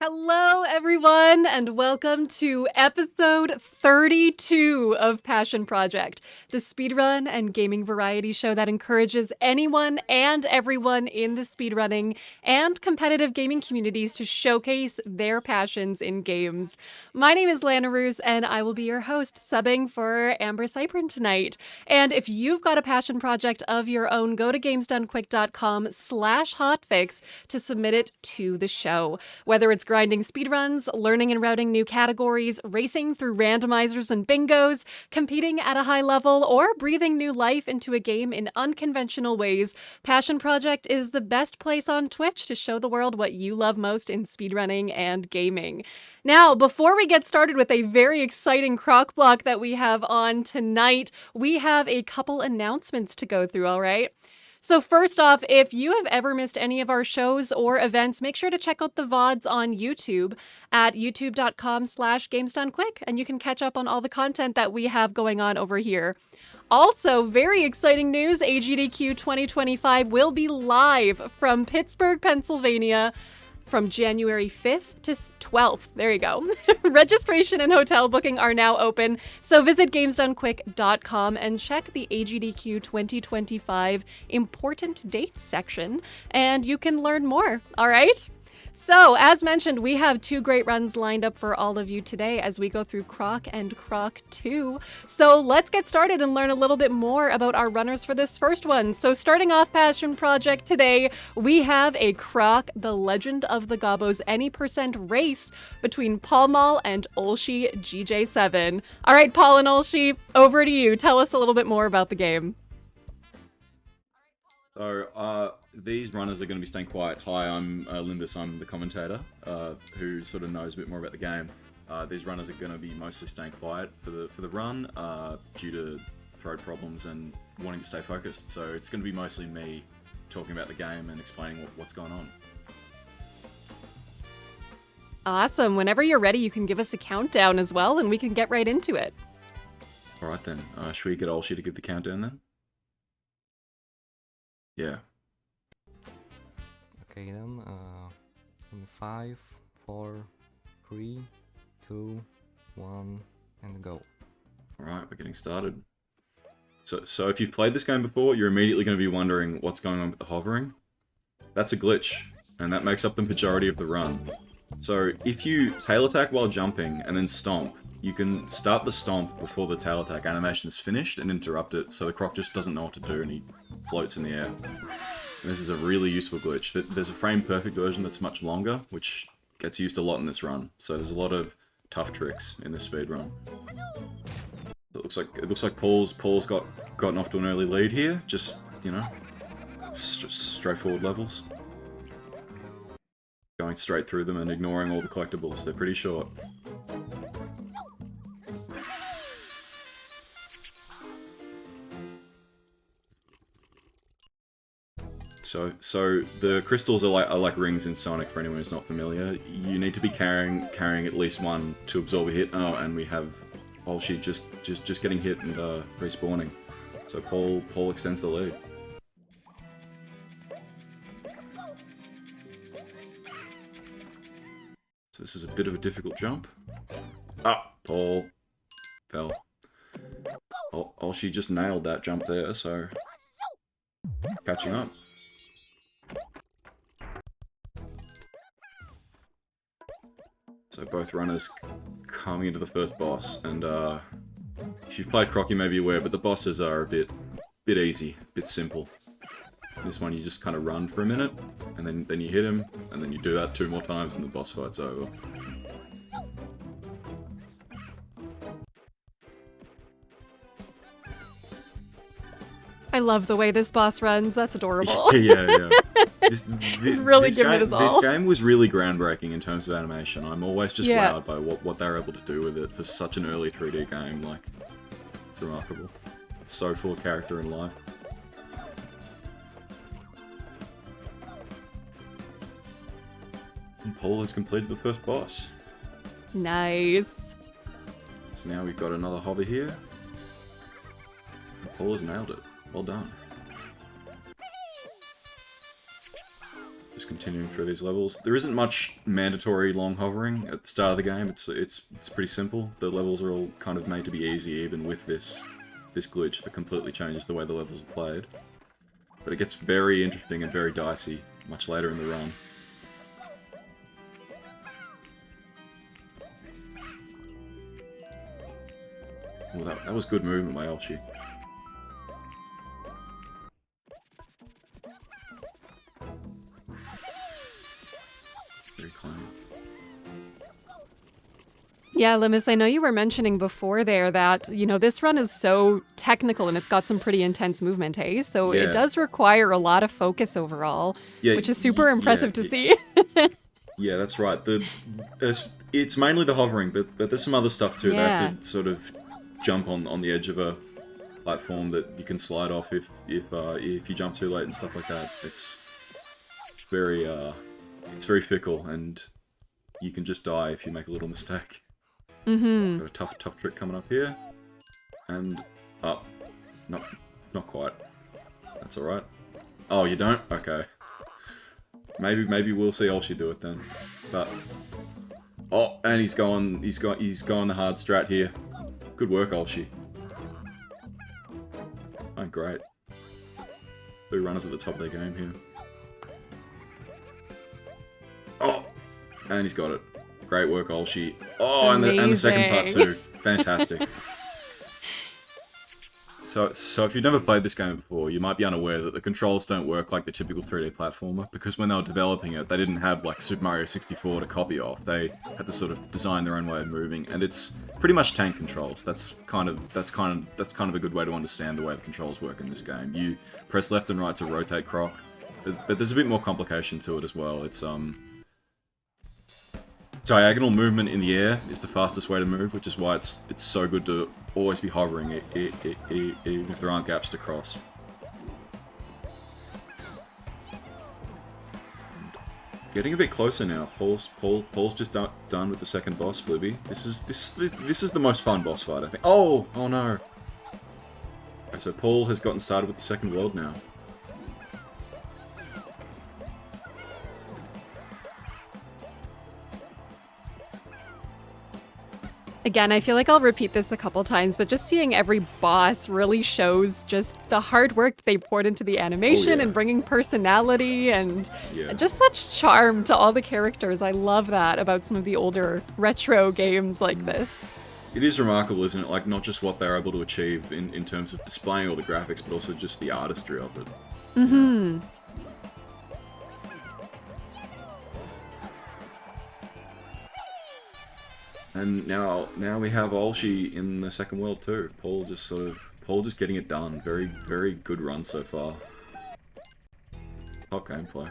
Hello, everyone, and welcome to episode 32 of Passion Project, the speedrun and gaming variety show that encourages anyone and everyone in the speedrunning and competitive gaming communities to showcase their passions in games. My name is Lana Roos, and I will be your host, subbing for Amber Cyprin tonight. And if you've got a passion project of your own, go to gamesdonequick.com/hotfix to submit it to the show. Whether it's grinding speedruns, learning and routing new categories, racing through randomizers and bingos, competing at a high level, or breathing new life into a game in unconventional ways, Passion Project is the best place on Twitch to show the world what you love most in speedrunning and gaming. Now, before we get started with a very exciting Croc block that we have on tonight, we have a couple announcements to go through, all right? So first off, if you have ever missed any of our shows or events, make sure to check out the VODs on YouTube at youtube.com/gamesdonequick, and you can catch up on all the content that we have going on over here. Also, very exciting news, GDQ 2025 will be live from Pittsburgh, Pennsylvania, from January 5th to 12th. There you go. Registration and hotel booking are now open, so visit gamesdonequick.com and check the GDQ 2025 important dates section, and you can learn more, all right? So, as mentioned, we have two great runs lined up for all of you today as we go through Croc and Croc 2. So let's get started and learn a little bit more about our runners for this first one. So starting off Passion Project today, we have a Croc, the Legend of the Gobbos any percent race between Paul Mall and Olshi GJ7. All right, Paul and Olshi, over to you. Tell us a little bit more about the game. So, these runners are going to be staying quite high. I'm Lindus, I'm the commentator who sort of knows a bit more about the game. These runners are going to be mostly staying quiet for the run due to throat problems and wanting to stay focused. So it's going to be mostly me talking about the game and explaining what's going on. Awesome. Whenever you're ready, you can give us a countdown as well, and we can get right into it. All right then. Should we get Olshi to give the countdown then? Yeah. Okay then, in 5, 4, 3, 2, 1, and go. Alright, we're getting started. So if you've played this game before, you're immediately going to be wondering what's going on with the hovering. That's a glitch, and that makes up the majority of the run. So if you tail attack while jumping and then stomp, you can start the stomp before the tail attack animation is finished and interrupt it, so the Croc just doesn't know what to do and he floats in the air. And this is a really useful glitch. There's a frame perfect version that's much longer, which gets used a lot in this run. So there's a lot of tough tricks in this speed run. It looks like Paul's gotten off to an early lead here. Just, you know, straightforward levels. Going straight through them and ignoring all the collectibles. They're pretty short. So the crystals are like rings in Sonic for anyone who's not familiar. You need to be carrying at least one to absorb a hit. Oh, and we have Olshi just getting hit and respawning. So Paul extends the lead. So this is a bit of a difficult jump. Ah, Paul fell. Olshi just nailed that jump there, so catching up. So both runners coming into the first boss, and if you've played Croc you may be aware, but the bosses are a bit easy, a bit simple. This one you just kind of run for a minute, and then you hit him, and then you do that 2 more times and the boss fight's over. I love the way this boss runs. That's adorable. Yeah. Really giving it his all. This game was really groundbreaking in terms of animation. I'm always just wowed by what they're able to do with it for such an early 3D game. Like, it's remarkable. It's so full of character and life. And Paul has completed the first boss. Nice. So now we've got another hover here. And Paul has nailed it. Well done. Just continuing through these levels. There isn't much mandatory long hovering at the start of the game. It's pretty simple. The levels are all kind of made to be easy, even with this glitch that completely changes the way the levels are played. But it gets very interesting and very dicey much later in the run. Well, that was good movement by Olshi. Very clean. Yeah, Limus, I know you were mentioning before there that, you know, this run is so technical and it's got some pretty intense movement, hey? So Yeah. it does require a lot of focus overall, Yeah, which is super impressive to see. Yeah, that's right. It's mainly the hovering, but there's some other stuff too. Yeah. They have to sort of jump on the edge of a platform that you can slide off if you jump too late and stuff like that. It's very fickle, and you can just die if you make a little mistake. Mm-hmm. Got a tough trick coming up here, and not quite. That's all right. Oh, you don't? Okay. Maybe we'll see Olshi do it then. But oh, and he's gone the hard strat here. Good work, Olshi. Oh, great. 2 runners at the top of their game here. Oh, and he's got it. Great work, Olshi. Oh, and the second part too. Fantastic. So if you've never played this game before, you might be unaware that the controls don't work like the typical 3D platformer, because when they were developing it, they didn't have like Super Mario 64 to copy off. They had to sort of design their own way of moving, and it's pretty much tank controls. That's kind of a good way to understand the way the controls work in this game. You press left and right to rotate Croc, but there's a bit more complication to it as well. It's diagonal movement in the air is the fastest way to move, which is why it's so good to always be hovering, even if there aren't gaps to cross. Getting a bit closer now. Paul's just done with the second boss, Flibby. This is the most fun boss fight, I think. Oh no. Okay, so Paul has gotten started with the second world now. Again, I feel like I'll repeat this a couple times, but just seeing every boss really shows just the hard work they poured into the animation and bringing personality and just such charm to all the characters. I love that about some of the older retro games like this. It is remarkable, isn't it? Like, not just what they're able to achieve in terms of displaying all the graphics, but also just the artistry of it. Mm-hmm. And now we have Olshi in the second world too. Paul just getting it done. Very, very good run so far. Top gameplay.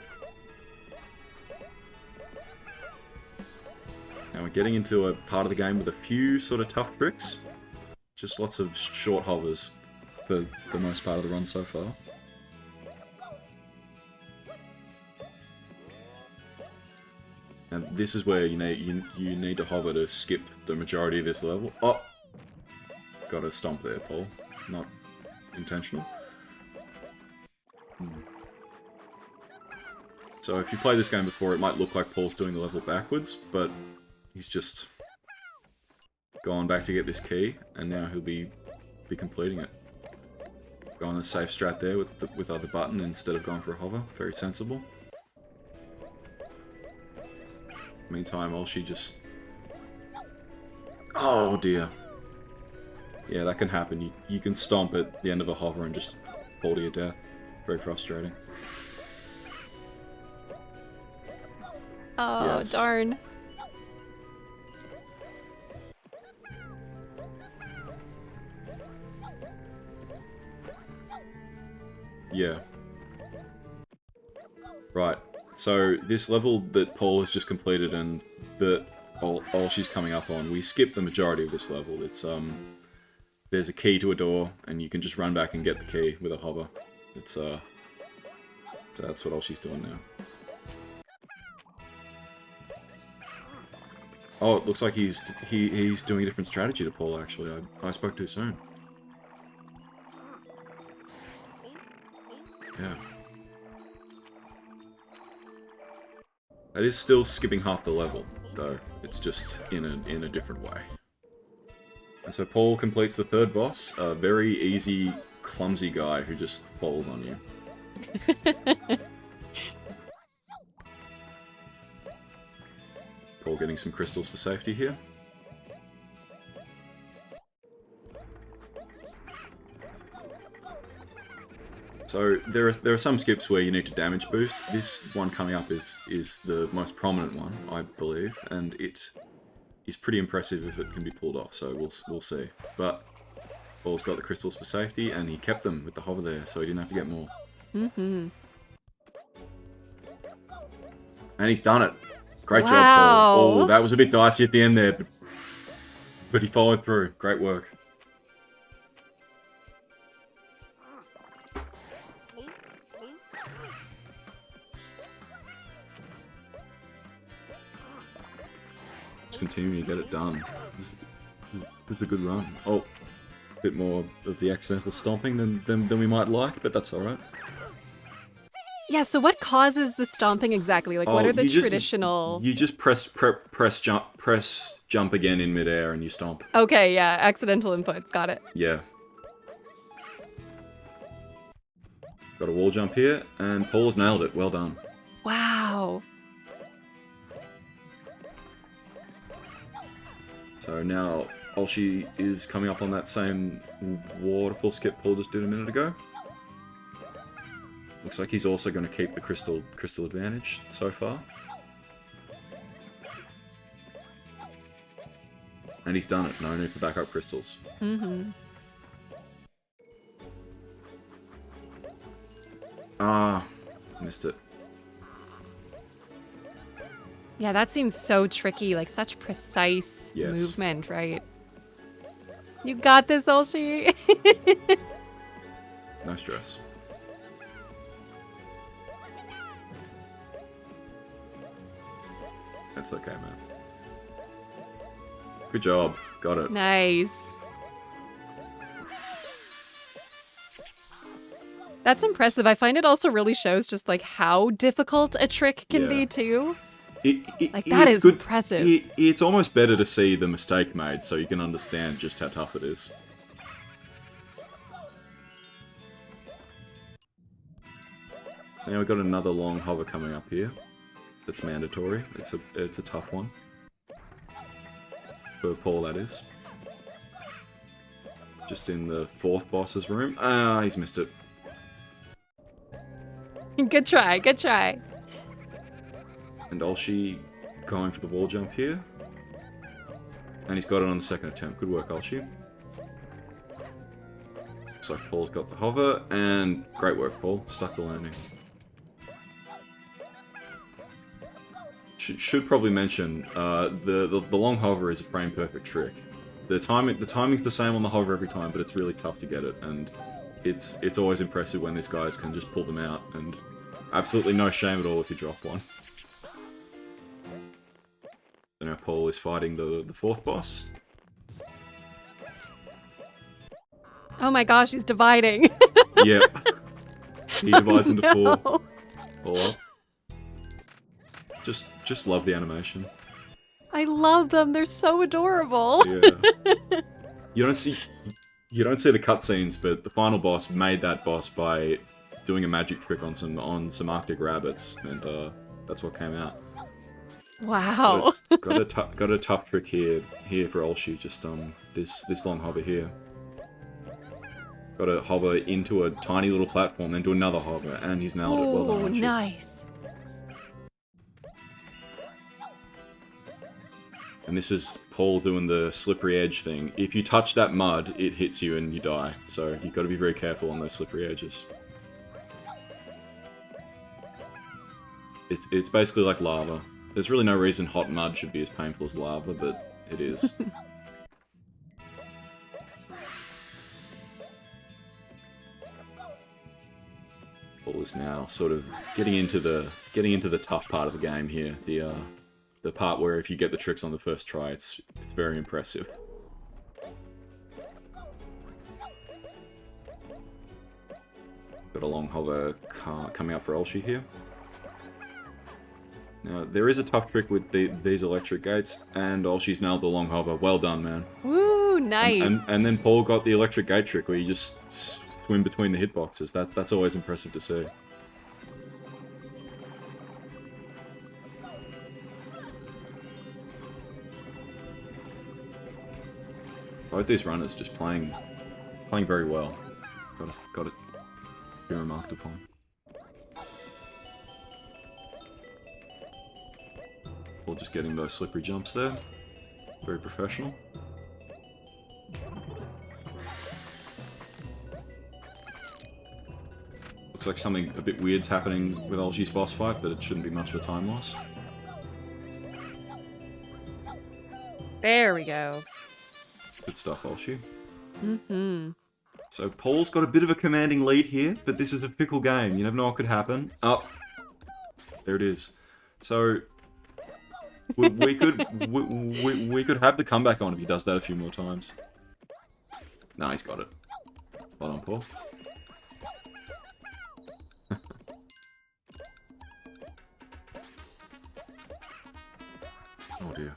Now we're getting into a part of the game with a few sort of tough tricks. Just lots of short hovers for the most part of the run so far. And this is where you need to hover to skip the majority of this level. Oh! Got a stomp there, Paul. Not intentional. So if you played this game before, it might look like Paul's doing the level backwards, but he's just gone back to get this key, and now he'll be completing it. Going the safe strat there with other button instead of going for a hover. Very sensible. Meantime, Olshi just... Oh dear. Yeah, that can happen. You can stomp at the end of a hover and just fall to your death. Very frustrating. Oh, yes. Darn. Yeah. Right. So this level that Paul has just completed and that Olshi's coming up on, we skipped the majority of this level. It's there's a key to a door, and you can just run back and get the key with a hover. It's so that's what Olshi's doing now. Oh, it looks like he's doing a different strategy to Paul. Actually, I spoke too soon. Yeah. That is still skipping half the level, though. It's just in a different way. And so Paul completes the third boss, a very easy, clumsy guy who just falls on you. Paul getting some crystals for safety here. So there are some skips where you need to damage boost. This one coming up is the most prominent one, I believe, and it is pretty impressive if it can be pulled off. So we'll see. But Paul's got the crystals for safety, and he kept them with the hover there, so he didn't have to get more. Mm-hmm. And he's done it. Great job, Wow. Paul. Oh, that was a bit dicey at the end there, but he followed through. Great work. Just continuing to get it done. This is a good run. Oh, a bit more of the accidental stomping than we might like, but that's alright. Yeah, so what causes the stomping exactly? Like, what are the you traditional... You just press jump again in midair and you stomp. Okay, yeah, accidental inputs, got it. Yeah. Got a wall jump here, and Paul's nailed it. Well done. Wow. So now Olshi is coming up on that same waterfall skip Paul just did a minute ago. Looks like he's also going to keep the crystal advantage so far. And he's done it. No need for backup crystals. Mm-hmm. Ah, missed it. Yeah, that seems so tricky, like such precise Yes. movement, right? You got this, Olshi. No stress. That's okay, man. Good job. Got it. Nice. That's impressive. I find it also really shows just like how difficult a trick can Yeah. be too. Like, That is impressive. It's almost better to see the mistake made so you can understand just how tough it is. So now we've got another long hover coming up here. That's mandatory. It's a tough one. For Paul, that is. Just in the fourth boss's room. Ah, he's missed it. Good try, good try. And Olshi going for the wall jump here. And he's got it on the second attempt. Good work, Olshi. Looks like Paul's got the hover, and great work, Paul. Stuck the landing. Should probably mention, the long hover is a frame perfect trick. The timing's the same on the hover every time, but it's really tough to get it, and it's always impressive when these guys can just pull them out, and absolutely no shame at all if you drop one. So now Paul is fighting the fourth boss. Oh my gosh, he's dividing. Yep. He divides into No. four. Just love the animation. I love them. They're so adorable. Yeah. You don't see the cutscenes, but the final boss made that boss by doing a magic trick on some Arctic rabbits, and that's what came out. Wow. Got a tough trick here for Olshi. Just this long hover here. Got to hover into a tiny little platform, then do another hover, and he's nailed it. Well done, Oh, Olshi. nice. And this is Paul doing the slippery edge thing. If you touch that mud, it hits you and you die. So you've got to be very careful on those slippery edges. It's basically like lava. There's really no reason hot mud should be as painful as lava, but it is. Paul is now sort of getting into the tough part of the game here. The part where if you get the tricks on the first try, it's very impressive. Got a long hover coming up for Olshi here. Now, there is a tough trick with these electric gates, and she's nailed the long hover. Well done, man. Woo, nice. And then Paul got the electric gate trick where you just swim between the hitboxes. That's always impressive to see. Both these runners just playing very well. Got to be remarked upon. Paul just getting those slippery jumps there. Very professional. Looks like something a bit weird's happening with Olgie's boss fight, but it shouldn't be much of a time loss. There we go. Good stuff, Olgie. Mm-hmm. So Paul's got a bit of a commanding lead here, but this is a fickle game. You never know what could happen. Oh, there it is. So we could have the comeback on if he does that a few more times. Nah, he's got it. Well done, Paul. Oh dear.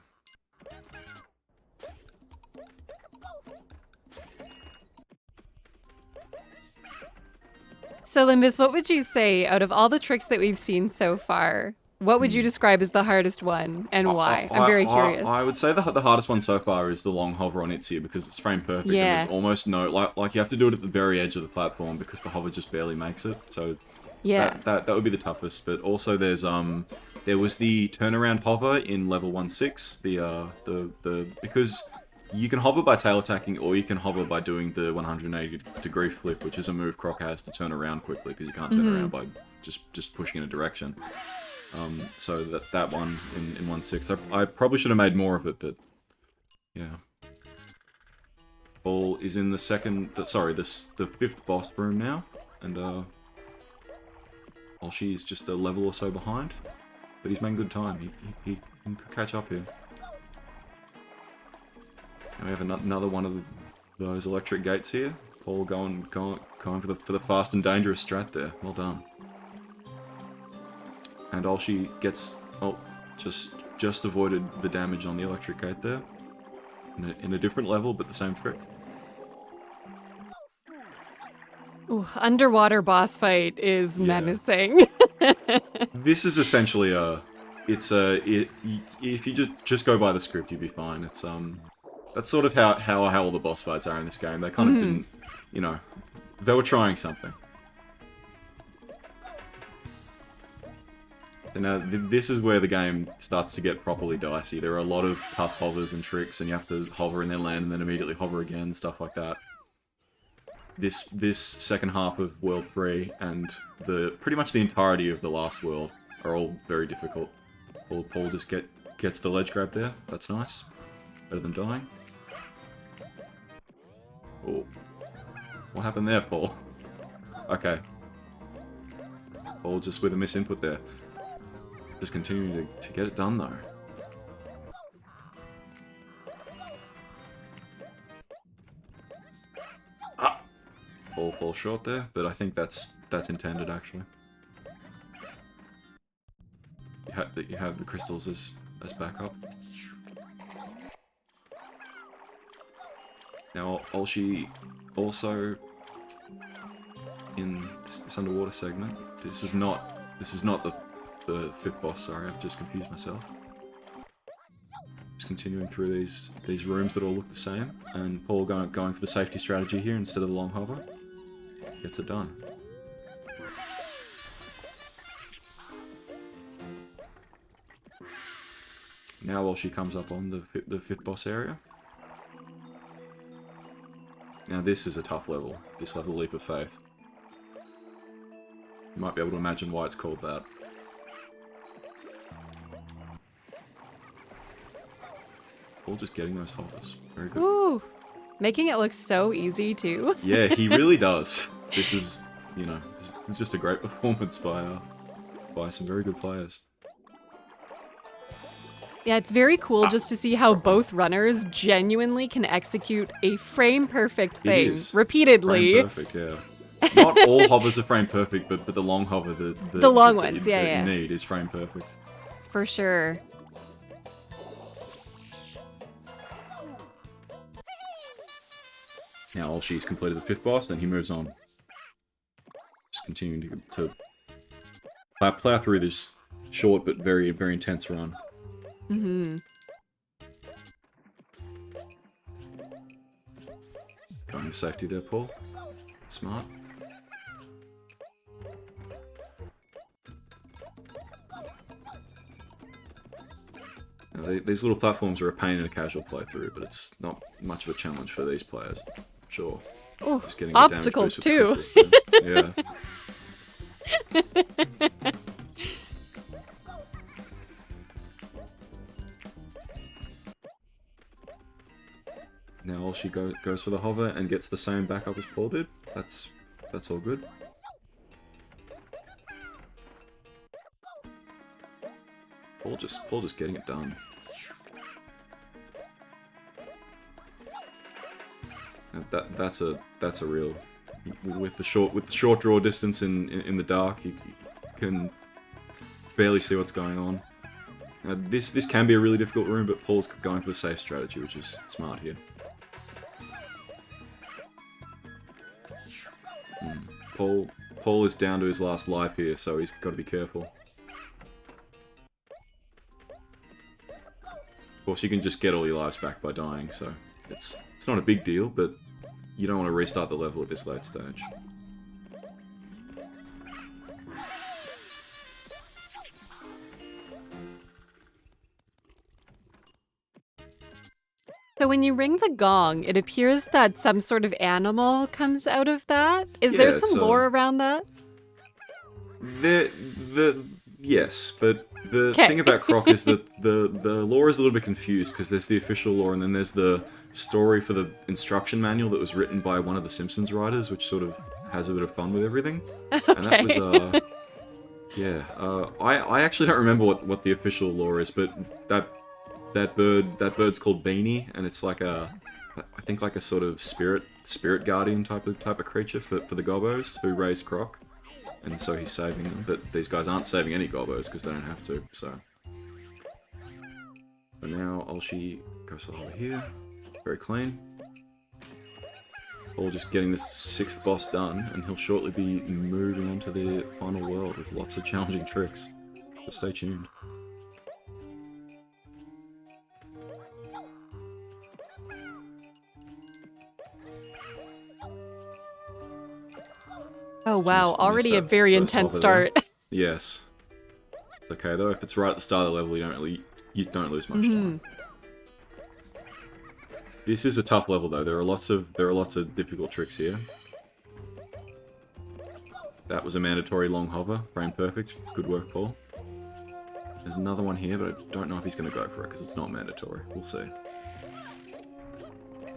So, Limbus, what would you say out of all the tricks that we've seen so far? What would you describe as the hardest one, and why? I'm very curious. I would say the hardest one so far is the long hover on Itsia because it's frame perfect. Yeah. And there's almost no like you have to do it at the very edge of the platform because the hover just barely makes it. So Yeah. that would be the toughest. But also there's there was the turnaround hover in level 1-6. The because you can hover by tail attacking or you can hover by doing the 180-degree flip, which is a move Croc has to turn around quickly because you can't turn around by just pushing in a direction. So that one in 1-6, I probably should have made more of it, but yeah. Paul is in the the fifth boss room now, and she's just a level or so behind, but he's making good time. He can catch up here. And we have another one of those electric gates here. Paul going for the fast and dangerous strat there. Well done. And she gets just avoided the damage on the electric gate there. In a different level, but the same trick. Ooh, underwater boss fight is menacing. This is essentially if you just go by the script, you'd be fine. It's that's sort of how all the boss fights are in this game. They kind of didn't, they were trying something. So now this is where the game starts to get properly dicey. There are a lot of tough hovers and tricks, and you have to hover and then land and then immediately hover again, stuff like that. This second half of World 3 and pretty much the entirety of the last world are all very difficult. Paul just gets the ledge grab there. That's nice. Better than dying. Oh. What happened there, Paul? Okay. Paul just with a misinput there. Just continuing to get it done, though. Ah! Paul falls short there, but I think that's intended, actually. You have the crystals as backup. Now, Olshi also in this underwater segment. This is not the fifth boss. Sorry, I've just confused myself. Just continuing through these rooms that all look the same, and Paul going for the safety strategy here instead of the long hover. Gets it done. Now, Olshi comes up on the fifth boss area. Now this is a tough level, this level Leap of Faith. You might be able to imagine why it's called that. All just getting those hovers. Very good. Ooh, making it look so easy too. Yeah, he really does. This is, this is just a great performance by some very good players. Yeah, it's very cool just to see how both runners genuinely can execute a frame-perfect thing repeatedly. Frame perfect, yeah. Not all hovers are frame perfect, but the long hover, the long that ones, you yeah. need is frame perfect. for sure. Now Olshi's completed the 5th boss, and he moves on. Just continuing to plow through this short but very, very intense run. Mm-hmm. Going to safety there, Paul. Smart. Now, these little platforms are a pain in a casual playthrough, but it's not much of a challenge for these players. Sure. Ooh, Just getting the damage obstacles boost too. with the crystals there. Yeah. Now all she goes for the hover and gets the same backup as Paul did. That's all good. Paul just getting it done. And that's a real, with the short draw distance in the dark, you can barely see what's going on. This can be a really difficult room, but Paul's going for the safe strategy, which is smart here. Paul is down to his last life here, so he's got to be careful. Of course, you can just get all your lives back by dying, so it's not a big deal, but you don't want to restart the level at this late stage. So when you ring the gong, it appears that some sort of animal comes out of that. Is Yeah, there it's some lore around that? Yes, but the Okay. thing about Croc is that the lore is a little bit confused because there's the official lore and then there's the story for the instruction manual that was written by one of the Simpsons writers, which sort of has a bit of fun with everything. Okay. And that was yeah. I actually don't remember what the official lore is, but that bird's called Beanie, and it's like I think like a sort of spirit guardian type of creature for the Gobbos who raised Croc. And so he's saving them, but these guys aren't saving any Gobbos because they don't have to, so. But now Olshi goes over here, very clean. All just getting this 6th boss done, and he'll shortly be moving on to the final world with lots of challenging tricks. So stay tuned. Oh wow, Just already a missed that very first intense hover there. start. Yes. It's okay though, if it's right at the start of the level, you don't lose much time. This is a tough level though. There are lots of difficult tricks here. That was a mandatory long hover, frame perfect. Good work, Paul. There's another one here, but I don't know if he's going to go for it because it's not mandatory. We'll see.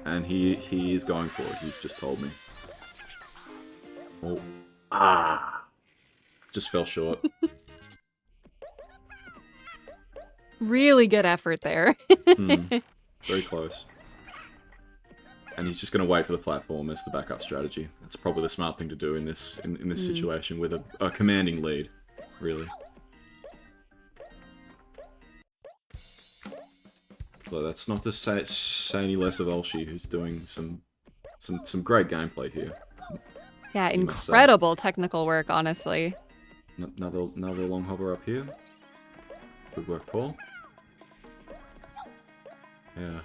And he is going for it. He's just told me. Oh, just fell short. Really good effort there. Very close. And he's just going to wait for the platform as the backup strategy. That's probably the smart thing to do in this situation with a commanding lead, really. But that's not to say any less of Olshi, who's doing some great gameplay here. Yeah, incredible technical work, honestly. Another long hover up here. Good work, Paul. Yeah.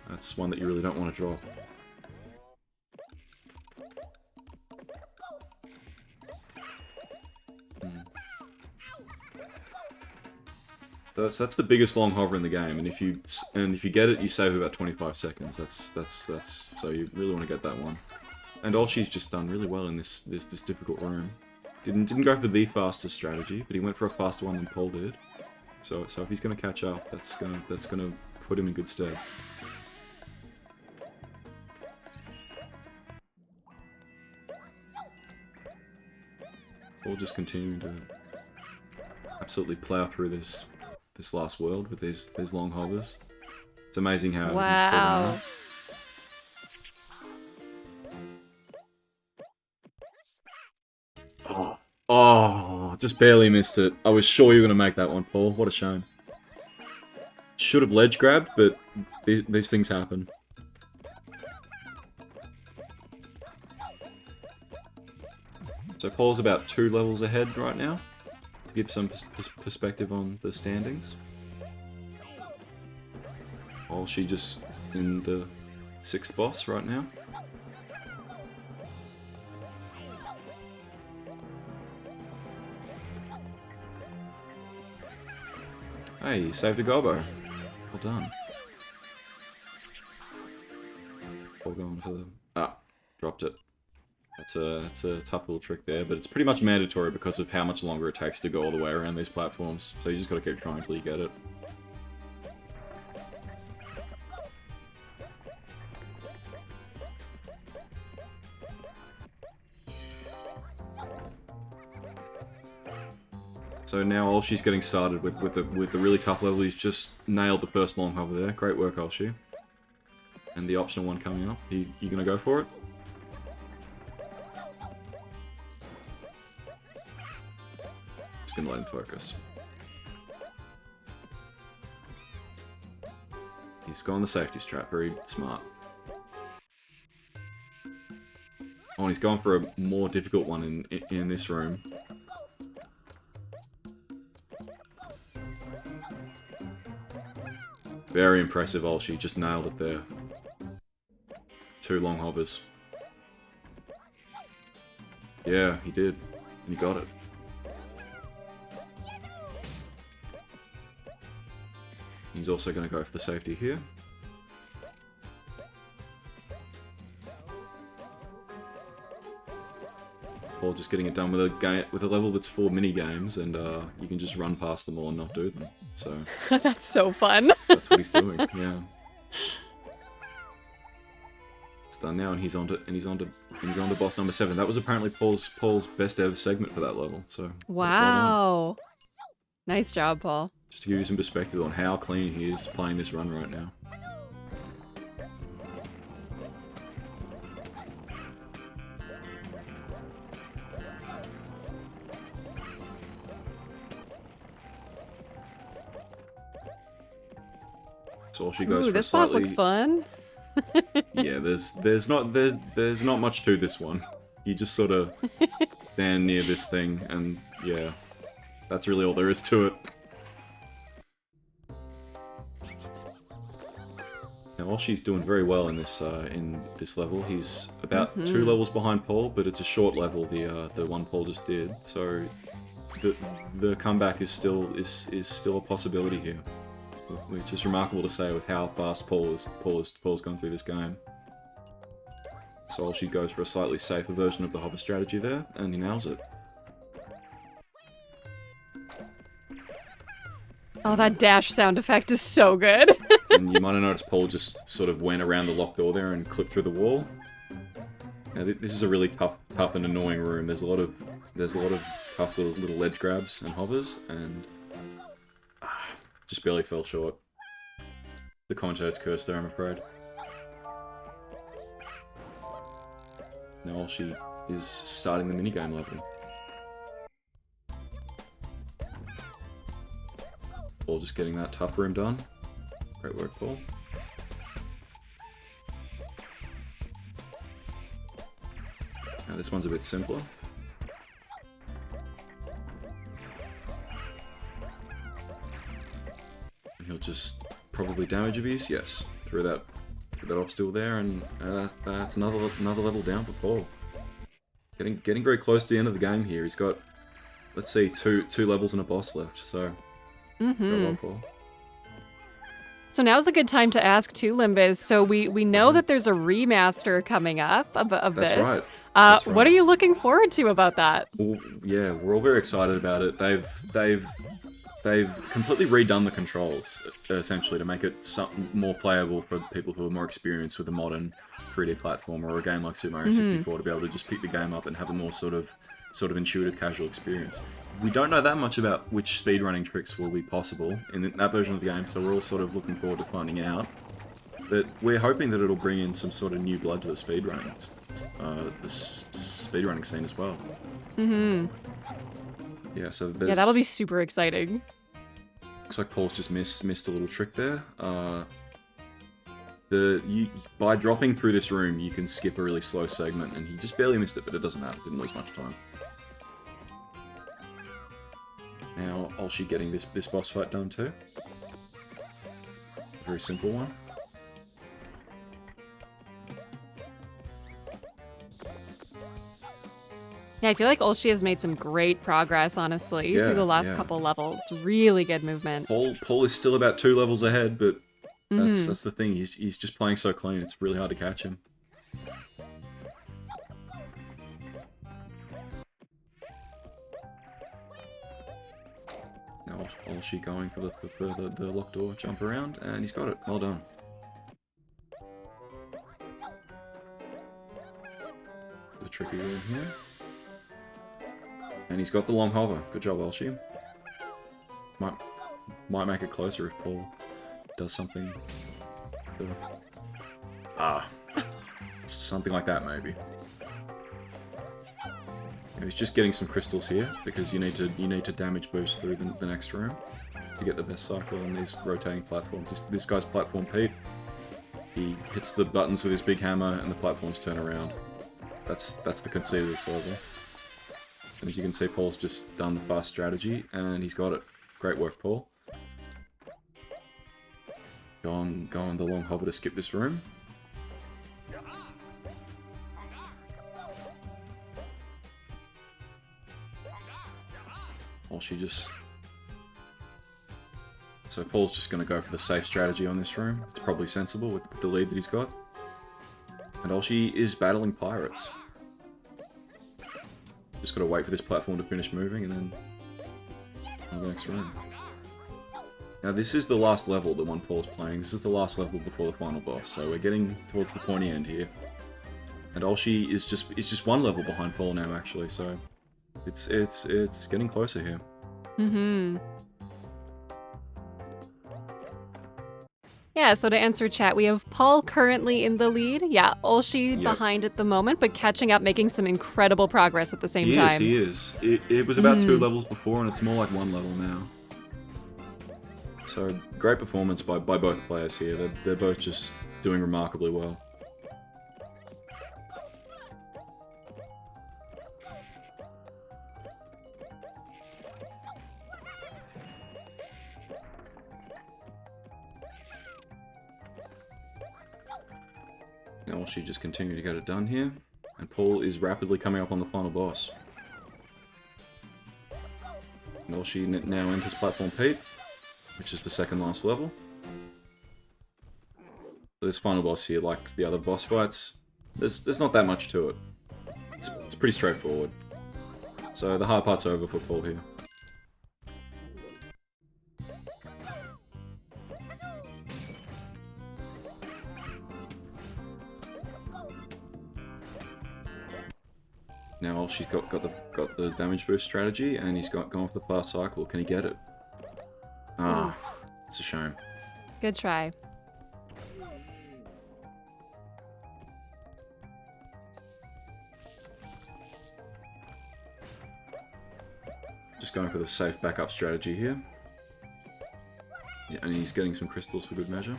That's one that you really don't want to drop. That's the biggest long hover in the game, and if you get it, you save about 25 seconds. That's so you really want to get that one. And Olshi's just done really well in this difficult room. Didn't go for the fastest strategy, but he went for a faster one than Paul did. So if he's gonna catch up, that's gonna put him in good stead. Paul just continuing to absolutely plow through this last world with these long hovers. It's amazing how he's Wow. Oh, Oh, just barely missed it. I was sure you were going to make that one, Paul. What a shame. Should have ledge grabbed, but these things happen. So Paul's about 2 levels ahead right now, to give some perspective on the standings. While she just in the 6th boss right now. Hey, you saved a Gobbo. Well done. Paul going for the... Ah, dropped it. That's a tough little trick there, but it's pretty much mandatory because of how much longer it takes to go all the way around these platforms. So you just gotta keep trying until you get it. So now Olshi's getting started with the really tough level. He's just nailed the first long hover there. Great work, Olshi. And the optional one coming up. You gonna go for it? Just gonna let him focus. He's gone the safety strap. Very smart. Oh, and he's gone for a more difficult one in this room. Very impressive, Olshi. Just nailed it there. 2 long hovers. Yeah, he did. And he got it. He's also going to go for the safety here. Or just getting it done with a level that's full of mini games, and you can just run past them all and not do them. So That's so fun. that's what he's doing. Yeah, it's done now, and he's on to boss number 7. That was apparently Paul's best ever segment for that level. So Wow, nice job, Paul. just to give you some perspective on how clean he is playing this run right now. So she goes Ooh, for this a slightly... boss looks fun. Yeah, there's not much to this one. You just sort of stand near this thing, and yeah, that's really all there is to it. Now, Oshi's doing very well in this level. He's about 2 levels behind Paul, but it's a short level. The one Paul just did, so the comeback is still a possibility here. Which is remarkable to say with how fast Paul's gone through this game. So Olshi goes for a slightly safer version of the hover strategy there, and he nails it. Oh, that dash sound effect is so good. And you might have noticed Paul just sort of went around the locked door there and clipped through the wall. Now this is a really tough and annoying room. There's a lot of tough little ledge grabs and hovers, and just barely fell short. The commentator's curse there, I'm afraid. Now Olshi is starting the minigame level. Paul just getting that tough room done. Great work, Paul. Now this one's a bit simpler. He'll just probably damage abuse, yes, through that obstacle there, and that's another level down for Paul. Getting very close to the end of the game here. He's got, let's see, two levels and a boss left. So, go well, Paul. So now's a good time to ask too, Limbus. So we know that there's a remaster coming up of That's this. right. That's What are you looking forward to about that? Well, yeah, we're all very excited about it. They've completely redone the controls, essentially, to make it something more playable for people who are more experienced with a modern 3D platformer or a game like Super Mario 64 to be able to just pick the game up and have a more sort of intuitive, casual experience. We don't know that much about which speedrunning tricks will be possible in that version of the game, so we're all sort of looking forward to finding out. But we're hoping that it'll bring in some sort of new blood to the speedrunning scene as well. Yeah, so there's... Yeah, that'll be super exciting. Looks like Paul's just missed a little trick there. By dropping through this room, you can skip a really slow segment, and he just barely missed it, but it doesn't matter. Didn't lose much time. Now, Olshi getting this boss fight done too. A very simple one. Yeah, I feel like Olshi has made some great progress, honestly, Yeah, through the last yeah. couple levels. Really good movement. Paul is still about 2 levels ahead, but Mhm. that's the thing. He's just playing so clean. It's really hard to catch him. Now Olshi going for the locked door jump around, and he's got it. Well done. The tricky room here. And he's got the long hover. Good job, Olshi. Might make it closer if Paul does something. Something like that, maybe. He's just getting some crystals here because you need to damage boost through the next room to get the best cycle on these rotating platforms. This guy's platform Pete. He hits the buttons with his big hammer and the platforms turn around. That's the conceit of this level. And as you can see, Paul's just done the fast strategy and he's got it. Great work, Paul. Go on the long hover to skip this room. So Paul's just going to go for the safe strategy on this room. It's probably sensible with the lead that he's got. And Olshi is battling pirates. Just got to wait for this platform to finish moving and then on the next room. Now this is the last level, the one Paul's playing. This is the last level before the final boss, so we're getting towards the pointy end here. And Olshi is just one level behind Paul now, actually, so it's getting closer here. Mm-hmm. Yeah, so to answer chat, we have Paul currently in the lead. Yeah, Olshi behind at the moment, but catching up, making some incredible progress at the same time. He is. It was about 2 levels before, and it's more like 1 level now. So, great performance by both players here. They're both just doing remarkably well. Now Olshi just continue to get it done here, and Paul is rapidly coming up on the final boss. And Olshi now enters platform Pete, which is the second last level. This final boss here, like the other boss fights, there's not that much to it. It's pretty straightforward. So the hard part's over for Paul here. Now Olshi's got the damage boost strategy, and he's gone for the fast cycle. Can he get it? Ah, it's a shame. Good try. Just going for the safe backup strategy here. Yeah, and he's getting some crystals for good measure.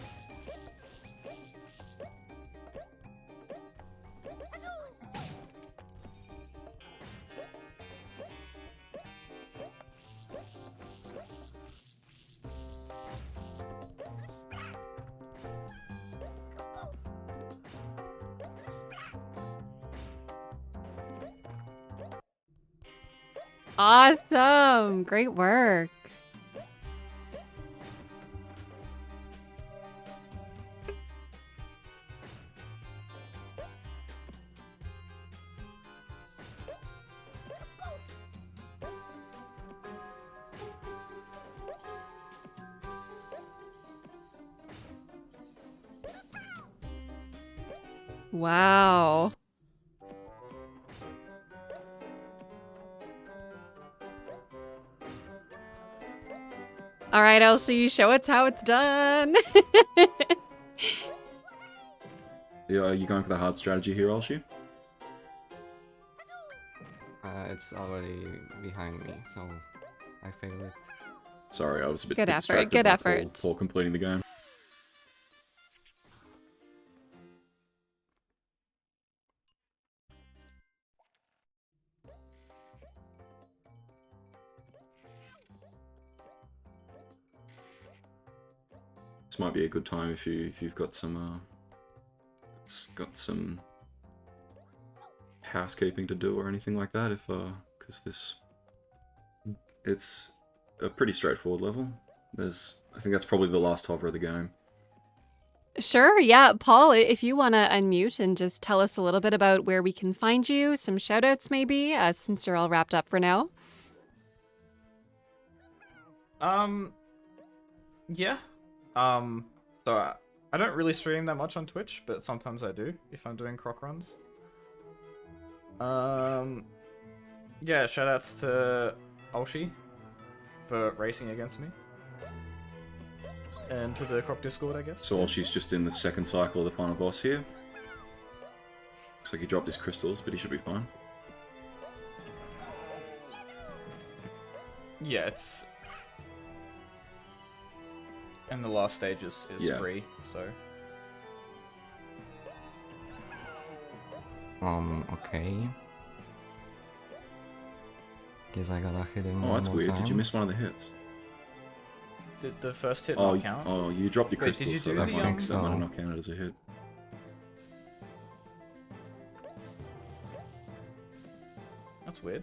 Awesome! Great work. Wow. All right, Elsie, show us how it's done. Yeah, are you going for the hard strategy here, Olshi? It's already behind me, so I failed it. Sorry, I was a bit Good effort, distracted good by effort. Paul completing the game. This might be a good time if you've got some housekeeping to do or anything like that. Because it's a pretty straightforward level. I think that's probably the last hover of the game. Sure, yeah. Paul, if you want to unmute and just tell us a little bit about where we can find you, some shout-outs maybe, since you're all wrapped up for now. Yeah. So I don't really stream that much on Twitch, but sometimes I do if I'm doing croc runs. Yeah, shoutouts to Olshi for racing against me. And to the Croc Discord, I guess. So she's just in the second cycle of the final boss here. Looks like he dropped his crystals, but he should be fine. Yeah, it's... And the last stage is free, so... Okay. Guess I gotta hit him. Oh, that's one more weird. time. Did you miss one of the hits? Did the first hit Oh, not count? oh, you dropped your Wait, did crystals, you so do that the, might so. have not counted as a hit. That's weird.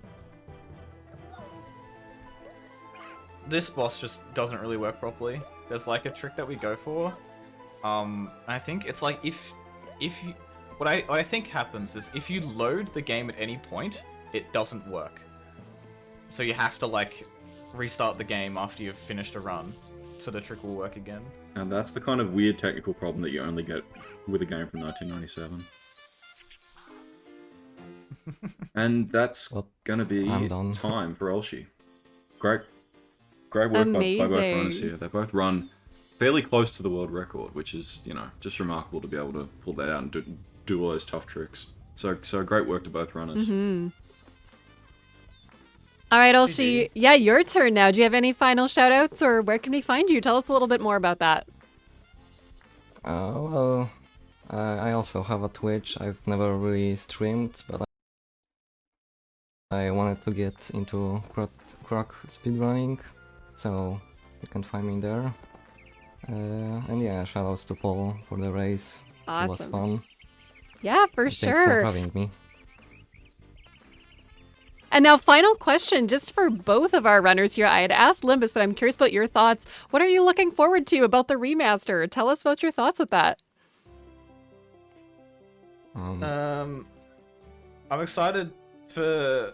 This boss just doesn't really work properly. There's like a trick that we go for. I think it's like if you... What I think happens is if you load the game at any point, it doesn't work. So you have to like restart the game after you've finished a run, so the trick will work again. And that's the kind of weird technical problem that you only get with a game from 1997. And that's Well, gonna be I'm done. time for Olshi. Great work by both runners Amazing. here. They both run fairly close to the world record, which is, you know, just remarkable to be able to pull that out and do all those tough tricks. So great work to both runners. Mm-hmm. All right, Olshi. Yeah, your turn now. Do you have any final shout-outs, or where can we find you? Tell us a little bit more about that. Well, I also have a Twitch. I've never really streamed, but I wanted to get into Croc speedrunning, so you can find me there. And yeah, shoutouts to Paul for the race. It was Awesome. fun. Yeah, for Thanks sure. for having me. And now, final question, just for both of our runners here. I had asked Limbus, but I'm curious about your thoughts. What are you looking forward to about the remaster? Tell us about your thoughts with that. I'm excited for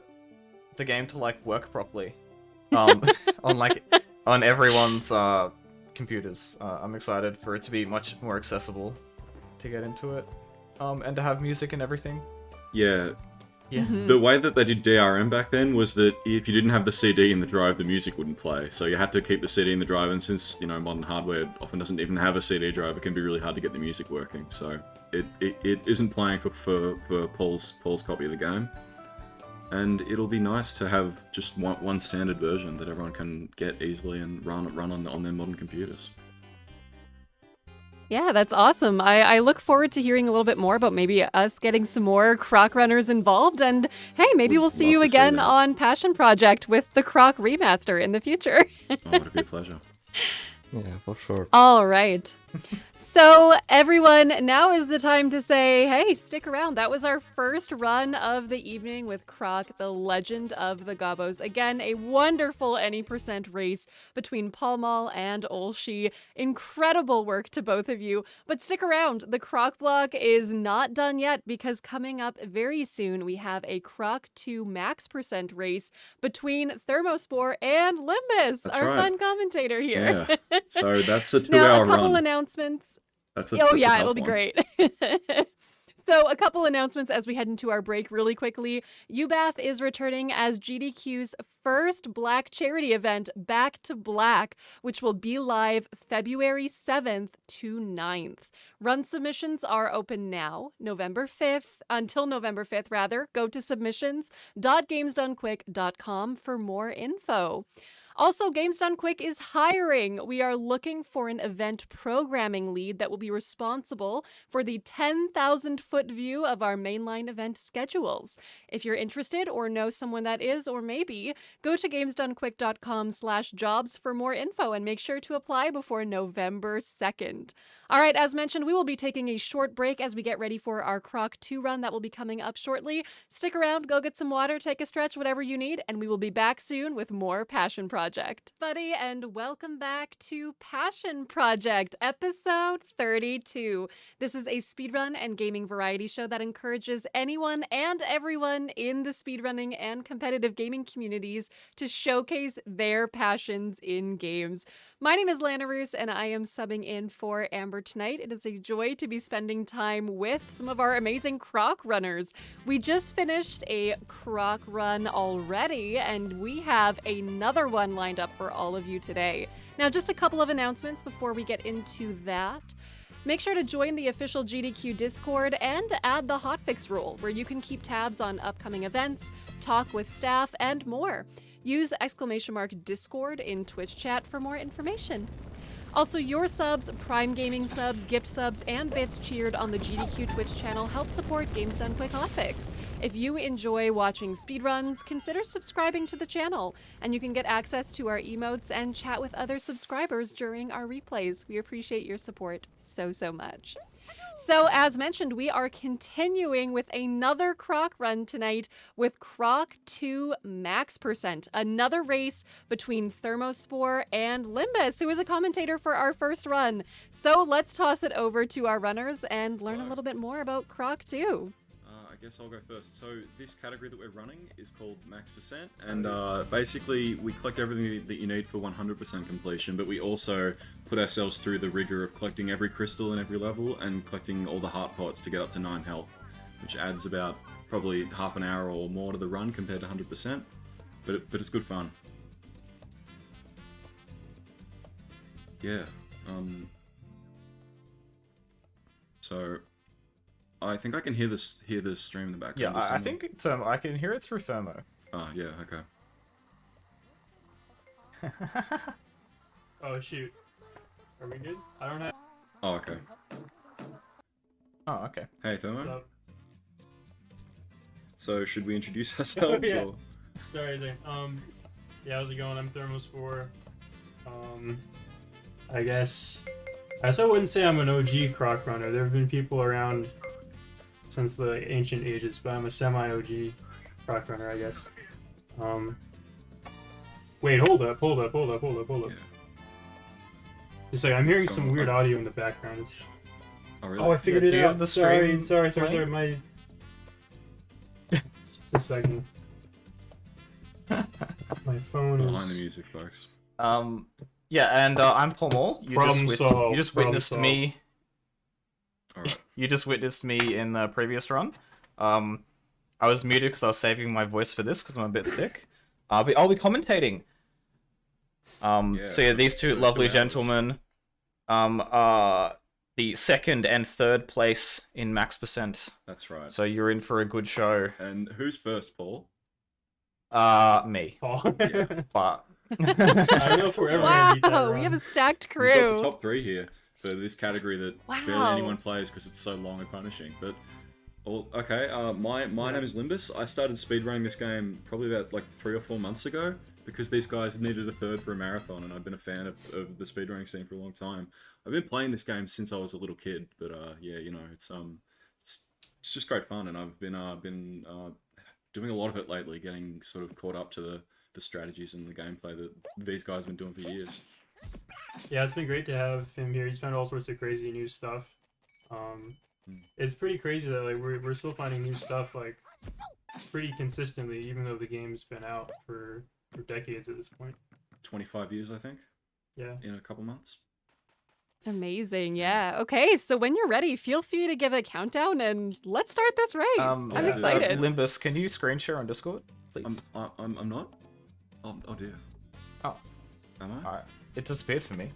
the game to like work properly. On everyone's computers. I'm excited for it to be much more accessible to get into it. And to have music and everything. Yeah. Yeah. Mhm. The way that they did DRM back then was that if you didn't have the CD in the drive, the music wouldn't play. So you had to keep the CD in the drive, and since, you know, modern hardware often doesn't even have a CD drive, it can be really hard to get the music working. So it isn't playing for Paul's copy of the game. And it'll be nice to have just one standard version that everyone can get easily and run on their modern computers. Yeah, that's awesome. I look forward to hearing a little bit more about maybe us getting some more Croc runners involved. And hey, maybe Would we'll see love you to see again that. on Passion Project with the Croc remaster in the future. Oh, it'd be a pleasure. Yeah, for sure. All right. So everyone, now is the time to say, hey, stick around. That was our first run of the evening with Croc, the legend of the Gobbos. Again, a wonderful any percent race between Pall Mall and Olshi. Incredible work to both of you. But stick around. The Croc block is not done yet, because coming up very soon, we have a Croc 2 max percent race between Thermospore and Limbus, That's our right. fun commentator here. Yeah. So that's a Now, 2-hour a couple run. announcements. That's Oh that's a yeah, tough it'll be one. great. So, a couple announcements as we head into our break really quickly. UBAF is returning as GDQ's first Black charity event, Back to Black, which will be live February 7th to 9th. Run submissions are open now, November 5th, until November 5th, rather. Go to submissions.gamesdonequick.com for more info. Also, Games Done Quick is hiring. We are looking for an event programming lead that will be responsible for the 10,000-foot view of our mainline event schedules. If you're interested or know someone that is, or maybe, go to gamesdonequick.com/jobs for more info and make sure to apply before November 2nd. All right, as mentioned, we will be taking a short break as we get ready for our Croc 2 run that will be coming up shortly. Stick around, go get some water, take a stretch, whatever you need, and we will be back soon with more Passion Project. Buddy, and welcome back to Passion Project, episode 32. This is a speedrun and gaming variety show that encourages anyone and everyone in the speedrunning and competitive gaming communities to showcase their passions in games. My name is Lana Roos, and I am subbing in for Amber tonight. It is a joy to be spending time with some of our amazing Croc runners. We just finished a Croc run already, and we have another one lined up for all of you today. Now, just a couple of announcements before we get into that. Make sure to join the official GDQ Discord and add the Hotfix rule, where you can keep tabs on upcoming events, talk with staff, and more. Use !Discord in Twitch chat for more information. Also, your subs, Prime Gaming subs, gift subs, and bits cheered on the GDQ Twitch channel help support Games Done Quick Hotfix. If you enjoy watching speedruns, consider subscribing to the channel, and you can get access to our emotes and chat with other subscribers during our replays. We appreciate your support so much. So, as mentioned, we are continuing with another Croc run tonight with Croc 2 Max Percent, another race between Thermospore and Limbus, who is a commentator for our first run. So, let's toss it over to our runners and learn a little bit more about Croc 2. I guess I'll go first. So this category that we're running is called Max Percent, and basically we collect everything that you need for 100% completion, but we also put ourselves through the rigor of collecting every crystal in every level and collecting all the heart pots to get up to 9 health, which adds about probably half an hour or more to the run compared to 100%, but it's good fun. Yeah, so I think I can hear the stream in the background. Yeah, I think it's, I can hear it through Thermo. Oh, yeah, okay. Oh shoot. Are we good? I don't have. Oh, okay. Oh, okay. Hey, What's Thermo. up? So, should we introduce ourselves? Yeah. Or? Sorry. Yeah, how's it going? I'm Thermospore. I guess I wouldn't say I'm an OG Croc runner. There have been people around since the ancient ages, but I'm a semi-OG Croc runner, I guess. Wait, hold up. Yeah. Just like I'm hearing What's some going weird on? audio in the background. Oh, really? Oh, I figured Yeah, it do you out. have the stream Sorry. playing? My. Just a second. My phone is. Behind the music, folks. Yeah, and I'm Paul Moore. Problem solved, You just problem witnessed solved. me. Alright. You just witnessed me in the previous run. I was muted because I was saving my voice for this because I'm a bit sick. I'll be commentating. So yeah, these two for lovely 2 hours. gentlemen, are the second and third place in Max Percent. That's right. So you're in for a good show. And who's first, Paul? Me. Paul. Yeah. But I don't know if we're ever gonna beat that Wow, run. we have a stacked We've got the crew. top 3 here for this category that barely Wow. anyone plays because it's so long and punishing. But, well, okay, my name is Limbus. I started speedrunning this game probably about like 3 or 4 months ago because these guys needed a third for a marathon, and I've been a fan of the speedrunning scene for a long time. I've been playing this game since I was a little kid, but yeah, you know, it's just great fun, and I've been doing a lot of it lately, getting sort of caught up to the strategies and the gameplay that these guys have been doing for years. Yeah, it's been great to have him here. He's found all sorts of crazy new stuff. It's pretty crazy that like we're still finding new stuff like pretty consistently, even though the game's been out for decades at this point. 25 years, I think, Yeah. in a couple months. Amazing, yeah. Okay, so when you're ready, feel free to give a countdown and let's start this race. I'm yeah. excited. Limbus, can you screen share on Discord, please? I'm not. Oh dear. Oh. Am I? Alright. It disappeared for me.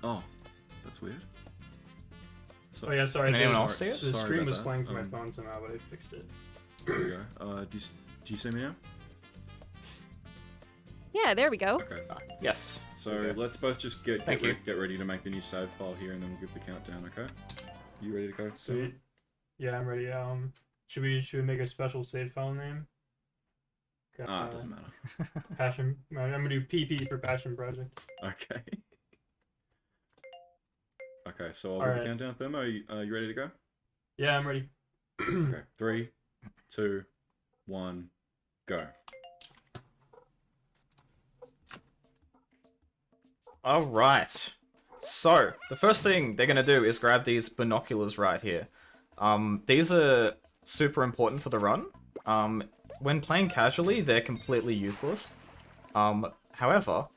Oh, that's weird. Oh yeah, sorry. Can anyone the- else see it? The Sorry stream about was that. playing from my phone somehow, but I fixed it. There we go. Do you see me now? Yeah, there we go. Okay. Yes. So Okay. let's both just get Thank you. ready to make the new save file here, and then we'll give the countdown. Okay? You ready to go? Sweet. Yeah, I'm ready. Should we make a special save file name? It doesn't matter. Passion. I'm gonna do PP for Passion Project. Okay. Okay, so I'll All give right. the countdown. Thermo, are you ready to go? Yeah, I'm ready. Okay. 3, 2, 1, go. Alright. So, the first thing they're gonna do is grab these binoculars right here. These are super important for the run. When playing casually, they're completely useless. However,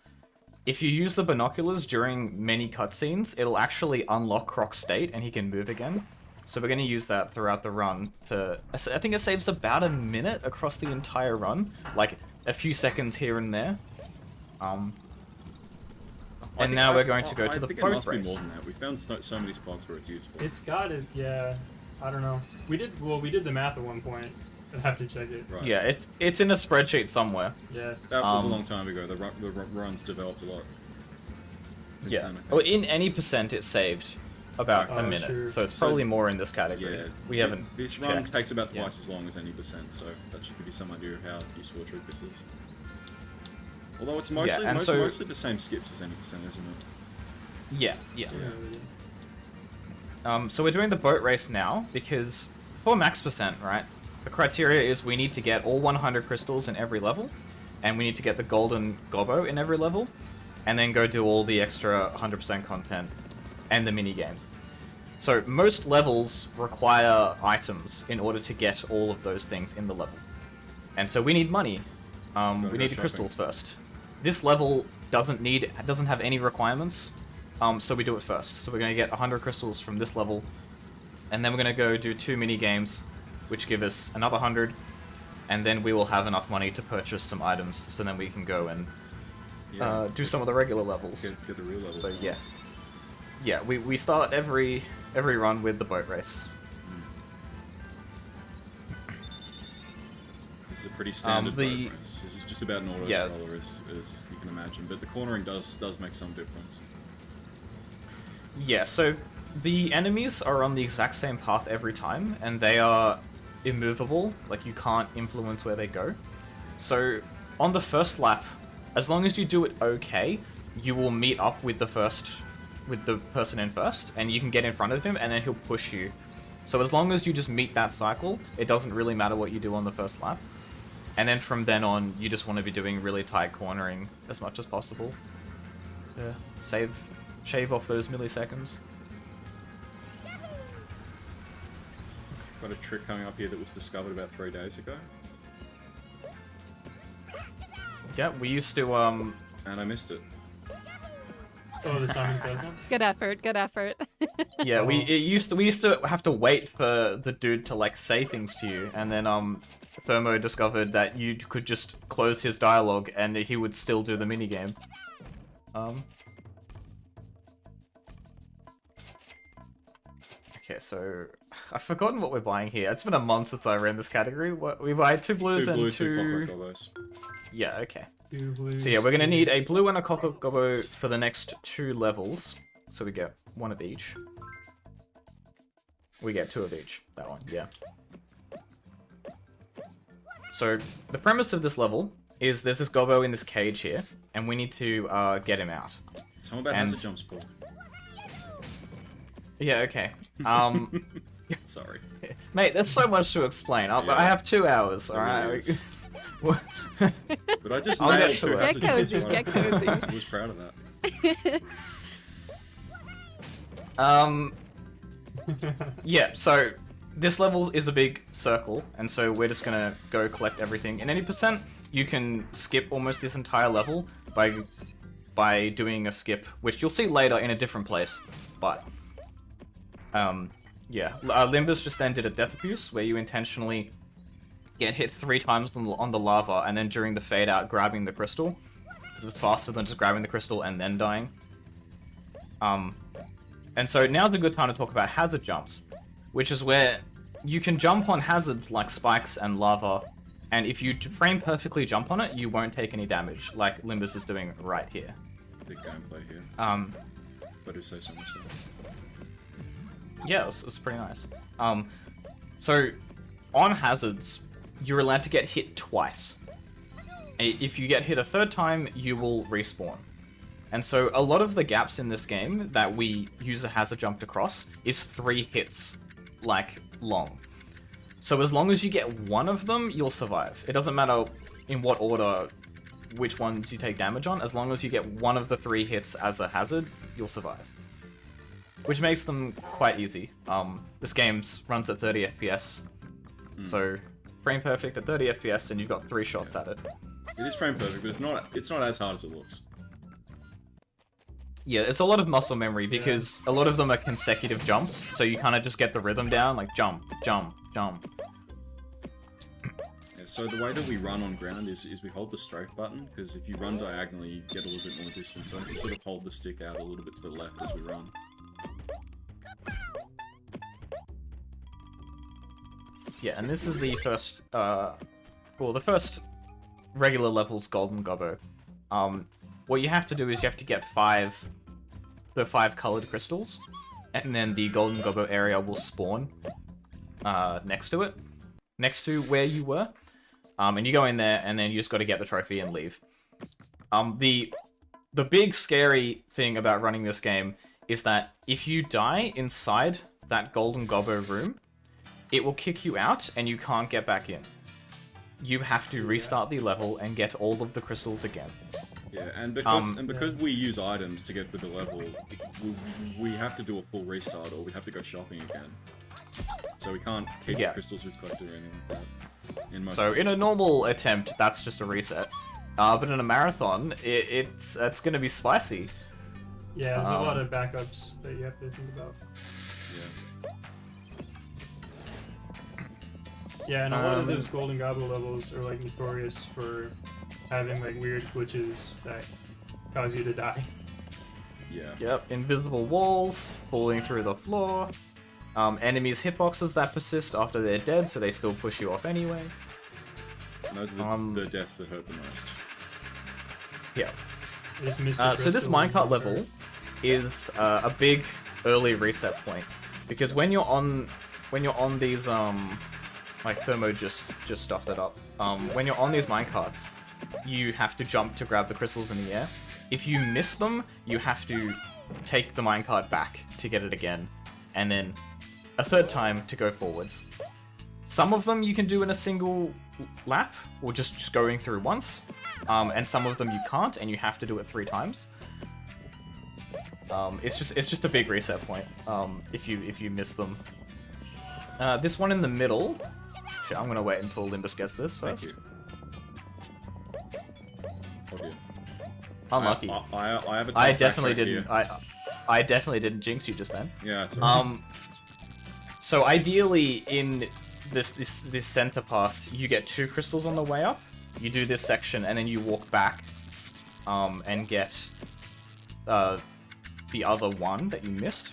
if you use the binoculars during many cutscenes, it'll actually unlock Croc's state and he can move again. So we're going to use that throughout the run to... I think it saves about a minute across the entire run. Like, a few seconds here and there. And now we're going to go to the I think it boat must race. be more than that. We found so many spots where it's useful. It's got it. Yeah. I don't know. We did the math at one point. I have to check it. Right. Yeah, it's in a spreadsheet somewhere. Yeah. That was a long time ago. The runs developed a lot. since Yeah. then, I think. Well, in any percent, it saved about a Oh, minute. sure. So it's So- probably more in this category. Yeah. We haven't This run checked. takes about Yeah. twice as long as any percent, so that should give you some idea of how useful a trick this is. Although it's mostly and so- mostly the same skips as any percent, isn't it? Yeah. Yeah. So we're doing the boat race now because for max percent, right? The criteria is we need to get all 100 crystals in every level, and we need to get the golden gobbo in every level, and then go do all the extra 100% content and the mini games. So most levels require items in order to get all of those things in the level, and so we need money. We go need the shopping. crystals first. This level doesn't have any requirements. So we do it first. So we're going to get 100 crystals from this level, and then we're going to go do 2 mini games, which give us another 100, and then we will have enough money to purchase some items, so then we can go and do some of the regular levels. Get the real levels. So yeah, we start every run with the boat race. This is a pretty standard boat the- race. This is just about an auto Yeah. scroller, as you can imagine, but the cornering does make some difference. Yeah, so the enemies are on the exact same path every time, and they are immovable, like you can't influence where they go. So on the first lap, as long as you do it okay, you will meet up with the person in first, and you can get in front of him, and then he'll push you. So as long as you just meet that cycle, it doesn't really matter what you do on the first lap. And then from then on, you just want to be doing really tight cornering as much as possible. Yeah, shave off those milliseconds. Got a trick coming up here that was discovered about 3 days ago, Yeah, we used to and I missed it. Oh, the Simon Says one? Good effort, good effort. yeah, we used to have to wait for the dude to like say things to you, and then Thermo discovered that you could just close his dialogue and he would still do the minigame. Okay, so I've forgotten what we're buying here. It's been a month since I ran this category. What we buy 2 blues Two and blues, 2 2. clockwork Gobbos. Yeah, okay. Two blues, So yeah, we're gonna two- need a blue and a copper gobbo for the next 2 levels. So we get 1 of each. We get 2 of each. That one, yeah. So the premise of this level is there's this gobbo in this cage here, and we need to get him out. Tell me about And- hazard jumps, Paul. Yeah, okay. Sorry. Mate, there's so much to explain. Yeah. I have 2 hours, There really alright? is. But I just I'll nailed get to 2 it. hazard Get jumps. cozy, right? get cozy. I was proud of that. Yeah, so this level is a big circle, and so we're just gonna go collect everything. In any percent, you can skip almost this entire level by by doing a skip, which you'll see later in a different place. But yeah, Limbus just then did a death abuse where you intentionally get hit 3 times on the lava, and then during the fade out, grabbing the crystal, because it's faster than just grabbing the crystal and then dying. And so now's a good time to talk about hazard jumps, which is where you can jump on hazards like spikes and lava, and if you frame perfectly jump on it, you won't take any damage, like Limbus is doing right here. Big gameplay here. But do say so myself. Yeah, it's pretty nice. So on hazards, you're allowed to get hit twice. If you get hit a 3rd time, you will respawn. And so a lot of the gaps in this game that we use a hazard jump to cross is 3 hits, like, long. So as long as you get one of them, you'll survive. It doesn't matter in what order, which ones you take damage on, as long as you get one of the 3 hits as a hazard, you'll survive. Which makes them quite easy. This game runs at 30 FPS, so frame perfect at 30 FPS, and you've got 3 shots at it. It is frame perfect, but it's not as hard as it looks. Yeah, it's a lot of muscle memory because a lot of them are consecutive jumps, so you kind of just get the rhythm down, like jump, jump, jump. Yeah, so the way that we run on ground is we hold the strafe button, because if you run diagonally, you get a little bit more distance, so you sort of hold the stick out a little bit to the left as we run. Yeah, and this is the first, the first regular level's Golden Gobbo. What you have to do is you have to get 5 colored crystals, and then the Golden Gobbo area will spawn next to it, next to where you were. And you go in there, and then you just got to get the trophy and leave. The big scary thing about running this game is that if you die inside that Golden Gobbo room, it will kick you out, and you can't get back in. You have to restart the level and get all of the crystals again. Yeah, and because we use items to get through the level, we have to do a full restart, or we have to go shopping again. So we can't keep the crystals we've collected or anything like that. In most cases. In a normal attempt, that's just a reset. But in a marathon, it's going to be spicy. Yeah, there's a lot of backups that you have to think about. Yeah. Yeah, and a lot of those Golden Gobbo levels are like notorious for having like weird glitches that cause you to die. Yeah. Yep, invisible walls, falling through the floor, enemies' hitboxes that persist after they're dead, so they still push you off anyway. And those are the deaths that hurt the most. Yeah. So this minecart level is a big early reset point, because when you're on these like Thermo just stuffed it up. When you're on these minecarts, you have to jump to grab the crystals in the air. If you miss them, you have to take the minecart back to get it again, and then a 3rd time to go forwards. Some of them you can do in a single lap, or just going through once, and some of them you can't, and you have to do it 3 times. It's just a big reset point if you miss them. This one in the middle. Shit, I'm gonna wait until Limbus gets this first. Thank you. Oh dear. Unlucky. I have a I definitely here. didn't. I definitely didn't jinx you just then. Yeah. It's alright. So ideally in this center path, you get 2 crystals on the way up. You do this section, and then you walk back, and get the other one that you missed.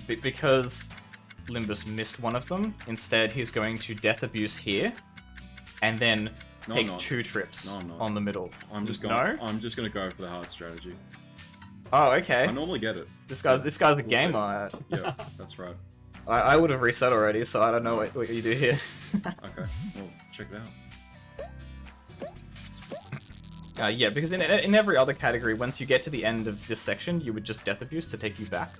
Because Limbus missed one of them, instead he's going to death abuse here, and then take 2 trips on the middle. I'm just gonna go for the hard strategy. Oh, okay. I normally get it. This guy's a gamer. Yeah, that's right. I would have reset already, so I don't know what you do here. Okay, well, check it out. Yeah, because in every other category, once you get to the end of this section, you would just death abuse to take you back.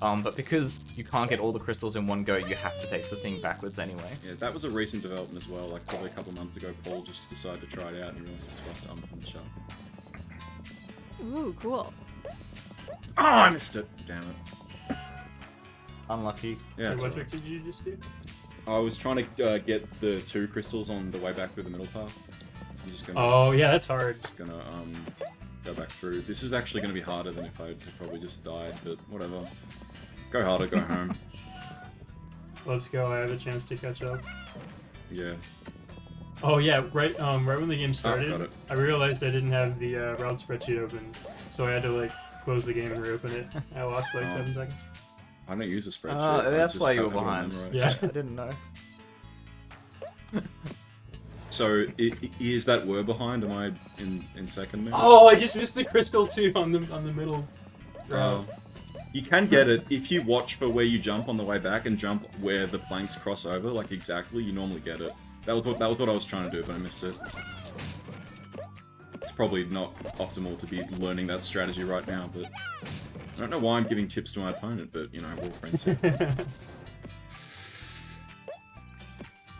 But because you can't get all the crystals in one go, you have to take the thing backwards anyway. Yeah, that was a recent development as well. Like probably a couple months ago, Paul just decided to try it out, and he realized it was fast from the shop. Ooh, cool. Oh, I missed it! Damn it. Unlucky. Yeah. What It's trick alright. did you just do? I was trying to get the 2 crystals on the way back through the middle path. I'm just gonna. Oh yeah, that's hard. Just gonna go back through. This is actually going to be harder than if I had probably just died, but whatever. Go harder, go home. Let's go. I have a chance to catch up. Yeah. Oh yeah, right when the game got started, it. I realized I didn't have the route spreadsheet open, so I had to like close the game and reopen it. I lost like 7 seconds. I don't use a spreadsheet. That's just why you were have it all behind. memorized. Yeah. I didn't know. So, is that were behind? Am I in second now? Oh, I just missed the crystal too on the middle. You can get it if you watch for where you jump on the way back and jump where the planks cross over, like exactly. You normally get it. That was what I was trying to do, but I missed it. It's probably not optimal to be learning that strategy right now, but I don't know why I'm giving tips to my opponent, but you know, we're all friends here.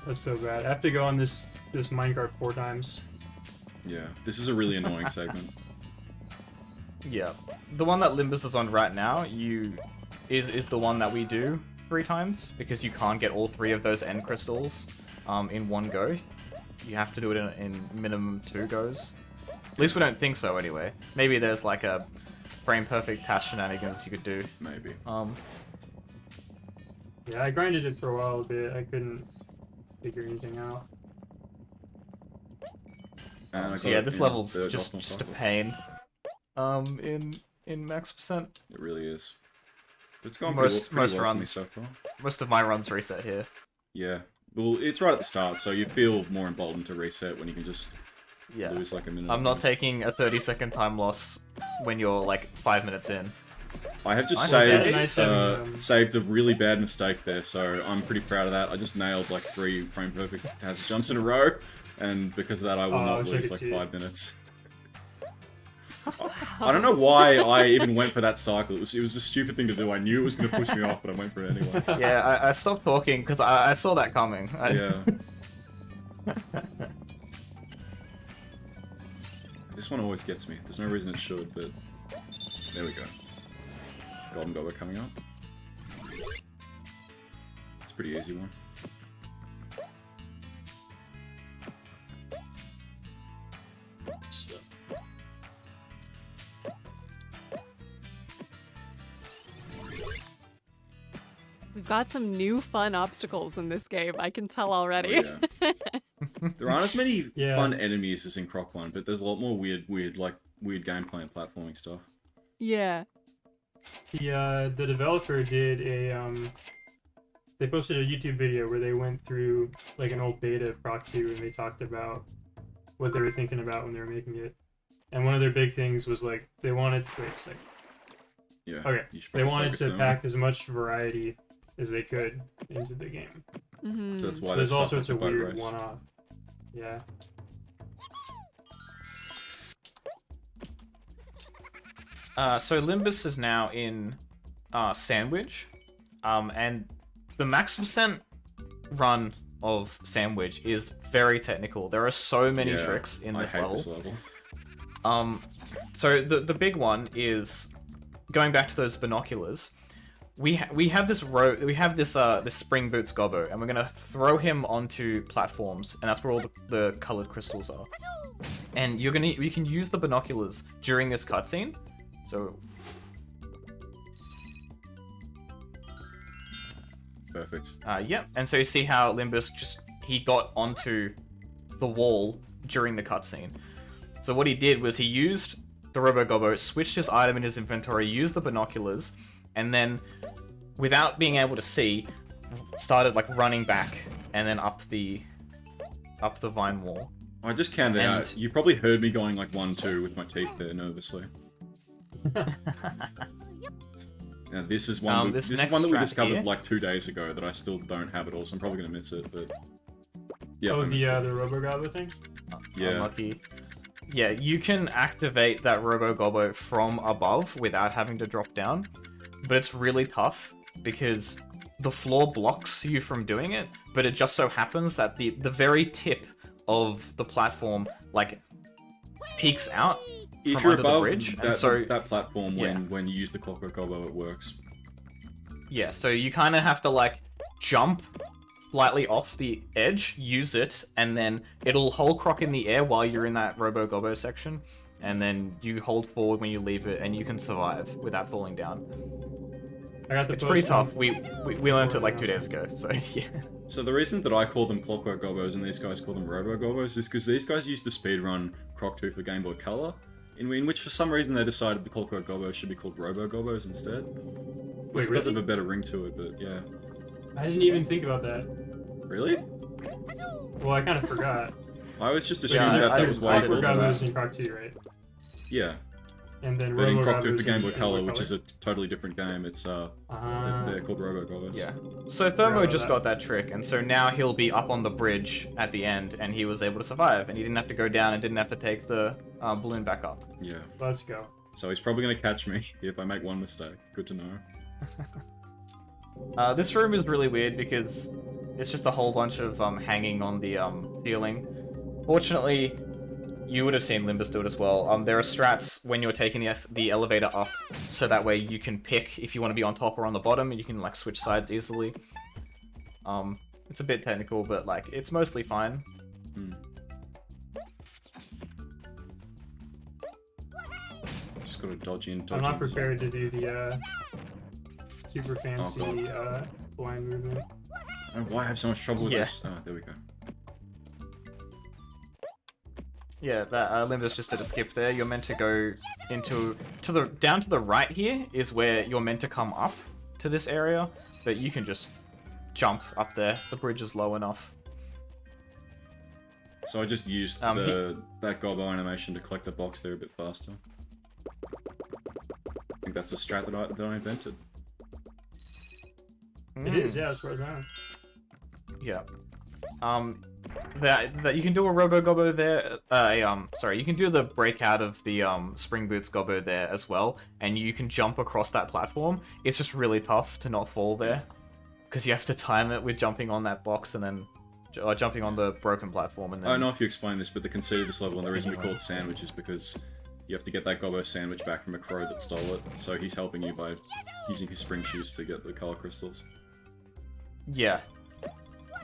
That's so bad. I have to go on this minecart 4 times. Yeah, this is a really annoying segment. Yeah, the one that Limbus is on right now, is the one that we do 3 times because you can't get all 3 of those end crystals in one go. You have to do it in minimum 2 goes. At least we don't think so anyway. Maybe there's like a frame perfect task shenanigans you could do. Maybe. Yeah, I grinded it for a while a bit. I couldn't figure anything out. And I So got yeah, it this in level's third just optimal a cycle. pain. In max percent. It really is. But it's gone Most pretty well for me runs. so far. Most of my runs reset here. Yeah. Well, it's right at the start, so you feel more emboldened to reset when you can just Yeah. lose like a minute. I'm not most. taking a 30-second time loss when you're like 5 minutes in. I have just Nice saved nice having, saved a really bad mistake there, so I'm pretty proud of that. I just nailed like 3 frame perfect hazard jumps in a row, and because of that, I will Oh, I not wish I lose could like see 5 it. minutes. I don't know why I even went for that cycle. It was a stupid thing to do. I knew it was going to push me off, but I went for it anyway. Yeah, I stopped talking because I saw that coming. Yeah. This one always gets me. There's no reason it should, but there we go. Golden Gobbo coming up. It's a pretty easy one. We've got some new fun obstacles in this game. I can tell already. Oh, yeah. There aren't as many Yeah. fun enemies as in Croc 1, but there's a lot more weird gameplay and platforming stuff. Yeah. The developer did they posted a YouTube video where they went through like an old beta of Croc 2 and they talked about what they were thinking about when they were making it. And one of their big things was like they wanted wait a second. Yeah. Okay. you should They probably wanted focus to there. pack as much variety as they could into the game. Hmm. So that's why So there's all stuff like sorts of the boat weird race. one-off. Yeah. So Limbus is now in Sandwich, and the max percent run of Sandwich is very technical. There are so many Yeah, tricks in I this hate level. this level. So the big one is going back to those binoculars. We have this this spring boots Gobbo, and we're gonna throw him onto platforms, and that's where all the colored crystals are. And you can use the binoculars during this cutscene. So Perfect. yeah, and so you see how Limbus he got onto the wall during the cutscene. So what he did was he used the Robo Gobbo, switched his item in his inventory, used the binoculars, and then, without being able to see, started like running back and then up the vine wall. I just counted And- out. You probably heard me going like 1-2 with my teeth there nervously. Now this is one. This This is next one that we strat discovered here- like 2 days ago that I still don't have it all, so I'm probably gonna miss it. But yeah, Oh, I missed it. the Robogobbo thing? Yeah. Unlucky. Yeah, you can activate that Robo Gobbo from above without having to drop down, but it's really tough because the floor blocks you from doing it, but it just so happens that the very tip of the platform like peeks out If from you're under the above bridge, that, and so that platform yeah. when you use the Clockwork Gobbo, it works. yeah, so you kind of have to like jump slightly off the edge, use it, and then it'll hold Croc in the air while you're in that Robo Gobbo section, and then you hold forward when you leave it, and you can survive without falling down. I got the It's pretty post tough. on- We learned it like 2 days ago, so yeah. So the reason that I call them Clockwork Gobbos and these guys call them Robo Gobbos is because these guys used to speedrun Croc 2 for Game Boy Color, in which for some reason they decided the Clockwork Gobbos should be called Robo Gobbos instead. Which does have a better ring to it, but yeah. I didn't even think about that. Really? Well, I kind of forgot. I was just But assuming yeah, that was why you Clockwork called them Gobbos that. in Croc 2, right? Yeah. And then But in Robo Croc 2 for Gobbos Game in Boy Game Color, Boy which is a totally different game, it's they're called Robo Gobbos. Yeah. So Thermo about just that. got that trick, and so now he'll be up on the bridge at the end, and he was able to survive, and he didn't have to go down and didn't have to take the balloon back up. Yeah. Let's go. So he's probably gonna catch me if I make one mistake. Good to know. This room is really weird because it's just a whole bunch of hanging on the ceiling. Fortunately, you would have seen Limbus do it as well. There are strats when you're taking the elevator up, so that way you can pick if you want to be on top or on the bottom, and you can like switch sides easily. It's a bit technical, but like it's mostly fine. Hmm. Just gotta dodge in, dodge I'm not in. prepared to do the super fancy blind movement. Oh, why I have so much trouble with Yeah. this? Oh, there we go. Yeah, that Limbus just did a skip there. You're meant to go down to the right here is where you're meant to come up to this area, but you can just jump up there. The bridge is low enough. So I just used that Gobbo animation to collect the box there a bit faster. I think that's a strat that I invented. It is, yeah, as far as I know. Yeah. That you can do a Robo Gobbo there. Sorry, you can do the breakout of the Spring Boots Gobbo there as well, and you can jump across that platform. It's just really tough to not fall there, because you have to time it with jumping on that box and then jumping on the broken platform and then. I don't know if you explained this, but the conceit of this level and the reason we call it sandwich is because you have to get that Gobbo sandwich back from a crow that stole it. So he's helping you by using his spring shoes to get the color crystals. Yeah.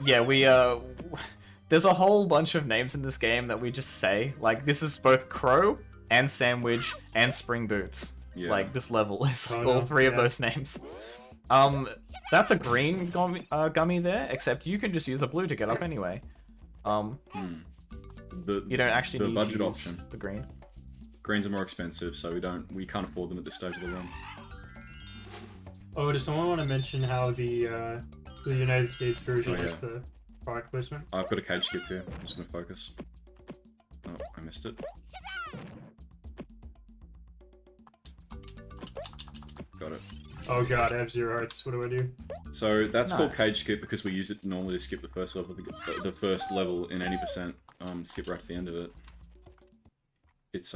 Yeah, we there's a whole bunch of names in this game that we just say. Like, this is both Crow and Sandwich and Spring Boots. Yeah. Like, this level is Oh, all no. three of Yeah. those names. That's a green gummy there, except you can just use a blue to get up anyway. You don't actually the need budget to use option. the green. Greens are more expensive, so we can't afford them at this stage of the run. Oh, does someone want to mention how the United States version Oh, is yeah. the product placement? I've got a cage skip here. I'm just gonna focus. Oh, I missed it. Got it. Oh god, I have 0 hearts. What do I do? So that's called Nice. cage skip because we use it normally to skip the first level, the first level in any percent. Skip right to the end of it. It's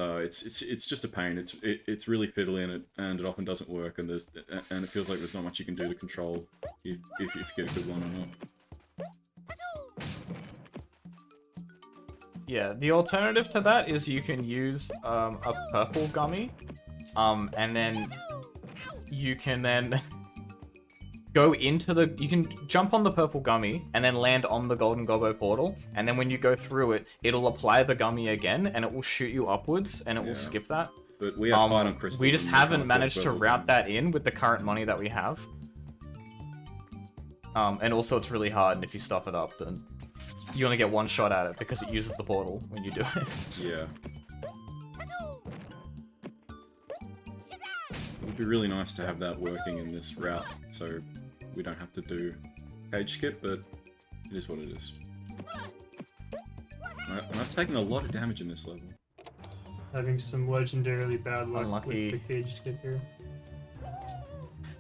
just a pain. It's really fiddly and it often doesn't work and it feels like there's not much you can do to control if you get a good one or not. Yeah, the alternative to that is you can use a purple gummy, and then you can go into you can jump on the purple gummy and then land on the golden gobbo portal, and then when you go through it, it'll apply the gummy again and it will shoot you upwards and it will skip that. But we have hard on crystals. We just and can't haven't afford managed to purple route gummy. that in with the current money that we have. And also it's really hard, and if you stuff it up, then you only get one shot at it because it uses the portal when you do it. Yeah. It would be really nice to have that working in this route, so we don't have to do cage skip, but it is what it is. And I've taken a lot of damage in this level. Having some legendarily bad luck Unlucky. with the cage skip here.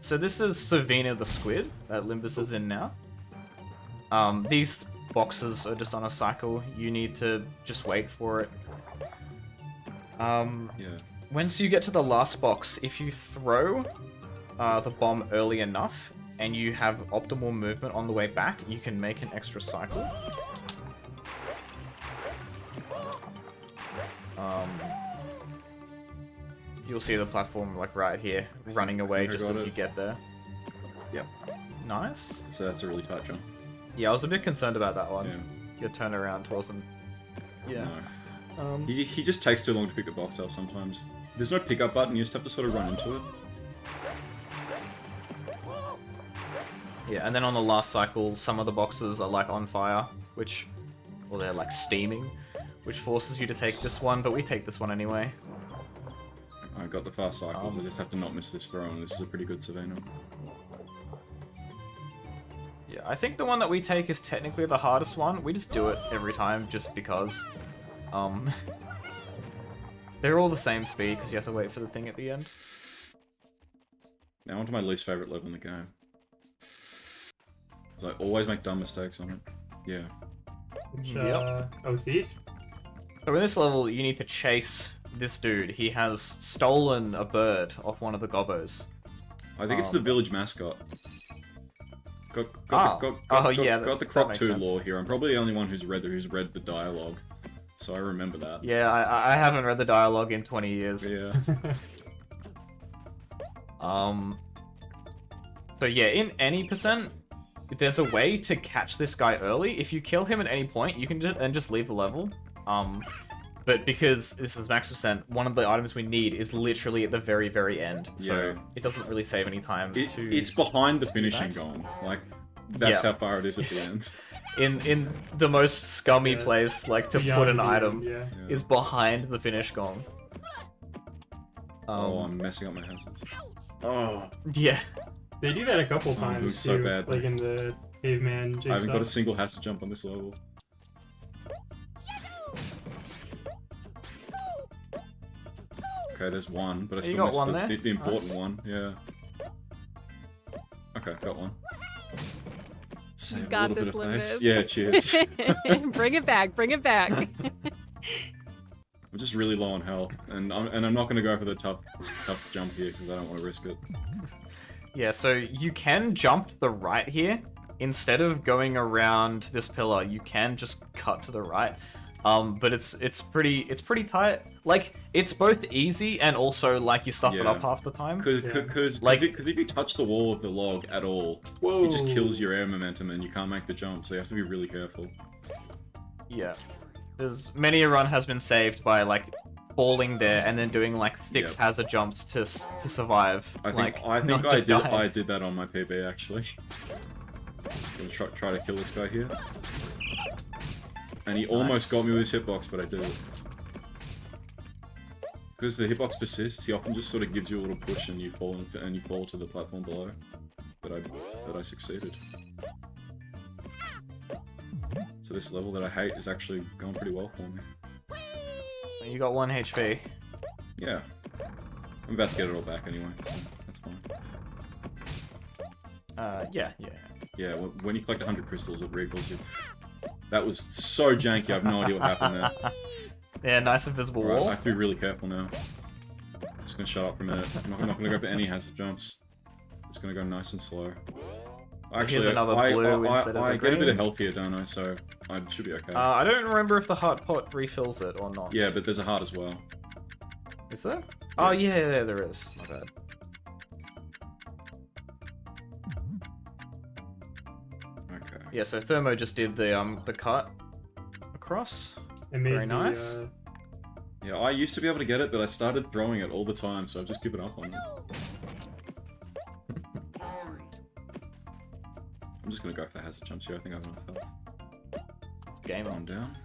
So this is Savina the Squid that Limbus is in now. These boxes are just on a cycle. You need to just wait for it. Yeah. Once you get to the last box, if you throw the bomb early enough and you have optimal movement on the way back, you can make an extra cycle. You'll see the platform like right here, running away think I just got as it. you get there. Yep. Nice. So that's a really tight jump. Yeah, I was a bit concerned about that one. Yeah. Your turnaround wasn't. Yeah. He just takes too long to pick the box up sometimes. There's no pickup button, you just have to sort of run into it. Yeah, and then on the last cycle, some of the boxes are like on fire, or they're like steaming, which forces you to take this one, but we take this one anyway. I got the fast cycles, I just have to not miss this throw, and this is a pretty good Savannah. Yeah, I think the one that we take is technically the hardest one. We just do it every time just because. They're all the same speed because you have to wait for the thing at the end. Now on to my least favorite level in the game. Because I always make dumb mistakes on it. Yeah. Which, Yep. Oh, Thief? So in this level, you need to chase this dude. He has stolen a bird off one of the Gobbos. I think it's the village mascot. Got the Croc makes 2 sense. lore here. I'm probably the only one who's read the dialogue. So I remember that. Yeah, I haven't read the dialogue in 20 years. Yeah. So yeah, in any percent, there's a way to catch this guy early. If you kill him at any point, you can just leave the level. But because this is max percent, one of the items we need is literally at the very, very end. So it doesn't really save any time It's behind the finishing gong. Like, that's how far it is at the end. In the most scummy place, like, to Beyond put an the- item Yeah. is behind the finish gong. Oh, I'm messing up my hazards. Oh, Yeah. They do that a couple it times looks so too, bad. like in the caveman I jig haven't got a stuff. single hazard jump on this level. Okay, there's one, but I You still got missed one there? the important Nice. one. Yeah. Okay, got one. Save You a got little this, bit of Luminous. face. Yeah, cheers. Bring it back, bring it back. I'm just really low on health, and I'm not going to go for the tough jump here because I don't want to risk it. Yeah, so you can jump to the right here. Instead of going around this pillar, you can just cut to the right. But it's pretty tight. Like, it's both easy and also like you stuff it Yeah. up half the time. Because if you touch the wall of the log at all, Whoa. it just kills your air momentum and you can't make the jump. So you have to be really careful. Yeah. There's many a run has been saved by like falling there and then doing like 6 Yep. hazard jumps to survive. I think like, I not think just dying. I did that on my PB actually. I'm gonna try to kill this guy here. And he almost got me with his hitbox, but I did it. Because the hitbox persists, he often just sort of gives you a little push and you fall to the platform below. But I succeeded. So this level that I hate is actually going pretty well for me. You got 1 HP. Yeah. I'm about to get it all back anyway, so that's fine. Yeah. Yeah, when you collect 100 crystals, it refills you. That was so janky, I have no idea what happened there. Yeah, nice invisible Right, wall. I have to be really careful now. I'm just gonna shut up for a minute. I'm not gonna go for any hazard jumps. I'm just gonna go nice and slow. Actually, another blue instead of I the get a bit green. of health here, don't I? So I should be okay. I don't remember if the heart pot refills it or not. Yeah, but there's a heart as well. Is there? Oh, yeah, there is. My bad. Okay. Yeah, so Thermo just did the cut across. It made Very the, nice. Yeah, I used to be able to get it, but I started throwing it all the time, so I've just given up on it. I'm just gonna go for the hazard jumps here. I think I have enough health. Game on. 1 down,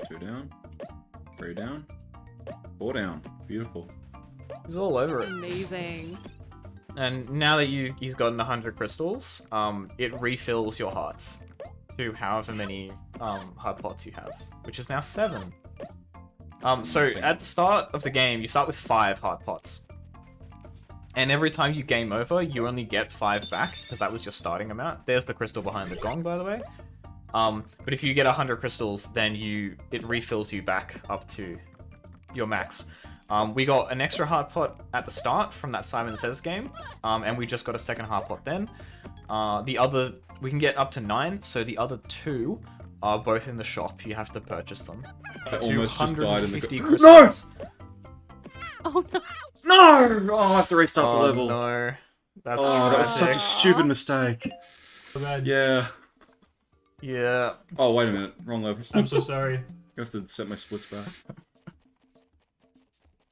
2 down, 3 down, 4 down. Beautiful. He's all over it. Amazing. And now that he's gotten 100 crystals, it refills your hearts to however many heart pots you have, which is now 7. So at the start of the game, you start with 5 heart pots. And every time you game over, you only get 5 back, because that was your starting amount. There's the crystal behind the gong, by the way. But if you get 100 crystals, then it refills you back up to your max. We got an extra heart pot at the start from that Simon Says game, and we just got a second heart pot then. We can get up to 9, so the other 2 are both in the shop. You have to purchase them. I almost just died in the 250 No! crystals. Oh no. No! Oh, I have to restart the Oh level. no. That's Oh, that was such a tragic. stupid mistake. So bad. Yeah. Yeah. Oh, wait a minute. Wrong level. I'm so sorry. have to set my splits back.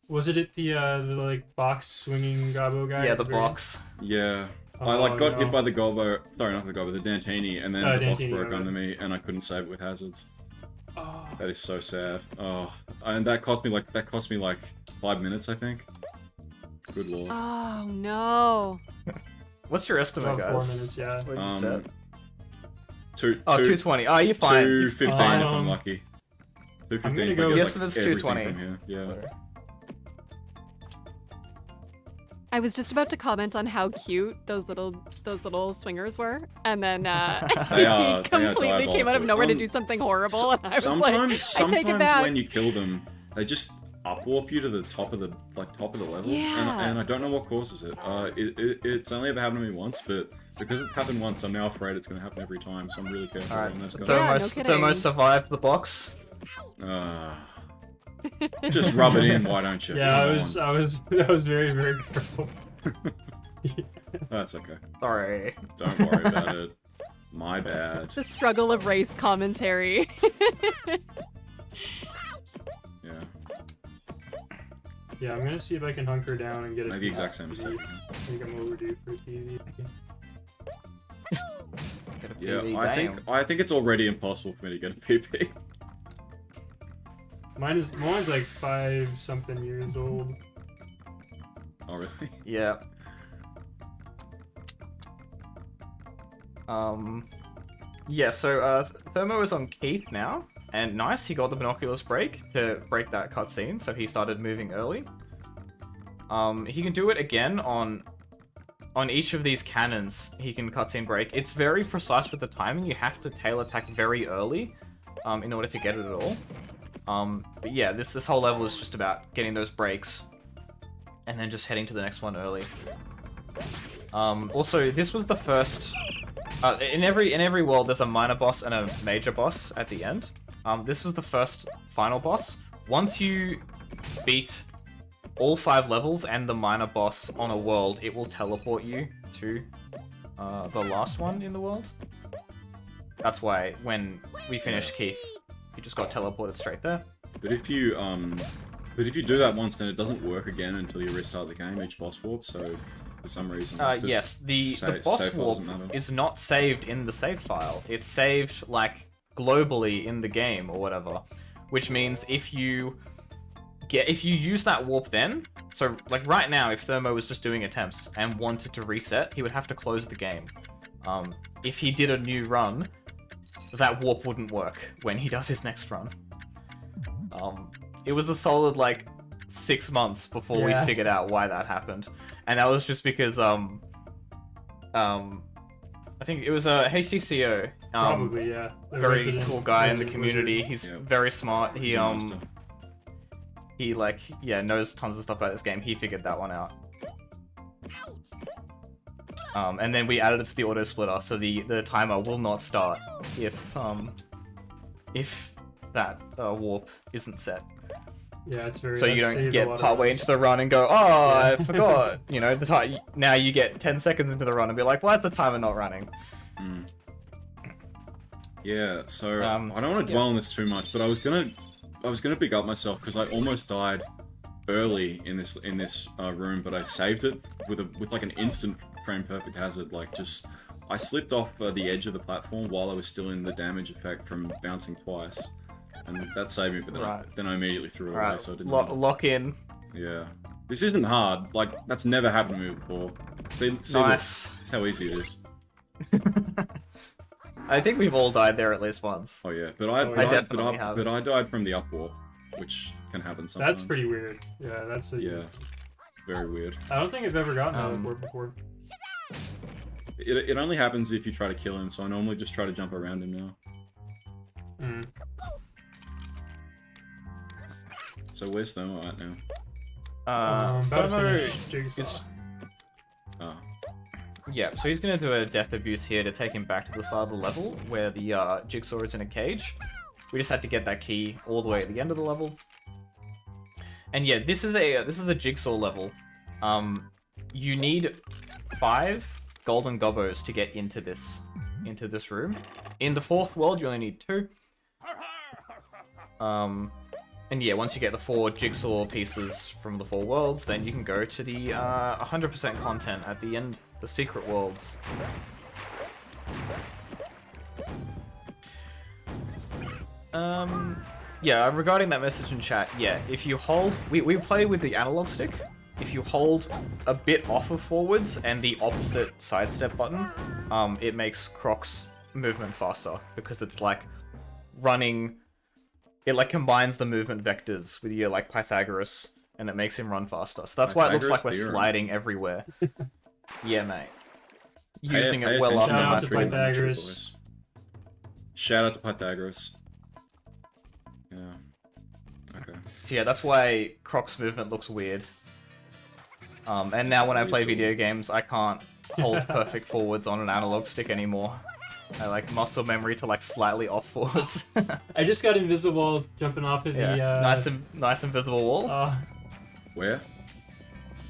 Was it the like box swinging Gobbo guy? Yeah, at the very end? box. Yeah. I Oh, like got no. hit by the Gobbo, sorry, not the Gobbo, the Dantini, and then the boss Dantini, broke okay. under me, and I couldn't save it with hazards. Oh. That is so sad. Oh, and that cost me like 5 minutes, I think. Good lord. Oh no. What's your estimate, About guys? 4 minutes, yeah. What did you set? Oh, 220. Oh, you're fine. 215 if I'm Um, lucky. 215 I'm gonna if I go get, with- like, Yes, if it's everything 220. from here. Yeah. I was just about to comment on how cute those little swingers were, and then They are he completely came out of diabolical. nowhere to do something horrible, and I was Sometimes, like, I take it back. when you kill them, they just upwarp you to the top of the level. Yeah. And I don't know what causes it. It's only ever happened to me once, but because it happened once, I'm now afraid it's going to happen every time. So I'm really careful Alright, on this guy. Yeah, no Thermo kidding. survived the box. Just rub it in, why don't you? Yeah, Come I on. was very, very careful. That's okay. Sorry. Don't worry about it. My bad. The struggle of race commentary. Yeah. Yeah, I'm gonna see if I can hunker down and get a Made the exact same mistake. I think I'm overdue for TV. Get a Yeah, PV, I think it's already impossible for me to get a PP. Mine's like 5-something years old. Oh really? Yeah. Yeah, so Thermo is on Keith now, and nice, he got the binoculars break to break that cutscene, so he started moving early. He can do it again on each of these cannons. He can cutscene break. It's very precise with the timing. You have to tail attack very early, in order to get it at all. But yeah, this whole level is just about getting those breaks, and then just heading to the next one early. Also, this was the first. In every world, there's a minor boss and a major boss at the end. This was the first final boss. Once you beat all 5 levels and the minor boss on a world, it will teleport you to the last one in the world. That's why when we finished Keith, you just got teleported straight there. But if you do that once, then it doesn't work again until you restart the game, each boss warp, so for some reason... Yes, the boss save file warp doesn't matter. is not saved in the save file. It's saved, like, globally in the game or whatever. Which means if you use that warp then, so, like, right now, if Thermo was just doing attempts and wanted to reset, he would have to close the game. If he did a new run, that warp wouldn't work when he does his next run. It was a solid, like, 6 months before we Yeah. figured out why that happened. And that was just because, I think it was a HTCO. Probably, yeah. The Very resident- cool guy in the resident community. wizard. He's Yeah. very smart. He's a monster. He like, yeah, knows tons of stuff about this game. He figured that one out. And then we added it to the auto splitter, so the timer will not start if that warp isn't set. Yeah, it's very. So you that don't saved a get lot of partway runs. into the run and go, oh, I forgot. You know, the time now you get 10 seconds into the run and be like, why is the timer not running? Yeah, so I don't want to yeah. dwell on this too much, but I was gonna big up myself because I almost died early in this room, but I saved it with like an instant frame perfect hazard. Like I slipped off the edge of the platform while I was still in the damage effect from bouncing twice, and that saved me. But then, then I immediately threw it away, Alright, so I didn't. lock in. Yeah, this isn't hard. Like that's never happened to me before. See, Nice. that's how easy it is. I think we've all died there at least once. Oh yeah, but I definitely have. But I died from the up warp, which can happen sometimes. That's pretty weird. Yeah, that's a. Yeah, very weird. I don't think I've ever gotten that report before. It only happens if you try to kill him, so I normally just try to jump around him now. Mm. So where's Thermo at now? About to Thermo finish Jigsaw. is Oh, yeah, so he's gonna do a death abuse here to take him back to the start of the level where the Jigsaw is in a cage. We just had to get that key all the way at the end of the level. And yeah, this is a Jigsaw level. You need 5 golden Gobbos to get into this room. In the 4th world, you only need 2. And yeah, once you get the 4 jigsaw pieces from the 4 worlds, then you can go to the 100% content at the end, the secret worlds. Yeah, regarding that message in chat, yeah, if you hold, we play with the analog stick. If you hold a bit off of forwards and the opposite sidestep button, it makes Croc's movement faster because it's like running. It like combines the movement vectors with your like Pythagoras, and it makes him run faster. So that's why it looks like we're sliding everywhere. Yeah, mate. Using it well Shout out to after my Pythagoras. Shout out to Pythagoras. Yeah. Okay. So yeah, that's why Croc's movement looks weird. And now when I play video games, I can't hold perfect forwards on an analog stick anymore. I like muscle memory to like slightly off forwards. I just got invisible jumping off of the nice invisible wall. Where?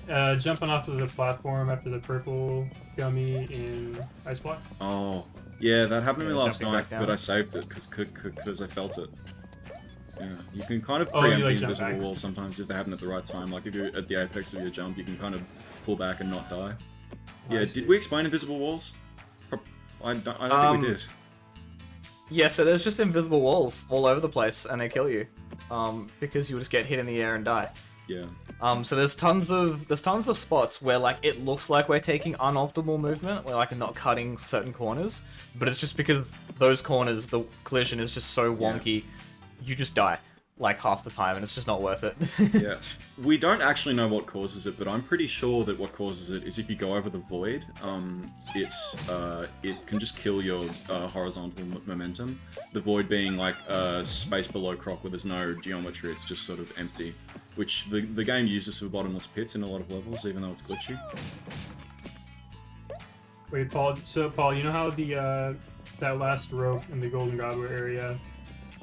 Jumping off of the platform after the purple gummy in Ice Block. Oh, yeah, that happened to me last jumping night, back but down. I saved it because I felt it. Yeah, you can kind of Oh, preempt you, like, the jump invisible back. walls sometimes if they happen at the right time. Like if you're at the apex of your jump, you can kind of pull back and not die. Yeah, see. did we explain invisible walls? I don't think we did. Yeah, so there's just invisible walls all over the place, and they kill you, because you'll just get hit in the air and die. Yeah. So there's tons of spots where like it looks like we're taking unoptimal movement, where like not cutting certain corners, but it's just because those corners, the collision is just so wonky, you just die like half the time, and it's just not worth it. Yeah. We don't actually know what causes it, but I'm pretty sure that what causes it is if you go over the void, it can just kill your horizontal momentum. The void being like a space below Croc where there's no geometry, it's just sort of empty, which the game uses for bottomless pits in a lot of levels, even though it's glitchy. Wait, Paul. So, Paul, you know how the that last rope in the Golden Gobbler area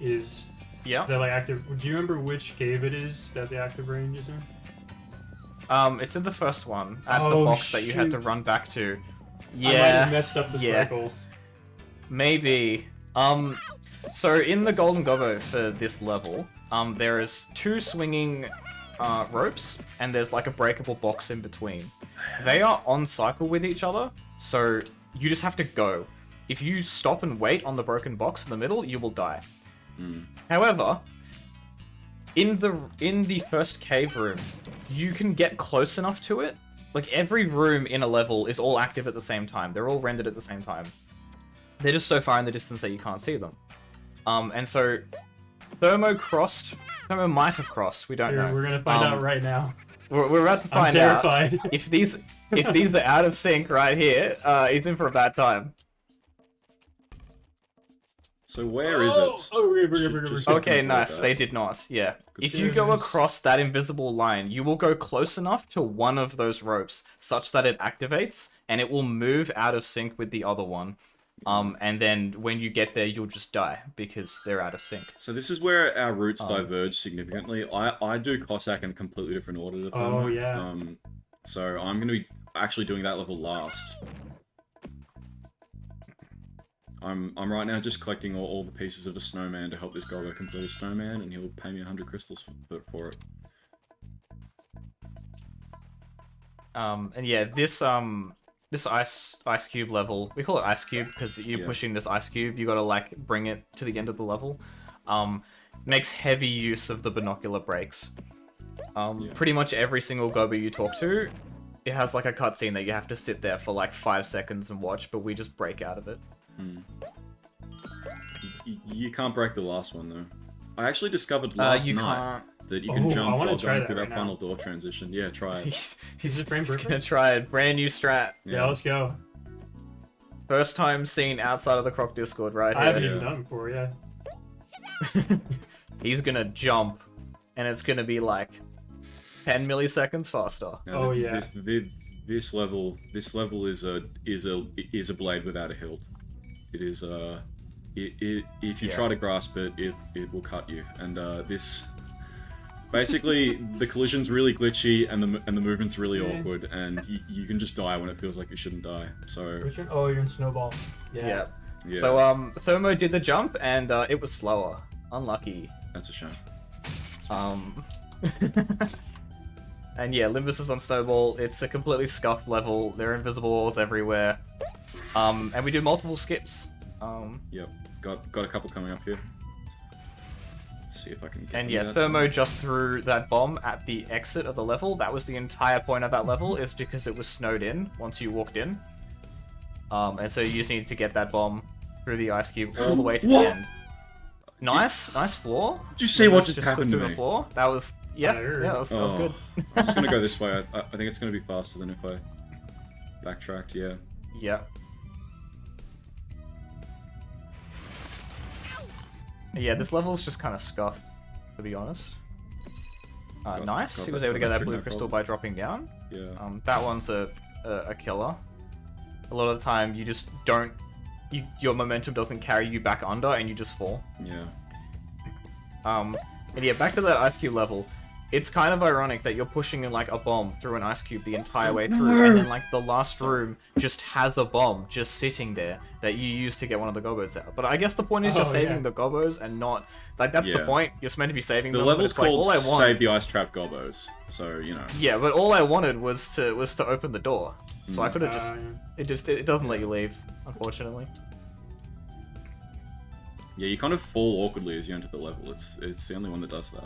is Yeah. the like active? Do you remember which cave it is that the active range is in? It's in the first one at the Oh, box that you had to shoot. run back to. I might have messed up the cycle. Maybe. So in the Golden Gobbo for this level, there is 2 swinging ropes, and there's like a breakable box in between. They are on cycle with each other, so you just have to go. If you stop and wait on the broken box in the middle, you will die. However, in the first cave room, you can get close enough to it. Like every room in a level is all active at the same time. They're all rendered at the same time. They're just so far in the distance that you can't see them. And so Thermo might have crossed. We don't Here, know. we're gonna find out right now. We're about to I'm find out. terrified. If these are out of sync right here, he's in for a bad time. So where is it? Just Okay, nice. They did not. Yeah. Good If to you know. go across that invisible line, you will go close enough to one of those ropes such that it activates, and it will move out of sync with the other one. And then when you get there, you'll just die because they're out of sync. So this is where our routes diverge significantly. I do Cossack in a completely different order to Thermo. Oh, yeah. So I'm going to be actually doing that level last. I'm right now just collecting all the pieces of the snowman to help this Gobbo complete a snowman, and he'll pay me 100 crystals for it. And yeah, this ice cube level, we call it ice cube because you're pushing this ice cube. You got to like bring it to the end of the level. Makes heavy use of the binocular breaks. Pretty much every single Gobbo you talk to, it has like a cutscene that you have to sit there for like 5 seconds and watch, but we just break out of it. You can't break the last one though. I actually discovered last night that you can jump I wanna while try going that through right that now. final door transition. Yeah, try it. Is it frame He's perfect? gonna try a brand new strat. Yeah, let's go. First time seen outside of the Croc Discord right I haven't here. even done it before, yeah. He's gonna jump, and it's gonna be like 10 milliseconds faster. Now, Oh, yeah. This level is a blade without a hilt. It is if you try to grasp it, it will cut you. And this basically the collision's really glitchy and the movement's really awkward, and you can just die when it feels like you shouldn't die. So Which one? Oh, you're in Snowball. Yeah. Yeah. yeah. So Thermo did the jump, and it was slower. Unlucky. That's a shame. And yeah, Limbus is on Snowball. It's a completely scuffed level. There are invisible walls everywhere. And we do multiple skips. Yep. Got a couple coming up here. Let's see if I can get And yeah, that. Thermo just threw that bomb at the exit of the level. That was the entire point of that level, is because it was snowed in once you walked in. And so you just need to get that bomb through the ice cube all the way to the end. Nice floor. Did you see what Just just happened to through me? the floor. That was that was good. I'm just gonna go this way. I think it's gonna be faster than if I backtracked. Yeah. Yeah. Yeah, this level is just kind of scuffed, to be honest. Nice. got He was that- able to get got that that blue trick, no crystal problem. by dropping down. Yeah. That one's a killer. A lot of the time, you just don't. Your momentum doesn't carry you back under, and you just fall. Yeah. And yeah, back to that ice cube level. It's kind of ironic that you're pushing in like a bomb through an ice cube the entire way through, and then like the last room just has a bomb just sitting there that you use to get one of the Gobbos out. But I guess the point is you're saving the Gobbos and not like that's the Yeah. point. You're meant to be saving The them. but level's it's like, called all I want. Save the Ice Trap Gobbos, so you know. Yeah, but all I wanted was to open the door. So I could have just Yeah. it doesn't let you leave, unfortunately. Yeah, you kind of fall awkwardly as you enter the level. It's the only one that does that.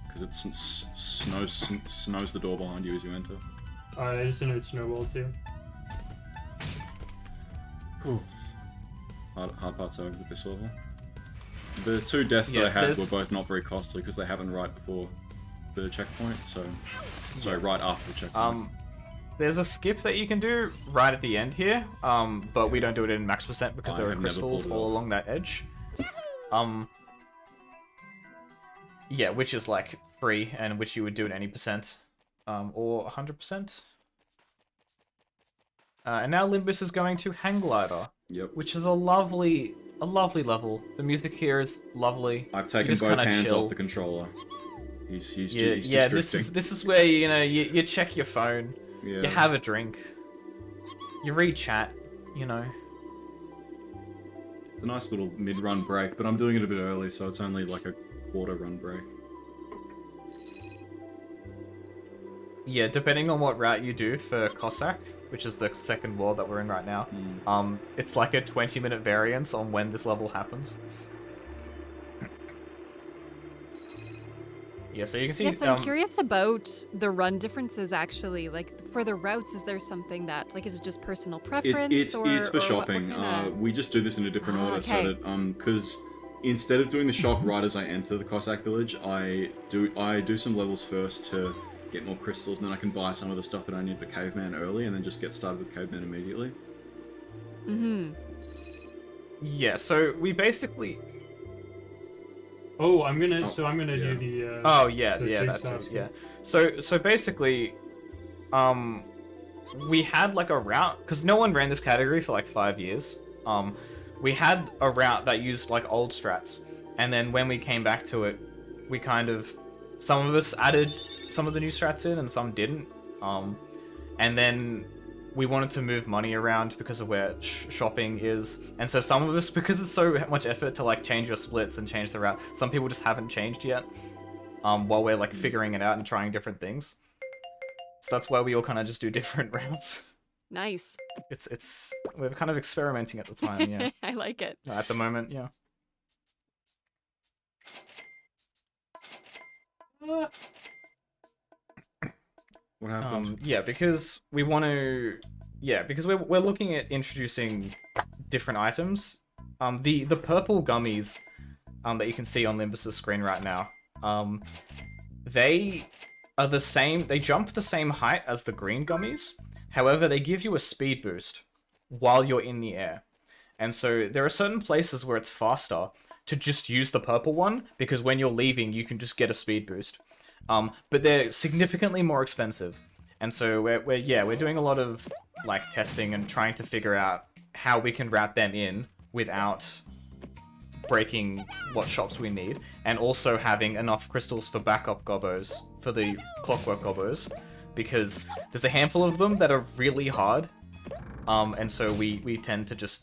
Because it snows the door behind you as you enter. Alright, I just entered Snowball too. Hard part's over with this level. The two deaths that Yeah, I had there's- were both not very costly because they happened right before the checkpoint, so... Sorry, right after the checkpoint. There's a skip that you can do right at the end here, but we don't do it in max percent because I there are have never crystals pulled it all off. along that edge. Yeah, which is like free and which you would do at any percent, or 100%. And now Limbus is going to Hang Glider, Yep. which is a lovely level. The music here is lovely. I've You taken just both kinda hands chill. off the controller. He's Yeah, just yeah. drifting. This is where you check your phone. Yeah. You have a drink. You read chat, you know. It's a nice little mid-run break, but I'm doing it a bit early, so it's only like a quarter-run break. Yeah, depending on what route you do for Cossack, which is the second world that we're in right now, it's like a 20-minute variance on when this level happens. Yeah, so you can see... Yes, I'm curious about the run differences actually. Like for the routes, is there something that like is it just personal preference? It's or, for or what shopping. kinda- We just do this in a different order, okay. so that because instead of doing the shop right as I enter the Cossack village, I do some levels first to get more crystals, and then I can buy some of the stuff that I need for Caveman early, and then just get started with Caveman immediately. Yeah, so we basically... Oh, I'm gonna yeah. do the. Oh yeah, the yeah, big that's sauce, it. Yeah. So basically, we had like a route because no one ran this category for like 5 years. We had a route that used like old strats, and then when we came back to it, we kind of some of us added some of the new strats in, and some didn't. And then we wanted to move money around because of where shopping is, and so some of us, because it's so much effort to like change your splits and change the route, some people just haven't changed yet. While we're like figuring it out and trying different things, so that's why we all kind of just do different routes. Nice. It's we're kind of experimenting at the time, yeah. I like it. At the moment, yeah. What happened? Yeah, because we want to. Yeah, because we're looking at introducing different items. The purple gummies, that you can see on Limbus's screen right now. They are the same. They jump the same height as the green gummies. However, they give you a speed boost while you're in the air. And so there are certain places where it's faster to just use the purple one, because when you're leaving, you can just get a speed boost. But they're significantly more expensive. And so we're doing a lot of like testing and trying to figure out how we can route them in without breaking what shops we need, and also having enough crystals for backup Gobbos, for the clockwork Gobbos, because there's a handful of them that are really hard. And so we tend to just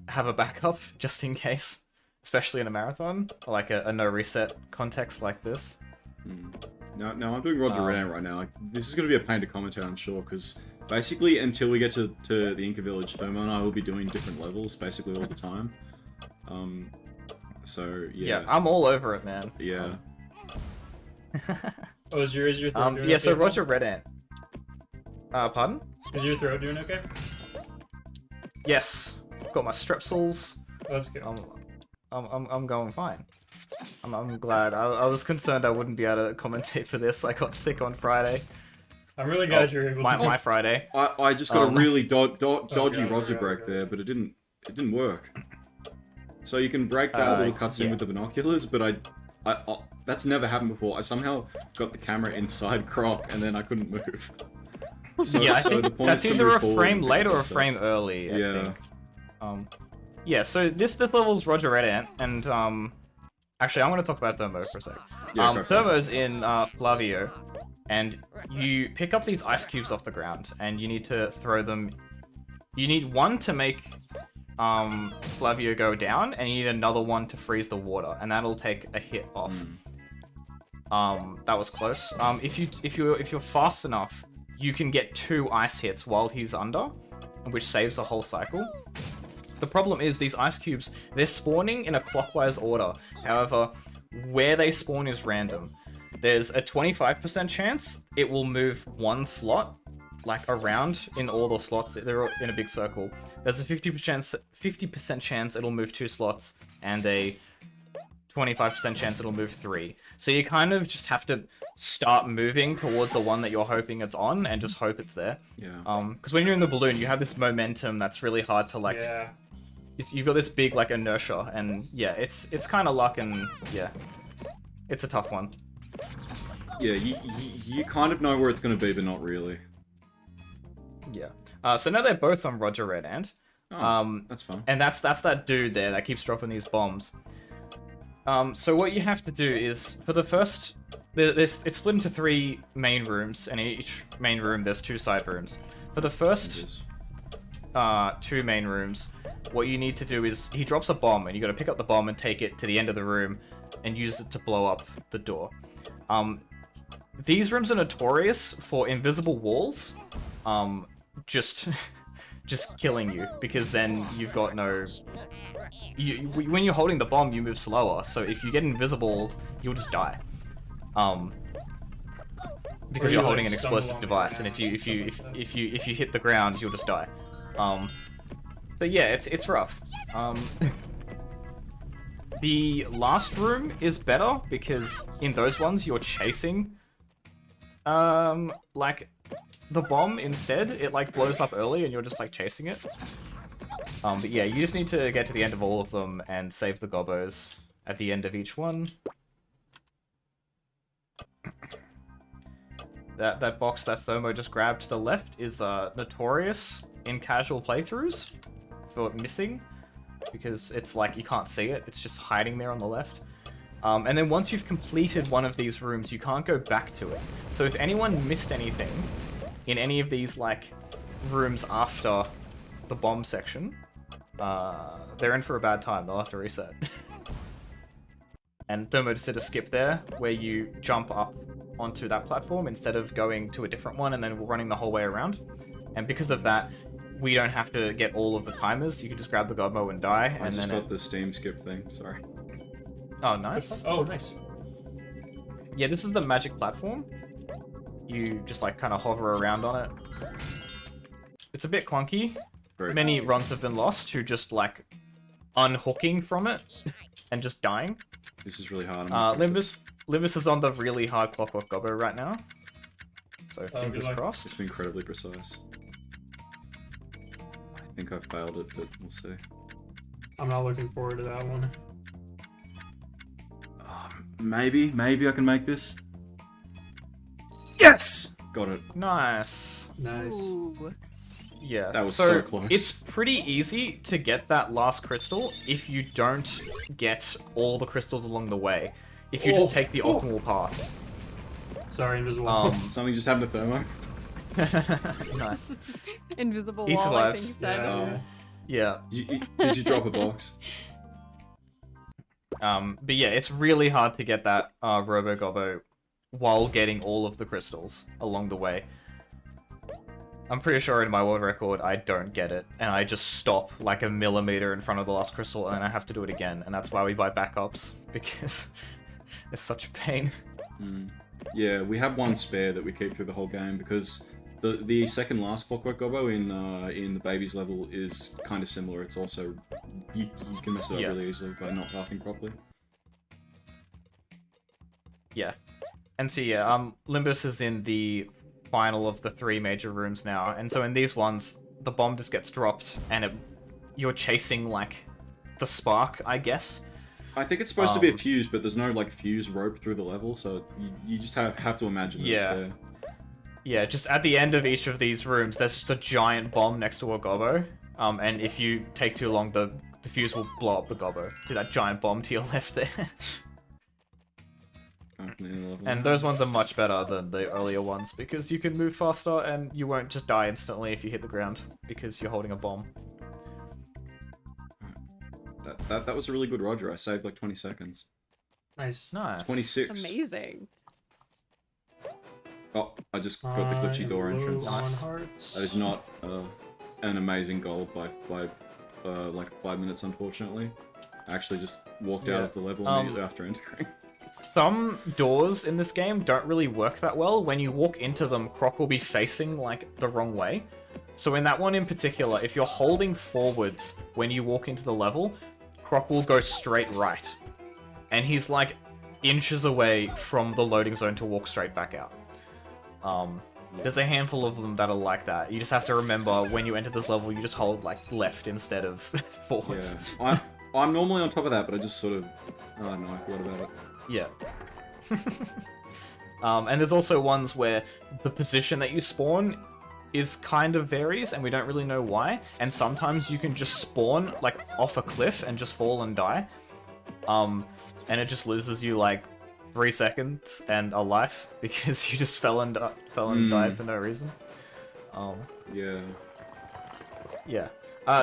have a backup just in case. especially in a marathon, or like a no reset context like this. No, I'm doing Roger Ran right now. Like, this is going to be a pain to commentate, I'm sure, because basically until we get to the Inca Village, Thermo and I will be doing different levels basically all the time. So yeah. Yeah, I'm all over it, man. Yeah. Oh, is your throat doing Yeah, okay, so Paul? Roger Red Ant. Pardon? Is your throat doing okay? Yes. Got my strepsils. Let's go. I'm going fine. I'm glad. I was concerned I wouldn't be able to commentate for this. I got sick on Friday. I'm really glad you're able to. My Friday. I just got a really dodgy God, Roger God, break God. there, but it didn't work. So you can break that little cutscene yeah. with the binoculars, but I that's never happened before. I somehow got the camera inside Croc, and then I couldn't move. So, Yeah, I so the think point that's is to either move a forward frame and late or a so- frame early, I Yeah. think. Yeah, so this level's Roger Red Ant, and actually I'm gonna talk about Thermo for a sec. Yeah, correct. Thermo's in Flavio, and you pick up these ice cubes off the ground, and you need to throw them. You need one to make Flavio go down, and you need another one to freeze the water, and that'll take a hit off. That was close. If you're fast enough, you can get 2 ice hits while he's under, which saves a whole cycle. The problem is these ice cubes, they're spawning in a clockwise order. However, where they spawn is random. There's a 25% chance it will move 1 slot, like around in all the slots. They're in a big circle. There's a 50% chance it'll move 2 slots, and a 25% chance it'll move 3. So you kind of just have to start moving towards the one that you're hoping it's on, and just hope it's there. Yeah. Because when you're in the balloon, you have this momentum that's really hard to like. Yeah. You've got this big like inertia, and yeah, it's kind of luck, and yeah, it's a tough one. Yeah, you kind of know where it's going to be, but not really. Yeah. So now they're both on Roger Red Ant. Oh, that's fun. And that's that dude there that keeps dropping these bombs. So what you have to do is, for the first... it's split into 3 main rooms, and in each main room there's 2 side rooms. For the first 2 main rooms, what you need to do is, he drops a bomb, and you got to pick up the bomb and take it to the end of the room, and use it to blow up the door. These rooms are notorious for invisible walls, just killing you, because then you've got no... when you're holding the bomb, you move slower, so if you get invisibled, you'll just die. Because you, you're holding like, an stumble explosive on the device, and ground. if you hit the ground, you'll just die. So yeah, it's rough. The last room is better because in those ones you're chasing like the bomb instead. It like blows up early and you're just like chasing it. But yeah, you just need to get to the end of all of them and save the Gobbos at the end of each one. That box that Thermo just grabbed to the left is notorious in casual playthroughs for missing, because it's like you can't see it, it's just hiding there on the left. And then once you've completed one of these rooms, you can't go back to it. So if anyone missed anything in any of these like rooms after the bomb section, they're in for a bad time, they'll have to reset. And Thermo just did a skip there, where you jump up onto that platform instead of going to a different one and then running the whole way around. And because of that, we don't have to get all of the timers. You can just grab the Gobbo and die, I and just then got the Steam skip thing, sorry. Oh, nice. Oh, nice. Yeah, this is the magic platform. You just like kind of hover around on it. It's a bit clunky. Very Many runs have been lost to just like unhooking from it and just dying. This is really hard. I'm gonna Limbus is on the really hard Clockwork Gobbo right now. So fingers good luck. crossed. It's been incredibly precise. I think I failed it, but we'll see. I'm not looking forward to that one. Maybe I can make this. Yes! Got it. Nice. Nice. Ooh. Yeah. That was so close. It's pretty easy to get that last crystal if you don't get all the crystals along the way. If you just take the optimal path. Sorry, invisible. Something just happened to Thermo. Nice. Invisible He wall, I survived. think he said. Yeah. Yeah. Did you drop a box? But yeah, it's really hard to get that Robo Gobbo while getting all of the crystals along the way. I'm pretty sure in my world record I don't get it, and I just stop like a millimeter in front of the last crystal, and I have to do it again, and that's why we buy backups, because it's such a pain. Yeah, we have one spare that we keep through the whole game because the second last Clockwork Gobbo in the babies level is kind of similar. It's also you can mess it up really easily by not pathing properly. Yeah, and so yeah, Limbus is in the final of the 3 major rooms now, and so in these ones, the bomb just gets dropped, and you're chasing like the spark, I guess. I think it's supposed to be a fuse, but there's no like fuse rope through the level, so you just have to imagine that it's there. Yeah, just at the end of each of these rooms, there's just a giant bomb next to a Gobbo, and if you take too long, the fuse will blow up the Gobbo to that giant bomb to your left there. And those ones are much better than the earlier ones because you can move faster and you won't just die instantly if you hit the ground because you're holding a bomb. That was a really good Roger. I saved like 20 seconds. Nice. 26. Amazing. Oh, I just got the glitchy door entrance. Nice. That is not an amazing goal by like 5 minutes, unfortunately. I actually just walked out of the level immediately after entering. Some doors in this game don't really work that well. When you walk into them, Croc will be facing like the wrong way. So in that one in particular, if you're holding forwards when you walk into the level, Croc will go straight right. And he's like inches away from the loading zone to walk straight back out. There's a handful of them that are like that. You just have to remember when you enter this level, you just hold like left instead of forwards. Yeah. I'm normally on top of that, but I just sort of... Oh no, I forgot about it. Yeah. And there's also ones where the position that you spawn is kind of varies, and we don't really know why. And sometimes you can just spawn like off a cliff and just fall and die. And it just loses you like 3 seconds and a life because you just fell and died for no reason. Yeah. Yeah.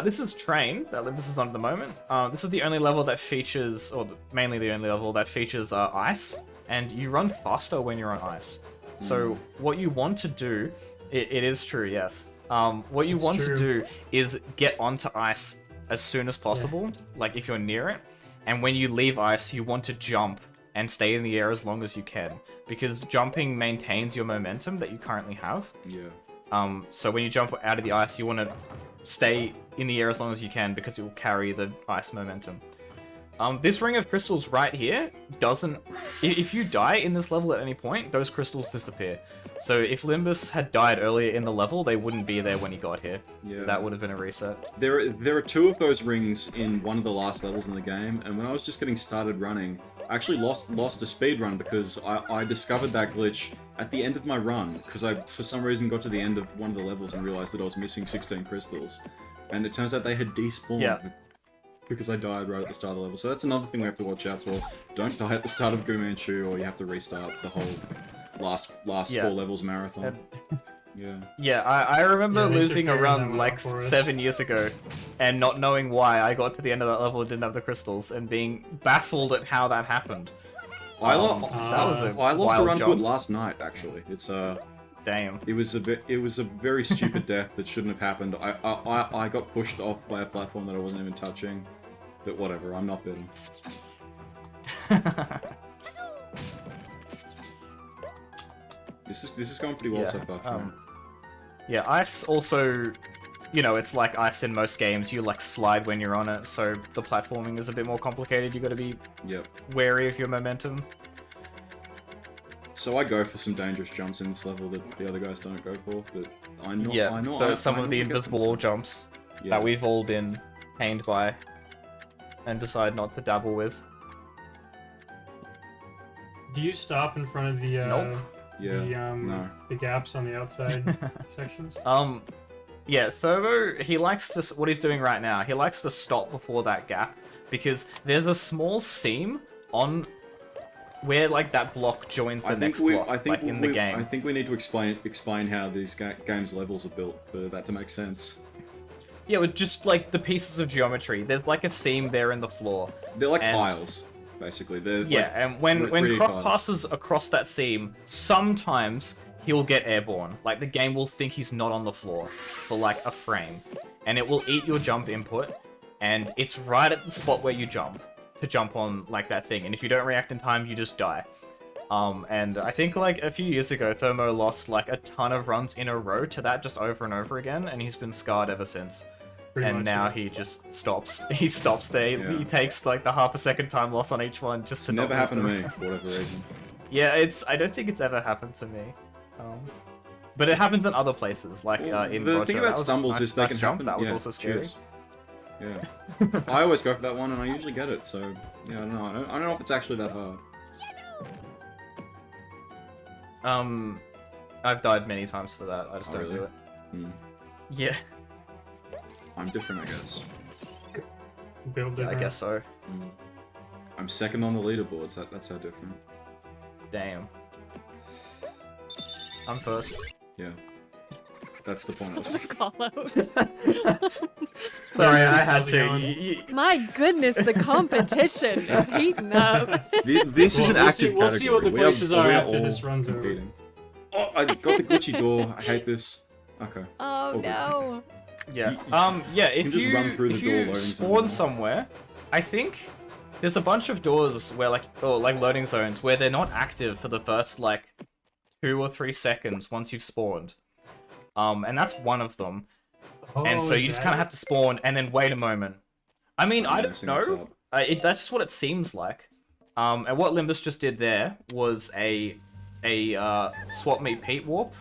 This is Train, that Olympus is on at the moment. This is the only level that features, or mainly the only level that features ice, and you run faster when you're on ice. So what you want to do, it is true, yes. What you want to do is get onto ice as soon as possible, like if you're near it, and when you leave ice, you want to jump and stay in the air as long as you can, because jumping maintains your momentum that you currently have. Yeah. So when you jump out of the ice, you want to stay in the air as long as you can because it will carry the ice momentum. This ring of crystals right here doesn't... If you die in this level at any point, those crystals disappear. So if Limbus had died earlier in the level, they wouldn't be there when he got here. Yeah. That would have been a reset. There are 2 of those rings in one of the last levels in the game, and when I was just getting started running, I actually lost a speed run because I discovered that glitch at the end of my run, because I, for some reason, got to the end of one of the levels and realized that I was missing 16 crystals. And it turns out they had despawned because I died right at the start of the level. So that's another thing we have to watch out for. Don't die at the start of Gu Manchu, or you have to restart the whole last 4 levels marathon. Yeah, I remember losing a run like for us. 7 years ago and not knowing why I got to the end of that level and didn't have the crystals and being baffled at how that happened. I that was a I lost a wild run to jump. it last night, actually. It's Damn. It was a very stupid death that shouldn't have happened. I got pushed off by a platform that I wasn't even touching. But whatever, I'm not bitter. This is going pretty well so far. Yeah, ice also, you know, it's like ice in most games. You like slide when you're on it, so the platforming is a bit more complicated. You got to be wary of your momentum. So I go for some dangerous jumps in this level that the other guys don't go for, but I know some of the invisible wall jumps that we've all been pained by and decide not to dabble with. Do you stop in front of the Nope. No. the gaps on the outside sections? Yeah, Thurbo, he likes to, what he's doing right now, he likes to stop before that gap because there's a small seam on where like that block joins the next block, like in the game. I think we need to explain how these games levels are built for that to make sense. Yeah, with just like the pieces of geometry, there's like a seam there in the floor. They're like tiles. basically. They're Yeah, like, and when 3D Croc fighters. passes across that seam, sometimes he'll get airborne. Like, the game will think he's not on the floor for, like, a frame. And it will eat your jump input, and it's right at the spot where you jump, to jump on, like, that thing. And if you don't react in time, you just die. And I think, like, a few years ago, Thermo lost, like, a ton of runs in a row to that just over and over again, and he's been scarred ever since. Pretty And much, now yeah. he just stops. He stops there. Yeah. He takes, like, the half a second time loss on each one just to not Never lose happened to the me round. for whatever reason. Yeah, I don't think it's ever happened to me. But it happens in other places, like Well, in the Roger. thing That about was a stumbles nice, is they nice can jump. happen. That was yeah, also scary. cheers. Yeah. I always go for that one, and I usually get it. So yeah, I don't know. I don't know if it's actually that hard. I've died many times to that. I just Oh, don't really? do it. Hmm. Yeah, I'm different, I guess. Build yeah, I different. guess so. I'm second on the leaderboards. That's how different. Damn. I'm first. Yeah. That's the point. I was Gobbos. Sorry, I had How's it to. going? My goodness, the competition is heating up. This is an We'll active see- we'll see what the category. places are we after all this runs over. competing. Oh, I got the glitchy door. I hate this. Okay. Oh Okay. no. Yeah. You- Yeah. If you just run through the if door you loading spawn zone. somewhere, I think there's a bunch of doors where like loading zones where they're not active for the first like 2 or 3 seconds once you've spawned. And that's one of them. And so Oh, you is just that kind of it? have to spawn and then wait a moment. I mean, I'm I don't messing this know. up. That's just what it seems like. And what Limbus just did there was a swap meet Pete warp,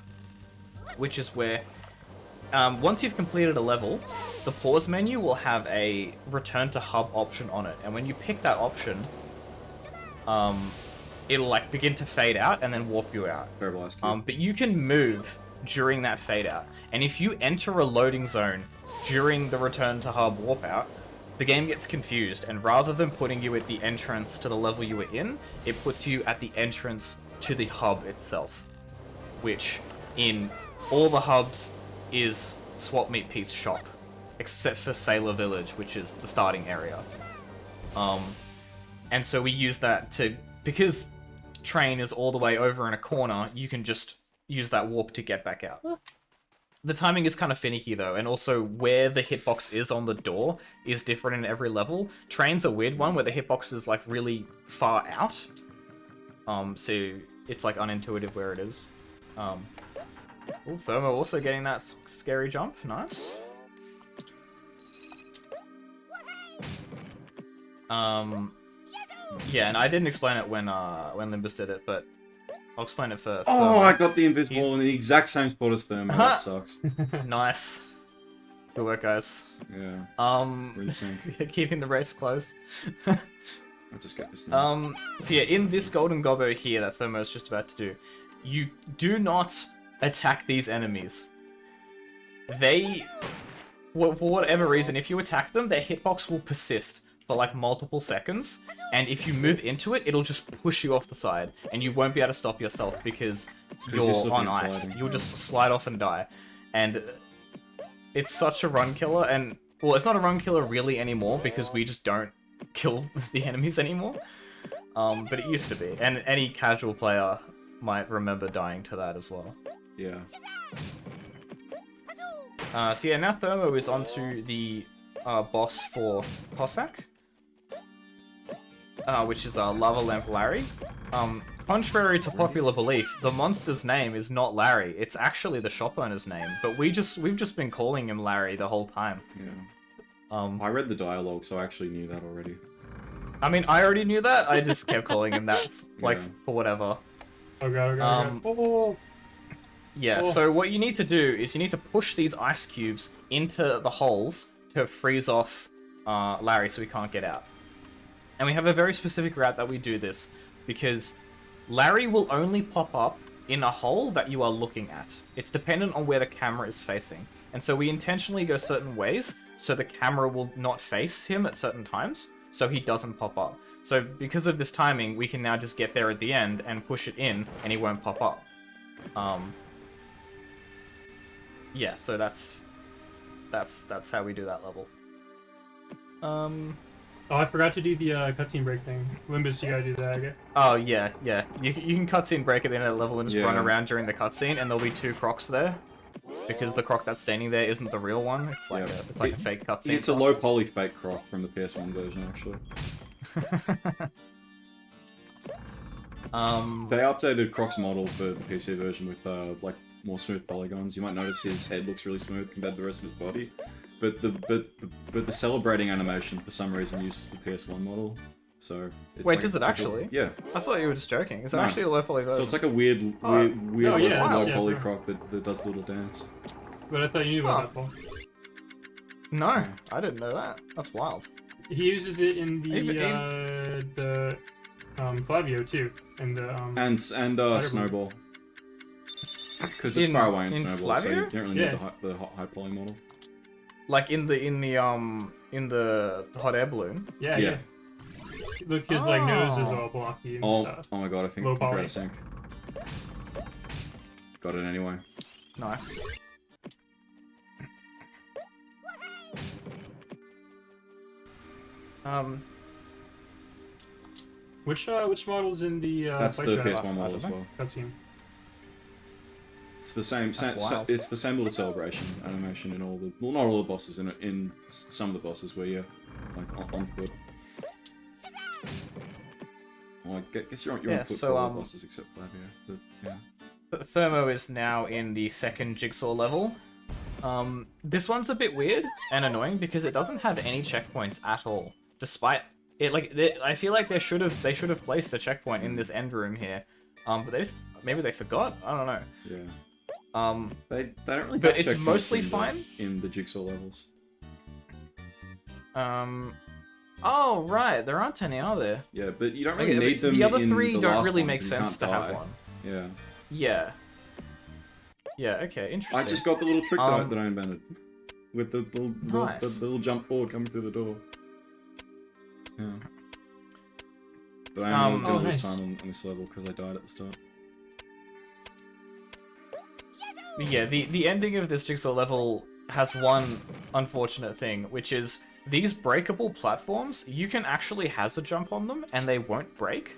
which is where once you've completed a level, the pause menu will have a return to hub option on it, and when you pick that option, it'll like begin to fade out and then warp you out. Terrible ice cube. But you can move during that fade out, and if you enter a loading zone during the return to hub warp out, the game gets confused, and rather than putting you at the entrance to the level you were in, it puts you at the entrance to the hub itself, which in all the hubs is Swap Meet Pete's shop, except for Sailor Village, which is the starting area. And so we use that to, because train is all the way over in a corner, you can just use that warp to get back out. The timing is kind of finicky though, and also where the hitbox is on the door is different in every level. Train's a weird one where the hitbox is like really far out. So it's like unintuitive where it is. Oh, Thermo also getting that scary jump. Nice. Yeah, and I didn't explain it when Limbus did it, but I'll explain it for Thermo. Oh, I got the invisible He's- in the exact same spot as Thermo. That sucks. Nice. Good work, guys. Yeah. Really soon. Keeping the race close. I'll just get this now. So yeah, in this golden gobbo here that Thermo is just about to do, you do not attack these enemies. They, for whatever reason, if you attack them, their hitbox will persist for like multiple seconds, and if you move into it, it'll just push you off the side, and you won't be able to stop yourself because you're you're slipping on and ice. sliding. You'll just slide off and die. And it's such a run killer, and well, it's not a run killer really anymore because we just don't kill the enemies anymore. But it used to be, and any casual player might remember dying to that as well. Yeah. So yeah, now Thermo is onto the boss for Cossack, which is Lava Lamp Larry. Contrary to popular belief, the monster's name is not Larry. It's actually the shop owner's name, but we've just been calling him Larry the whole time. Yeah. I read the dialogue, so I actually knew that already. I mean, I already knew that. I just kept calling him that, like, Yeah. for whatever. Oh god, oh god, oh god. Oh. Yeah, Oh. so what you need to do is you need to push these ice cubes into the holes to freeze off Larry so he can't get out. And we have a very specific route that we do this, because Larry will only pop up in a hole that you are looking at. It's dependent on where the camera is facing. And so we intentionally go certain ways so the camera will not face him at certain times, so he doesn't pop up. So because of this timing, we can now just get there at the end and push it in, and he won't pop up. Yeah, so that's how we do that level. Oh, I forgot to do the cutscene break thing. Limbus, you gotta do that, I guess. Oh, yeah, yeah. You can cutscene break at the end of the level and just run Yeah. around during the cutscene, and there'll be 2 Crocs there. Because the Croc that's standing there isn't the real one. It's like Yeah. a fake cutscene. It's a low poly fake Croc from the PS1 version, actually. They updated Croc's model for the PC version with like more smooth polygons. You might notice his head looks really smooth compared to the rest of his body, but the celebrating animation for some reason uses the PS1 model. So it's Wait, like, does it it's like actually? yeah. I thought you were just joking. It's No. actually a low poly version. So it's like a weird Oh, low yeah, poly yeah. Croc that does the little dance. But I thought you knew about that, Paul. No, I didn't know that. That's wild. He uses it in Even- the Flavio too, and the And Snowball. Because it's far away in Snowball, so you Flavio? don't really Yeah. need the high poly model. Like in the hot air balloon. yeah. Yeah. Look, his like nose is Oh. all blocky and Oh, stuff. oh my god, I think Low we're out poly. of sync. Got it anyway. Nice. Which model's in the That's fight the shot PS1 model as don't know. well. cutscene? It's the same. That's wild. It's the same little celebration animation in all the. Well, not all the bosses. In some of the bosses where you're like on foot. Well, I guess you're Yeah, on foot so, for all the bosses except Flavio. But yeah. Thermo is now in the second Jigsaw level. This one's a bit weird and annoying because it doesn't have any checkpoints at all. Despite it, I feel like they should have placed a checkpoint in this end room here. But maybe they forgot. I don't know. Yeah. They don't really. But have it's checkpoints mostly in the- fine. in the Jigsaw levels. Oh right, there aren't any, are there? Yeah, but you don't Okay, really need them. the other in 3 the don't last really one, make 'cause you sense to can't have die. one. Yeah. Yeah. Yeah. Okay. Interesting. I just got the little trick that I Um, invented with the Nice. little jump forward coming through the door. Yeah. But I only Oh, got this nice. time on this level because I died at the start. Yeah, the ending of this Jigsaw level has one unfortunate thing, which is these breakable platforms, you can actually hazard jump on them and they won't break,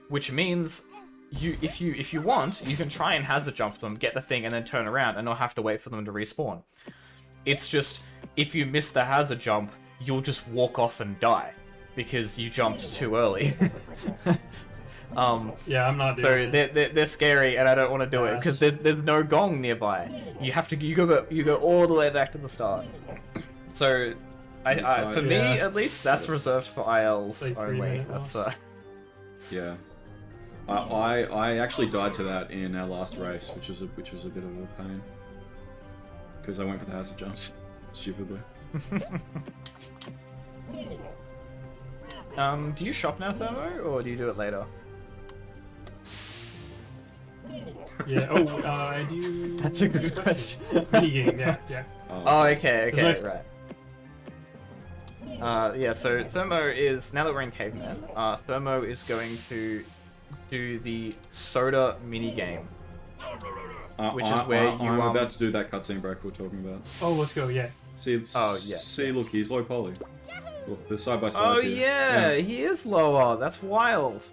which means if you want, you can try and hazard jump them, get the thing, and then turn around and not have to wait for them to respawn. It's just, if you miss the hazard jump, you'll just walk off and die because you jumped too early. Yeah, I'm not doing So it. they're scary, and I don't want to do it because there's no gong nearby. You go all the way back to the start. So, for me Yeah. at least, that's reserved for ILs Like 3 only. minute That's loss. Yeah. I actually died to that in our last race, which was a bit of a pain. Because I went for the hazard jumps, stupidly. Do you shop now, Thermo, or do you do it later? Yeah. Oh, I do. That's a good question. Minigame. Yeah. Yeah. Oh, okay, Is right. Yeah, so Thermo is, now that we're in Caveman, Thermo is going to do the soda minigame. Which is where I'm about to do that cutscene break we were talking about. Oh, let's go. Yeah. See, Oh, yeah. See, look, he's low poly. Look, they're side by side. Oh here. yeah, he is lower. That's wild.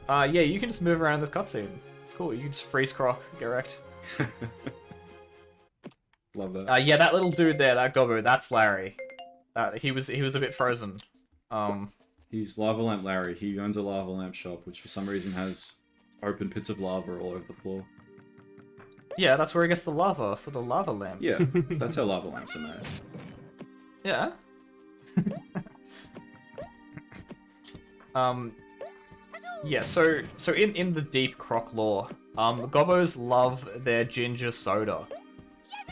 Yeah, you can just move around this cutscene. It's cool. You can just freeze Croc, get wrecked. Love that. Yeah, that little dude there, that Gobbo, that's Larry. He was a bit frozen. He's Lava Lamp Larry. He owns a lava lamp shop, which for some reason has open pits of lava all over the floor. Yeah, that's where he gets the lava for the lava lamps. Yeah, that's how lava lamps are made. Yeah. Yeah, so in the deep Croc lore, Gobbos love their ginger soda.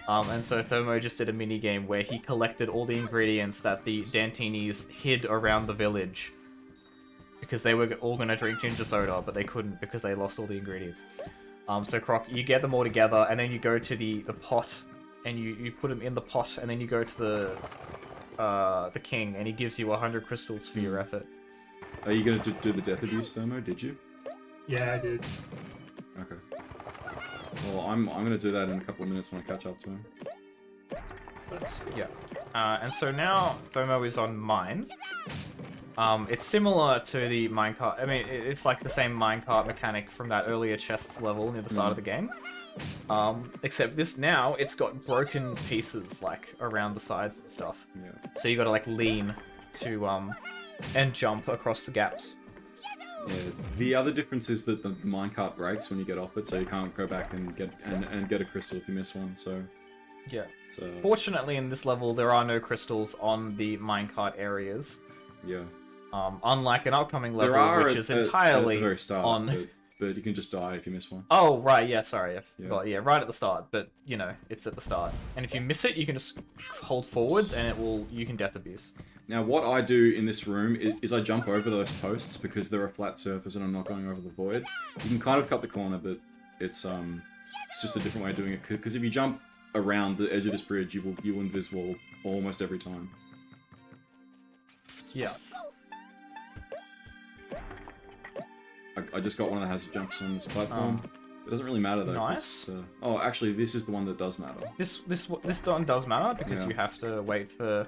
And so Thermo just did a mini game where he collected all the ingredients that the Dantinis hid around the village. Because they were all gonna drink ginger soda, but they couldn't because they lost all the ingredients. So Croc, you get them all together, and then you go to the pot, and you put them in the pot, and then you go to the king, and he gives you 100 crystals for your effort. Are you gonna do the death abuse, Thermo? Did you? Yeah, I did. Okay. Well, I'm gonna do that in a couple of minutes when I catch up to him. Let's go. Yeah. And so now Thermo is on mine. It's similar to the minecart. I mean, it's like the same minecart mechanic from that earlier chests level near the start of the game. Except this now, it's got broken pieces like around the sides and stuff. Yeah. So you got to like lean to and jump across the gaps. Yeah. The other difference is that the minecart breaks when you get off it, so you can't go back and get a crystal if you miss one. So Yeah. it's, Fortunately, in this level, there are no crystals on the minecart areas. yeah. Unlike an upcoming There level, are which is entirely at the very start, on. but you can just die if you miss one. Oh right, yeah. Sorry, I Yeah. forgot. Yeah, right at the start. But you know, it's at the start. And if you miss it, you can just hold forwards, and it will. You can death abuse. Now, what I do in this room is I jump over those posts because they're a flat surface and I'm not going over the void. You can kind of cut the corner, but it's just a different way of doing it. Because if you jump around the edge of this bridge, you invisible almost every time. Yeah. I just got one that has jumps on this platform. It doesn't really matter though. Nice. Oh, actually, this is the one that does matter. This one does matter because Yeah. you have to wait for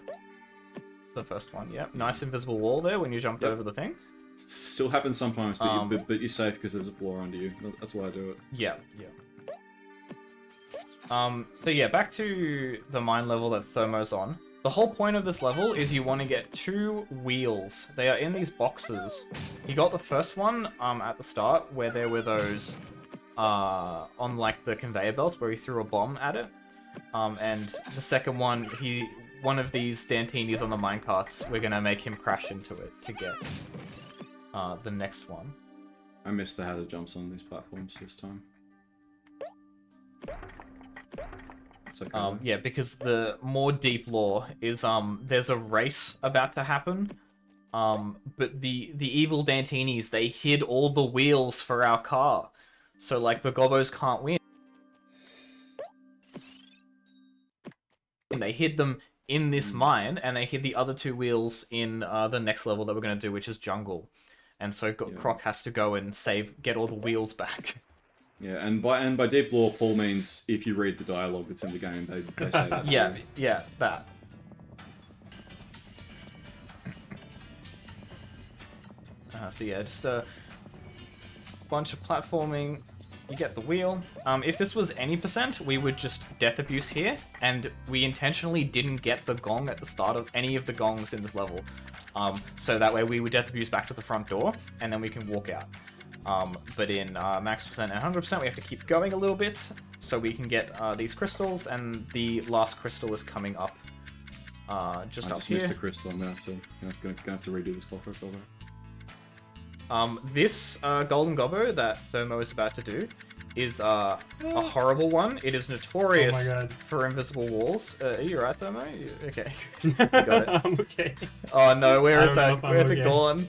the first one. Yeah. Nice invisible wall there when you jumped Yep. over the thing. Still happens sometimes, but, but you're safe because there's a floor under you. That's why I do it. Yeah. Yeah. So yeah, back to the mine level that Thermo's on. The whole point of this level is you want to get 2 wheels. They are in these boxes. You got the first one at the start where there were those on like the conveyor belts where he threw a bomb at it. And the second one, one of these Dantinis on the minecarts, we're gonna make him crash into it to get the next one. I missed the how the jumps on these platforms this time. It's okay. Yeah, because the more deep lore is there's a race about to happen. But the evil Dantinis, they hid all the wheels for our car. So like the Gobbos can't win. And they hid them in this mine, and they hid the other 2 wheels in the next level that we're gonna do, which is jungle. And so Croc has to go and get all the wheels back. Yeah, and by deep lore, Paul means if you read the dialogue that's in the game, they say that. Yeah, that. So yeah, just a bunch of platforming. You get the wheel. If this was any percent, we would just death abuse here, and we intentionally didn't get the gong at the start of any of the gongs in this level. So that way we would death abuse back to the front door, and then we can walk out. But in max percent and 100%, we have to keep going a little bit so we can get these crystals, and the last crystal is coming up just I up just here. missed a crystal. I'm gonna have to redo this clock over. This golden gobbo that Thermo is about to do is a horrible one. It is notorious Oh my God. for invisible walls. Are you right, Thermo? Okay. You got it. I'm okay. Oh no, where I is don't know that? if I'm Where's it okay. gone?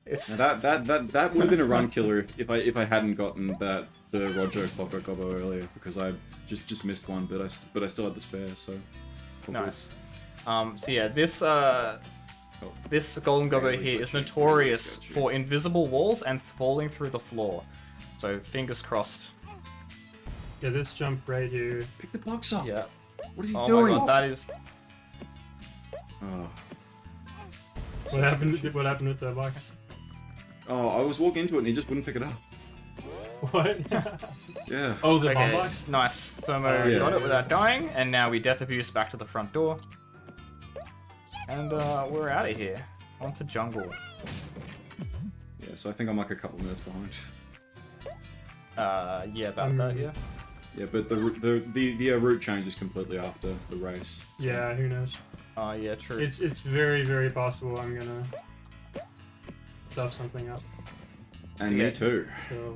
It's Now that would have been a run killer if I hadn't gotten the Roger Clockwork Gobbo earlier, because I just missed one, but I still had the spare, so all good. nice. So yeah, this golden gobbo here is notorious for invisible walls and falling through the floor. So fingers crossed. Yeah, this jump right here. Pick the box up. Yeah. What is he Oh doing? my god, that is. Oh. What happened with the box? Oh, I was walking into it and he just wouldn't pick it up. What? Yeah. Oh, the bomb Okay, box? nice. Thermo Yeah. got it without dying, and now we death abuse back to the front door. And we're out of here. On to jungle. Yeah. So I think I'm like a couple minutes behind. Yeah, about that, yeah. Yeah, but the route changes completely after the race. So. Yeah, who knows? Yeah, true. It's very, very possible I'm gonna stuff something up. And Yeah. me too. So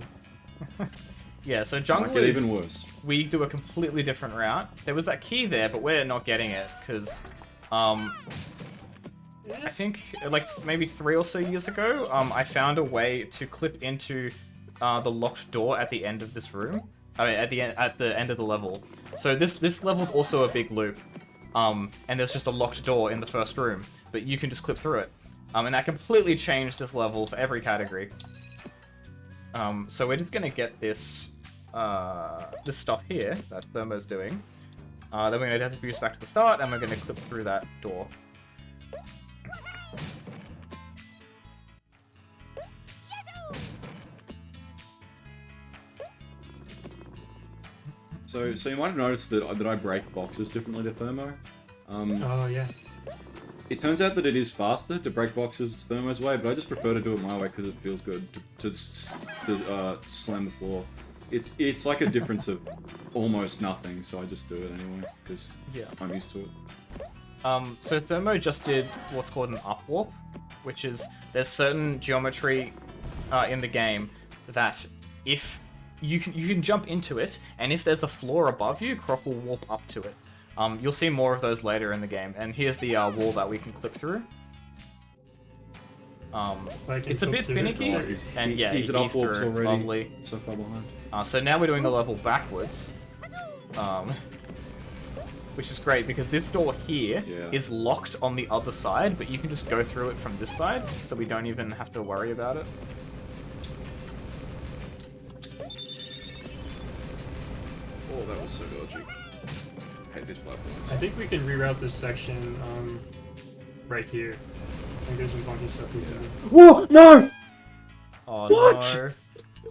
Yeah, so Might jungle get is... even worse. We do a completely different route. There was that key there, but we're not getting it, because... I think, like, maybe 3 or so years ago, I found a way to clip into the locked door at the end of this room. I mean, at the end of the level. So this level's also a big loop. And there's just a locked door in the first room, but you can just clip through it. And that completely changed this level for every category. So we're just gonna get this this stuff here that Thermo's doing. Then we're gonna death abuse back to the start, and we're gonna clip through that door. So you might have noticed that I break boxes differently to Thermo. Oh yeah. It turns out that it is faster to break boxes Thermo's way, but I just prefer to do it my way because it feels good to slam the floor. It's like a difference of almost nothing, so I just do it anyway because I'm used to it. So Thermo just did what's called an up warp, which is there's certain geometry in the game that if you can jump into it, and if there's a floor above you, Croc will warp up to it. You'll see more of those later in the game, and here's the wall that we can clip through. It's a bit finicky, and yeah, he's at up warps already. Lovely. So far behind. So now we're doing the level backwards, which is great because this door here is locked on the other side, but you can just go through it from this side, so we don't even have to worry about it. Oh, that was so dodgy. I hate this platform. I think we can reroute this section right here. I think there's some funky stuff we can do. Whoa, no! Oh What? no.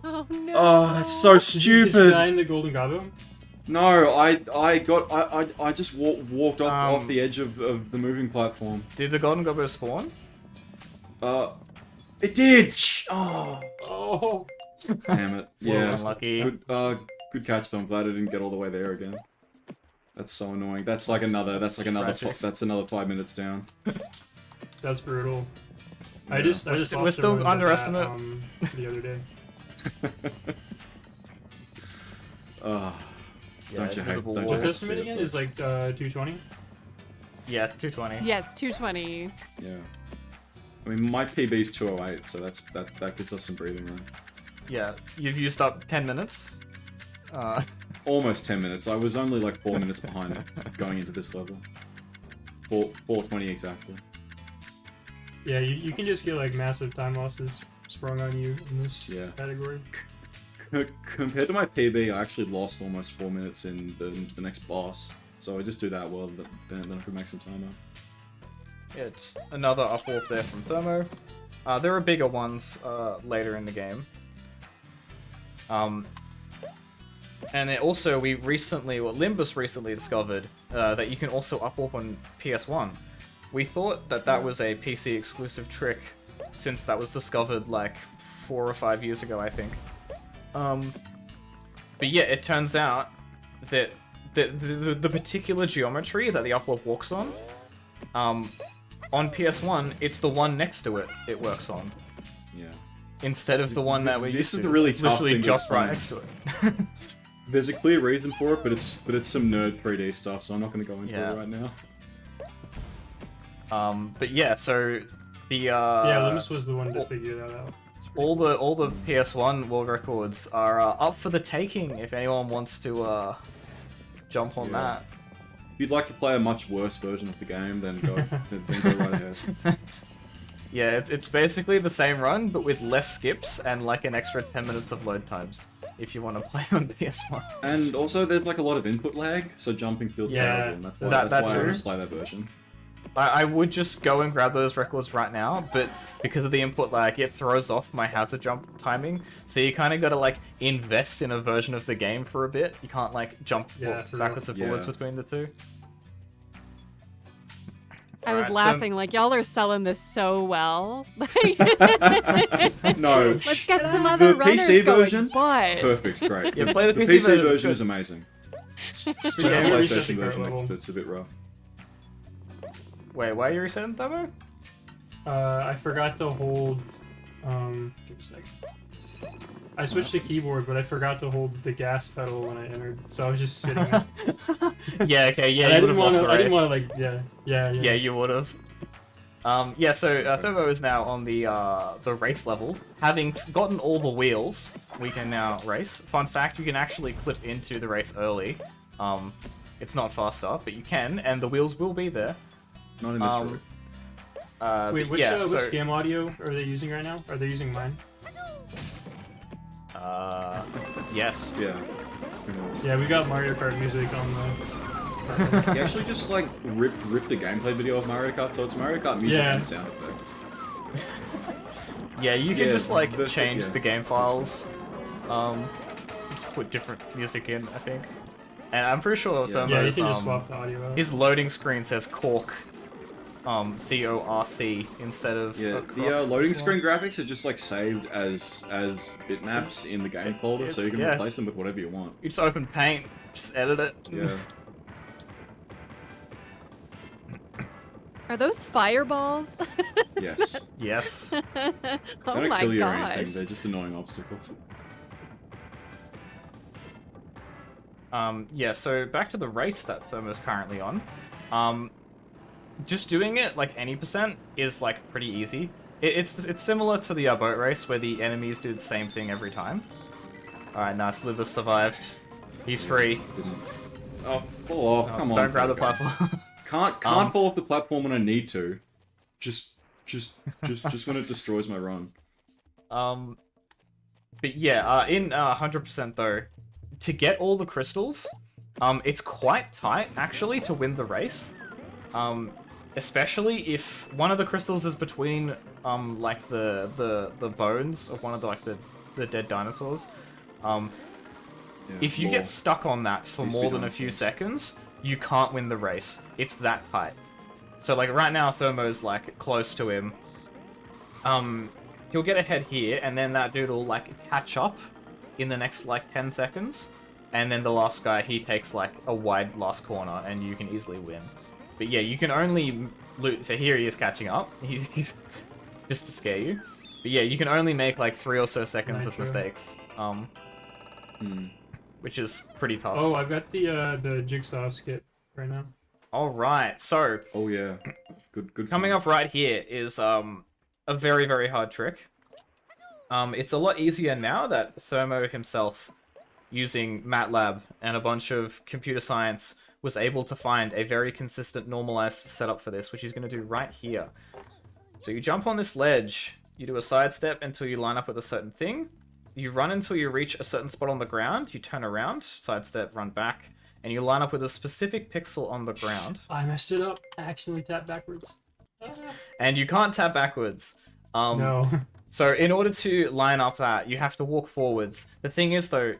Oh no. Oh, that's so Did you stupid. die in the golden gobbo? No, I just walked off the edge of the moving platform. Did the golden gobbo spawn? It did. Oh, Oh. damn it. Whoa, Yeah. unlucky. Good catch though. I'm glad I didn't get all the way there again. That's so annoying. That's another tragic. that's another 5 minutes down. That's brutal. Yeah. I just We're lost still a run to underestimate. that, the other day. Don't you hate? invisible Don't you walls. What's hate that to see submit it, again? Is folks? like 220? Yeah, 220. Yeah, it's 220. Yeah. I mean, my PB's 208, so that gives us some breathing room. Yeah, you've used up 10 minutes. Almost 10 minutes. I was only like 4 minutes behind going into this level. 4:20 exactly. Yeah, you can just get like massive time losses sprung on you in this category. Compared to my PB, I actually lost almost 4 minutes in the next boss. So I just do that well, then I could make some time up. Yeah, it's another up warp there from Thermo. There are bigger ones later in the game. And then also, Limbus recently discovered that you can also up warp on PS1. We thought that was a PC exclusive trick since that was discovered like 4 or 5 years ago, I think. But yeah, it turns out that the particular geometry that the up warp walks on PS1, it's the one next to it works on. Yeah. Instead of the one that we're used to. This is a really It's tough literally thing to just right explain. next to it. There's a clear reason for it, but it's some nerd 3D stuff, so I'm not going to go into it right now. But yeah, so the yeah, Limbus was the one to figure that out. all the PS1 world records are up for the taking if anyone wants to jump on that. If you'd like to play a much worse version of the game, then go right ahead. Yeah, it's basically the same run, but with less skips and like an extra 10 minutes of load times, if you want to play on PS1. And also, there's like a lot of input lag, so jumping feels terrible, and that's why that I too. always play that version. I would just go and grab those records right now, but because of the input lag, it throws off my hazard jump timing, so you kind of got to like invest in a version of the game for a bit. You can't like jump backwards and forwards between the two. I was laughing like y'all are selling this so well. No. Let's get some other The runners PC going. version? What? Perfect, great. Yeah, play the PC PC version it's is amazing. Just the Yeah, we reached PlayStation the current version level. that's a bit rough. Wait, why are you resetting Thermo? I forgot to hold. Give a sec. I switched to keyboard, but I forgot to hold the gas pedal when I entered, so I was just sitting. Yeah, okay, yeah, And you I would didn't have want lost to. the I didn't race. want to like. Yeah. Yeah, you would have. Yeah, so Thermo is now on the race level. Having gotten all the wheels, we can now race. Fun fact, you can actually clip into the race early. It's not faster, but you can, and the wheels will be there. Not in this route. Wait, which scam audio are they using right now? Are they using mine? Yes. Yeah. Who knows? Yeah, we got Mario Kart music on the. He actually just like ripped a gameplay video of Mario Kart, so it's Mario Kart music and sound effects. Yeah, you can just like that's- change yeah, the game that's files. Just put different music in, I think. And I'm pretty sure Yeah. Thermo's, Yeah, you can just swap the audio out. his loading screen says Corc, C-O-R-C instead of Yeah, Croc the loading as well. screen graphics are just like saved as bitmaps in the game folder, so you can yes. replace them with whatever you want. You just open Paint, just edit it. Yeah. Are those fireballs? Yes. Yes. Oh They don't my kill you or gosh. anything, they're just annoying obstacles. Yeah, so back to the race that Thermo's currently on. Just doing it like any percent is like pretty easy. It's similar to the boat race where the enemies do the same thing every time. Alright, nice. Libas survived. He's free. Didn't. Oh, fall off! Oh, Come on. don't grab the okay. platform. Can't fall off the platform when I need to. Just when it destroys my run. But yeah, in 100% though, to get all the crystals, it's quite tight actually to win the race. Especially if one of the crystals is between like the bones of one of the dead dinosaurs. Yeah, If you more. get stuck on that for These more than a speedruns few things. seconds, you can't win the race. It's that tight. So like right now, Thermo's like close to him. He'll get ahead here, and then that dude will like catch up in the next like 10 seconds. And then the last guy, he takes like a wide last corner, and you can easily win. But yeah, you can only loot. So here he is catching up. He's just to scare you. But yeah, you can only make like 3 or so seconds of Nitro. mistakes. Which is pretty tough. Oh, I've got the jigsaw skip right now. All right, so Oh yeah. Good. coming up right here is a very, very hard trick. It's a lot easier now that Thermo himself, using MATLAB and a bunch of computer science, was able to find a very consistent normalized setup for this, which he's going to do right here. So you jump on this ledge, you do a sidestep until you line up with a certain thing, you run until you reach a certain spot on the ground, you turn around, sidestep, run back, and you line up with a specific pixel on the ground. I messed it up. I accidentally tapped backwards. And you can't tap backwards. No. So in order to line up that, you have to walk forwards. The thing is though,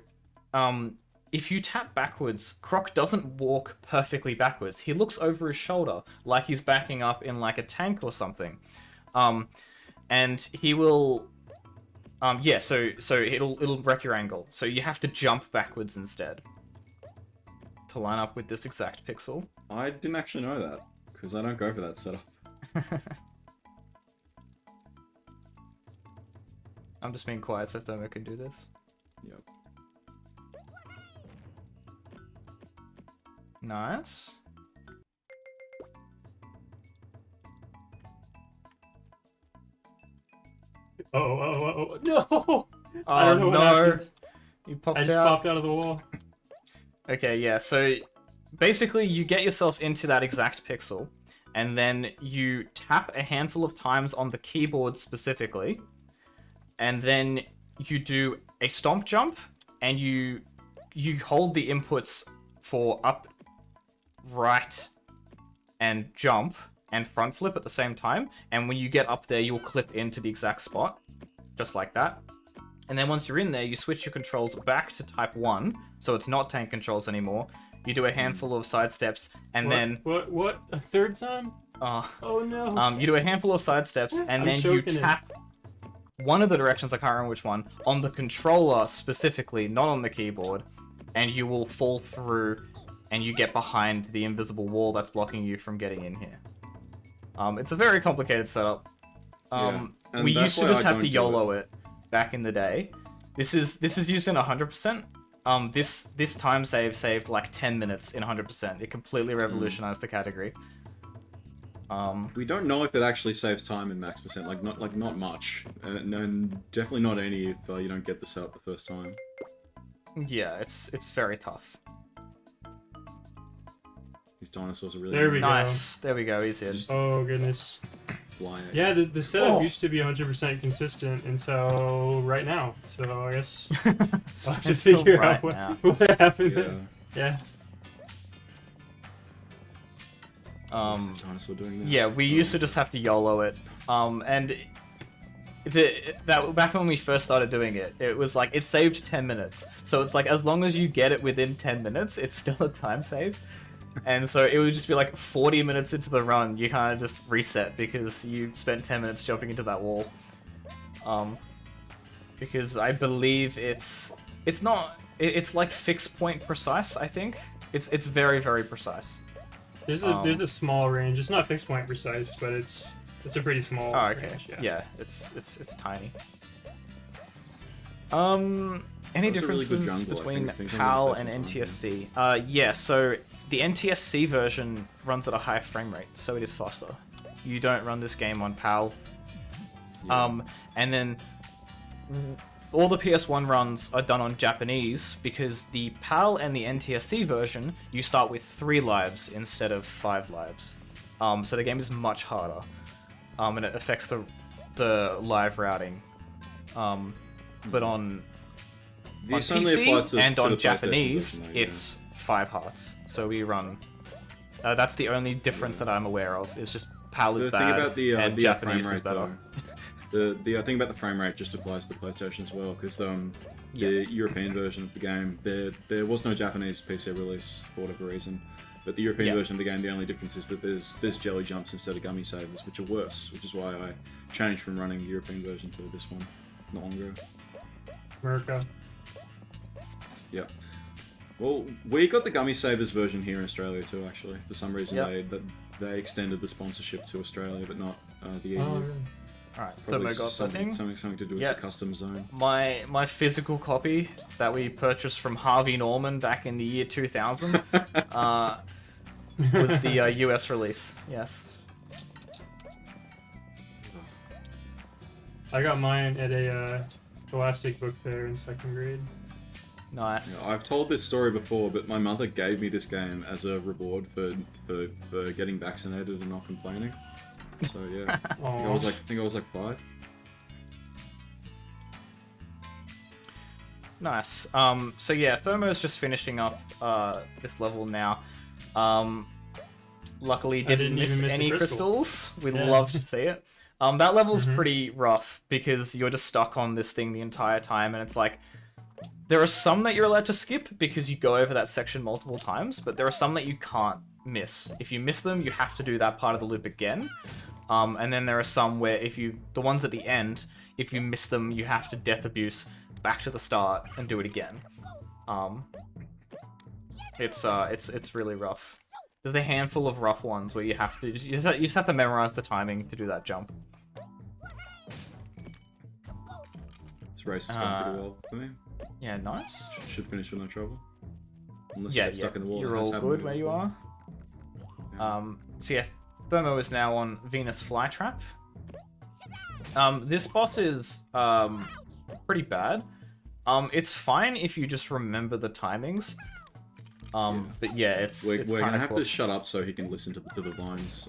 if you tap backwards, Croc doesn't walk perfectly backwards. He looks over his shoulder like he's backing up in like a tank or something. And he will, yeah, so it'll wreck your angle. So you have to jump backwards instead to line up with this exact pixel. I didn't actually know that because I don't go for that setup. I'm just being quiet so Thermo can do this. Yep. Nice. Oh, no! Oh I don't know what no! happened. You popped I just out. popped out of the wall. Okay, yeah, so basically you get yourself into that exact pixel, and then you tap a handful of times on the keyboard specifically, and then you do a stomp jump, and you hold the inputs for up, right, and jump, and front flip at the same time, and when you get up there, you'll clip into the exact spot, just like that. And then once you're in there, you switch your controls back to type 1, so it's not tank controls anymore. You do a handful of side steps, and then... What? A third time? Oh no. you do a handful of side steps, and I'm then you choking it. tap one of the directions, I can't remember which one, on the controller specifically, not on the keyboard, and you will fall through, and you get behind the invisible wall that's blocking you from getting in here. It's a very complicated setup. Yeah, and We that's used to why just I have to don't do YOLO it back in the day. This is used in 100%. This time save saved like 10 minutes in 100%. It completely revolutionized the category. We don't know if it actually saves time in max percent, like not much, and definitely not any if you don't get the setup the first time. Yeah, it's very tough. These dinosaurs are really There we go. Nice. There we go. He's in. Oh goodness. flying. Yeah, the setup Oh. used to be 100% consistent until right now. So I guess I'll have to figure Right out what, now. what happened. Yeah. Then. Yeah. What's the dinosaur doing there? Yeah, we used to just have to YOLO it. And that back when we first started doing it, it was like it saved 10 minutes. So it's like as long as you get it within 10 minutes, it's still a time save. And so it would just be like 40 minutes into the run, you kind of just reset because you spent 10 minutes jumping into that wall. Because I believe it's like fixed point precise. I think it's very very precise. There's a small range. It's not fixed point precise, but it's a pretty small. Oh, okay. range, Yeah, it's tiny. Any That's a really good differences jungle, I between think on the PAL and second time, NTSC? Yeah. So the NTSC version runs at a high frame rate, so it is faster. You don't run this game on PAL. Yeah. And then all the PS1 runs are done on Japanese because the PAL and the NTSC version, you start with 3 lives instead of 5 lives. So the game is much harder. And it affects the live routing. But on This only applies PC to, and to on the PlayStation Japanese, version, though, yeah. it's 5 hearts. So we run. That's the only difference that I'm aware of. Is just PAL is The bad thing about the and the Japanese frame is rate, better. though, the thing about the frame rate just applies to the PlayStation as well, because the European version of the game, there was no Japanese PC release for whatever reason, but the European version of the game, the only difference is that there's jelly jumps instead of gummy savers, which are worse, which is why I changed from running the European version to this one not long ago. America. Yeah. Well, we got the Gummy Savers version here in Australia too, actually. For some reason, they extended the sponsorship to Australia, but not the EU. Oh, really? Alright, Probably Thermo got something something. to do with Yeah. the customs zone. My physical copy that we purchased from Harvey Norman back in the year 2000 was the US release. Yes. I got mine at a Scholastic book fair in 2nd grade. Nice. Yeah, I've told this story before, but my mother gave me this game as a reward for getting vaccinated and not complaining. So yeah, I think I was like 5. Nice. So yeah, Thermo's just finishing up this level now. Luckily didn't even miss miss a any crystal. crystals. We'd Yeah. love to see it. That level's pretty rough because you're just stuck on this thing the entire time, and it's like there are some that you're allowed to skip because you go over that section multiple times, but there are some that you can't miss. If you miss them, you have to do that part of the loop again. And then there are some where the ones at the end, if you miss them, you have to death abuse back to the start and do it again. It's really rough. There's a handful of rough ones where you just have to memorize the timing to do that jump. This race is going pretty well for me. Yeah, nice. Should finish with no trouble. Unless I Yeah, get stuck in the wall. you're It has all happened good to me where you before. are. So yeah, Thermo is now on Venus Flytrap. This boss is pretty bad. It's fine if you just remember the timings. But yeah, it's We're kind gonna of have cool. to shut up so he can listen to the lines.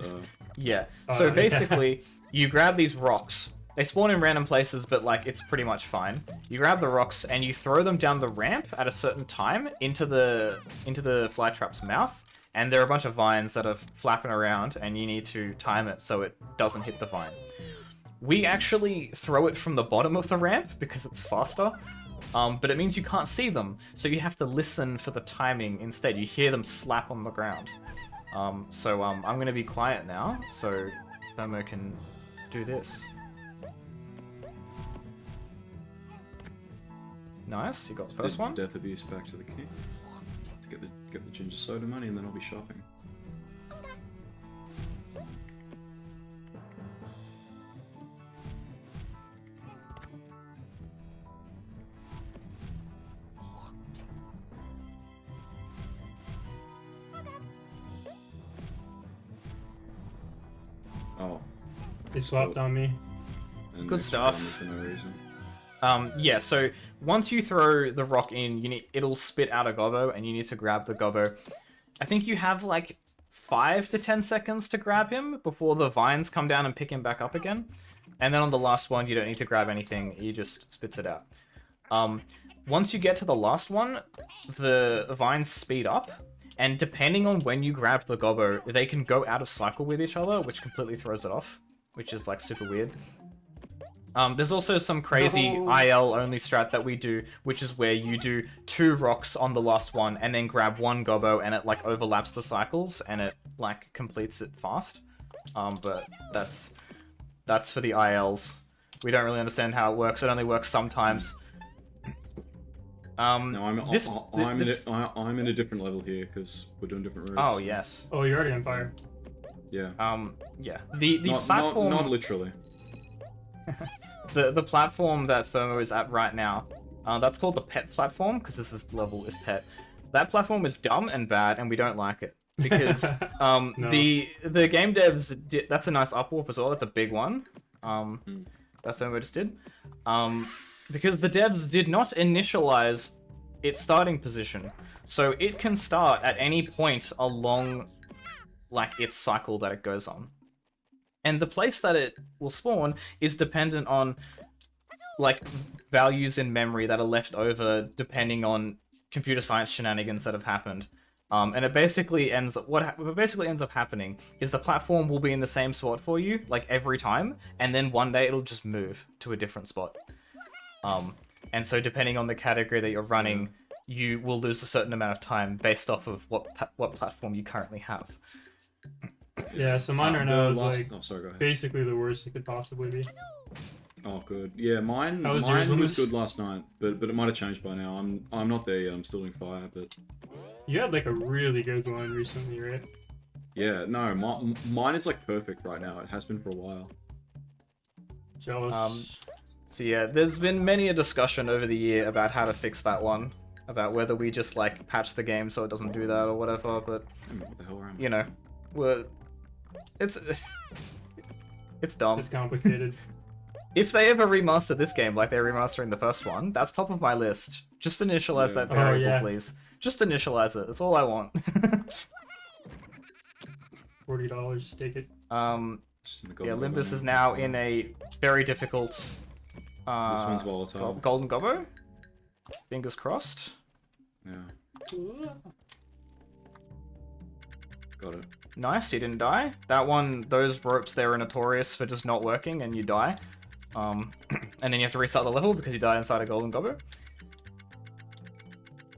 Yeah. Oh, So yeah. basically, you grab these rocks. They spawn in random places, but like it's pretty much fine. You grab the rocks and you throw them down the ramp at a certain time into the flytrap's mouth, and there are a bunch of vines that are flapping around, and you need to time it so it doesn't hit the vine. We actually throw it from the bottom of the ramp because it's faster. But it means you can't see them, so you have to listen for the timing instead. You hear them slap on the ground. I'm gonna be quiet now, so Thermo can do this. Nice, you got the first one. Death abuse back to the king. To get the ginger soda money, and then I'll be shopping. Oh, They swapped on me. and Good they stuff. spammed me for no reason. Yeah, so once you throw the rock in, it'll spit out a gobbo, and you need to grab the gobbo. I think you have like 5 to 10 seconds to grab him before the vines come down and pick him back up again. And then on the last one, you don't need to grab anything, he just spits it out. Once you get to the last one, the vines speed up, and depending on when you grab the gobbo, they can go out of cycle with each other, which completely throws it off, which is like super weird. There's also some crazy No. IL only strat that we do, which is where you do 2 rocks on the last one and then grab 1 gobbo and it like overlaps the cycles and it like completes it fast. But that's for the ILs. We don't really understand how it works. It only works sometimes. No, I'm in a different level here because we're doing different routes. Oh yes. Oh, you're already on fire. Yeah. Yeah. The Not platform. not literally. The platform that Thermo is at right now, that's called the pet platform because this level is pet. That platform is dumb and bad, and we don't like it because No. the game devs that's a nice up warp as well. That's a big one. That Thermo just did. Because the devs did not initialize its starting position, so it can start at any point along like its cycle that it goes on. And the place that it will spawn is dependent on like values in memory that are left over depending on computer science shenanigans that have happened. And it basically ends up what basically ends up happening is the platform will be in the same spot for you like every time, and then one day it'll just move to a different spot. And so depending on the category that you're running, you will lose a certain amount of time based off of what platform you currently have. Yeah, so mine right now is like Oh, sorry, go ahead. basically the worst it could possibly be. Oh, good. Yeah, mine How was yours, was Lewis? good last night, but it might have changed by now. I'm not there yet. I'm still doing fire, but You had like a really good one recently, right? yeah, no, mine is like perfect right now. It has been for a while. Jealous. So yeah, there's been many a discussion over the year about how to fix that one, about whether we just like patch the game so it doesn't do that or whatever. But I don't know what the hell am I? you know, it's dumb. It's complicated. If they ever remaster this game like they're remastering the first one, that's top of my list. Just initialize Yeah. that Oh, variable, yeah. please. Just initialize it. That's all I want. $40, take it. Just in the Yeah, golden Limbus gobbo is now. now in a very difficult. This one's volatile. Golden Gobbo. Fingers crossed. Yeah, got it. Nice, you didn't die. That one, those ropes there are notorious for just not working and you die. And then you have to restart the level because you died inside a Golden Gobbo.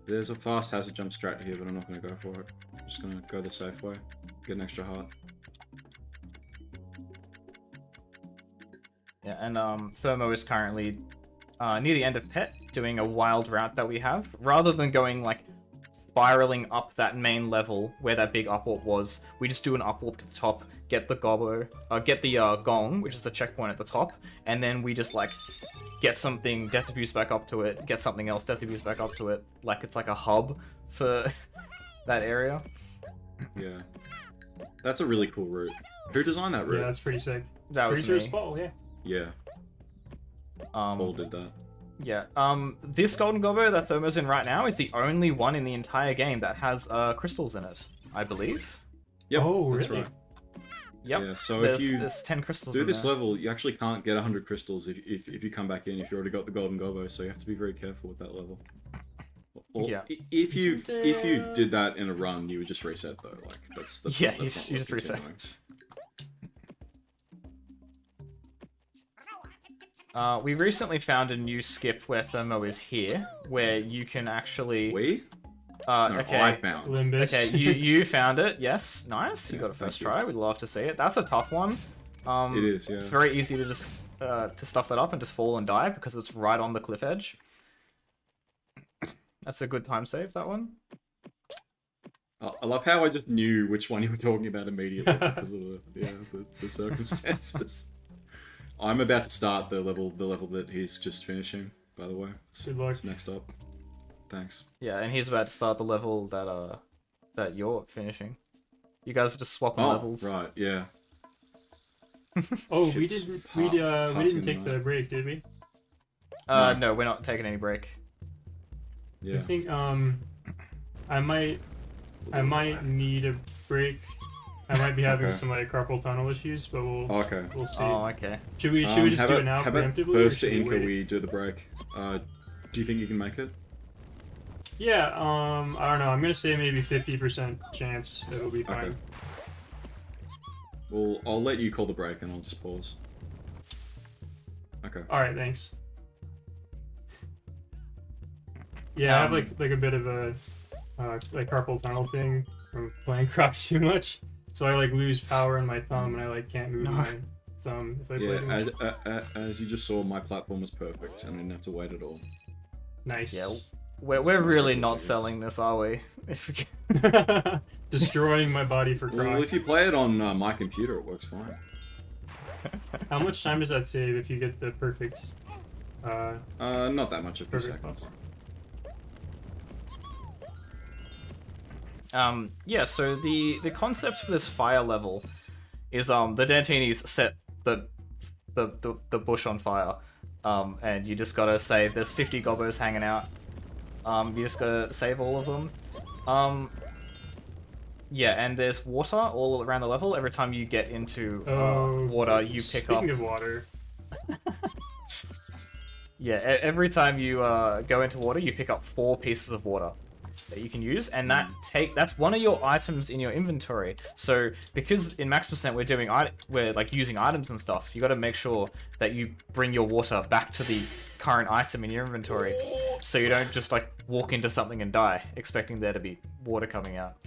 There's a fast hazard jump strat here, but I'm not going to go for it. I'm just going to go the safe way. Get an extra heart. Yeah, and Thermo is currently near the end of Pet, doing a wild route that we have. Rather than going like spiraling up that main level where that big up warp was, we just do an up warp to the top, get the gobbo, get the gong, which is the checkpoint at the top, and then we just like get something, death abuse back up to it, get something else, death abuse back up to it, like it's like a hub for that area. Yeah. That's a really cool route. Who designed that route? Yeah, that's pretty sick. That was Pretty sure me. it's Paul, yeah. Yeah, Paul did that. Yeah. This Golden Gobbo that Thermo's in right now is the only one in the entire game that has crystals in it, I believe. Yep, Oh, that's really? right. Yep. Yeah, so there's, if you there's 10 crystals do in this there. level, you actually can't get 100 crystals if you come back in, if you already got the golden gobbo, so you have to be very careful with that level. Or Yeah. If you did that in a run, you would just reset though. Like that's Yeah, not, you that's just not worth reset. continuing. We recently found a new skip where Thermo is here, where you can actually. We? No, No, okay. I found. Limbus. Okay, you found it. Yes, nice. You Yeah, got a first thank you. try. We'd love to see it. That's a tough one. It is, yeah. It's very easy to just to stuff that up and just fall and die because it's right on the cliff edge. That's a good time save. That one. I love how I just knew which one you were talking about immediately because of the circumstances. I'm about to start the level that he's just finishing. By the way, Good luck. It's next up. Thanks. Yeah, and he's about to start the level that you're finishing. You guys are just swapping Oh, levels. right, yeah. Oh, we Ships didn't. pa- We didn't passing take by. the break, did we? No, we're not taking any break. Yeah. I think I might need a break. I might be having Okay. some like carpal tunnel issues, but Okay. we'll see. Oh, okay. Should we just how do about, it now how about preemptively? or burst should to Inca wait? we do the break? Do you think you can make it? Yeah. I don't know. I'm gonna say maybe 50% chance it'll be fine. Okay. Well, I'll let you call the break and I'll just pause. Okay. Okay. All right, thanks. Yeah, I have like a bit of a like carpal tunnel thing from playing Croc too much, so I like lose power in my thumb and I like can't move my thumb if I play too much. Yeah, as you just saw, my platform was perfect, and I didn't have to wait at all. Nice. Yeah, we're really not selling this, are we? Destroying my body for Well, Croc. if you play it on my computer, it works fine. How much time does that save if you get the perfect? Not that much, a few Perfect. seconds. Yeah, so the concept for this fire level is the Dantinis set the bush on fire. And you just gotta save. There's 50 Gobbos hanging out. You just gotta save all of them. Yeah, and there's water all around the level. Every time you get into water, you pick up. Speaking of water. Yeah, every time you go into water, you pick up 4 pieces of water that you can use, and that's one of your items in your inventory. So because in max percent we're like using items and stuff, you got to make sure that you bring your water back to the current item in your inventory, so you don't just like walk into something and die expecting there to be water coming out.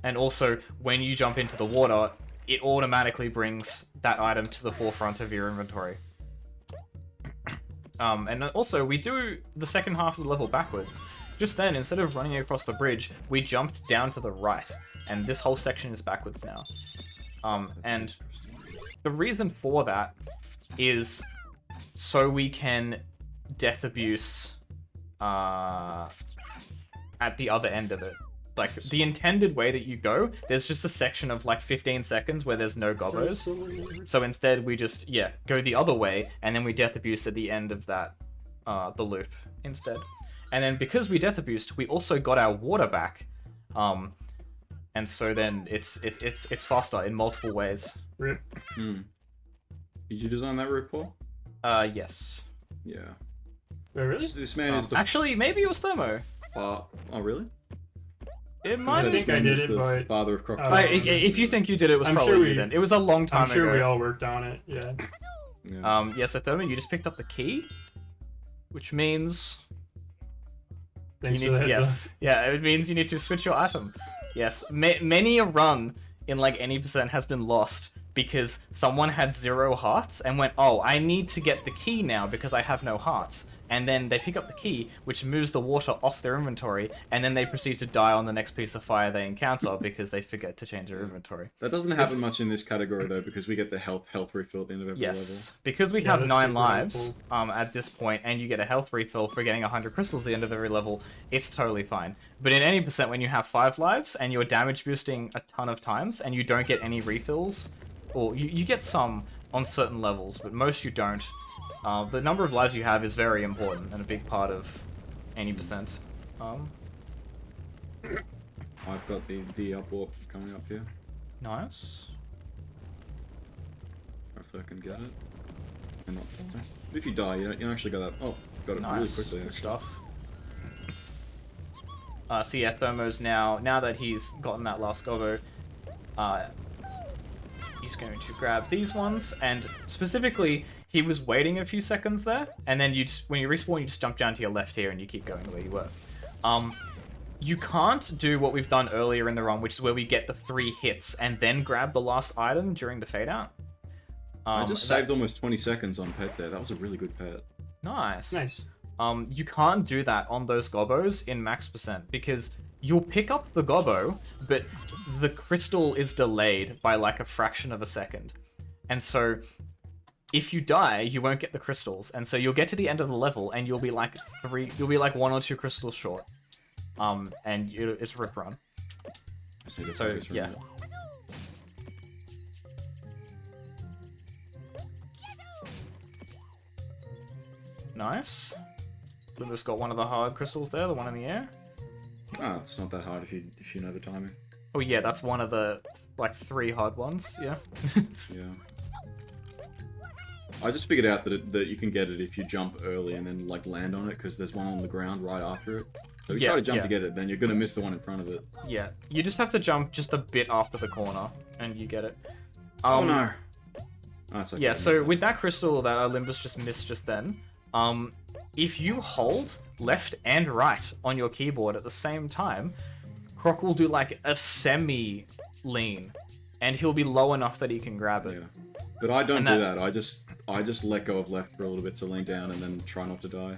And also when you jump into the water, it automatically brings that item to the forefront of your inventory. And also we do the second half of the level backwards. Just then, instead of running across the bridge, we jumped down to the right, and this whole section is backwards now. And the reason for that is so we can death abuse at the other end of it. Like, the intended way that you go, there's just a section of like 15 seconds where there's no Gobbos. So instead we just, go the other way, and then we death abuse at the end of that, the loop instead. And then because we death abused, we also got our water back, and so then it's faster in multiple ways. Rip. Did you design that route, Paul? Yes. Yeah. Wait, really? This man is the. Actually, maybe it was Thermo. Oh, really? It might I have. think I did it, but Father of Croc. If you think you did it, was I'm probably sure you we- then. It was a long time I'm sure ago. we all worked on it. Yeah. Yeah. So Thermo, you just picked up the key, which means Thanks you for need the to, heads yes, it means you need to switch your item. Yes, many a run in like any percent has been lost because someone had 0 hearts and went, oh, I need to get the key now because I have no hearts. And then they pick up the key, which moves the water off their inventory, and then they proceed to die on the next piece of fire they encounter because they forget to change their inventory. That doesn't happen much in this category though, because we get the health refill at the end of every Yes, because we Yeah, have that's 9 super lives helpful. at this point, and you get a health refill for getting 100 crystals at the end of every level, it's totally fine. But in any percent, when you have 5 lives, and you're damage boosting a ton of times, and you don't get any refills, or you get some on certain levels, but most you don't, the number of lives you have is very important, and a big part of any percent. I've got the up warp coming up here. Nice. Hopefully I can get it. And not die. But if you die, you don't actually got that. Oh, got it Nice. really quickly. Good Actually. stuff. So yeah, Thermo's now that he's gotten that last Gobbo, he's going to grab these ones, and specifically, he was waiting a few seconds there, and then when you respawn, you just jump down to your left here, and you keep going where you were. You can't do what we've done earlier in the run, which is where we get the 3 hits, and then grab the last item during the fade out. I just saved almost 20 seconds on pet there. That was a really good pet. Nice. Nice. You can't do that on those Gobbos in max percent, because you'll pick up the Gobbo, but the crystal is delayed by like a fraction of a second. And so if you die, you won't get the crystals. And so you'll get to the end of the level and you'll be like 1 or 2 crystals short. And it's rip run. Just need to So, focus for a yeah. minute. Nice. Limbo's got one of the hard crystals there, the one in the air. Ah, it's not that hard if you know the timing. Oh yeah, that's one of the like 3 hard ones, yeah. Yeah. I just figured out that you can get it if you jump early and then like land on it, because there's one on the ground right after it. So if you try to jump to get it, then you're gonna miss the one in front of it. Yeah, you just have to jump just a bit after the corner, and you get it. Oh no! Oh, it's okay. Yeah, so with that crystal that Olympus just missed just then, if you hold left and right on your keyboard at the same time, Croc will do like a semi-lean, and he'll be low enough that he can grab it. Yeah. But I don't And do that. I just let go of left for a little bit to lean down and then try not to die.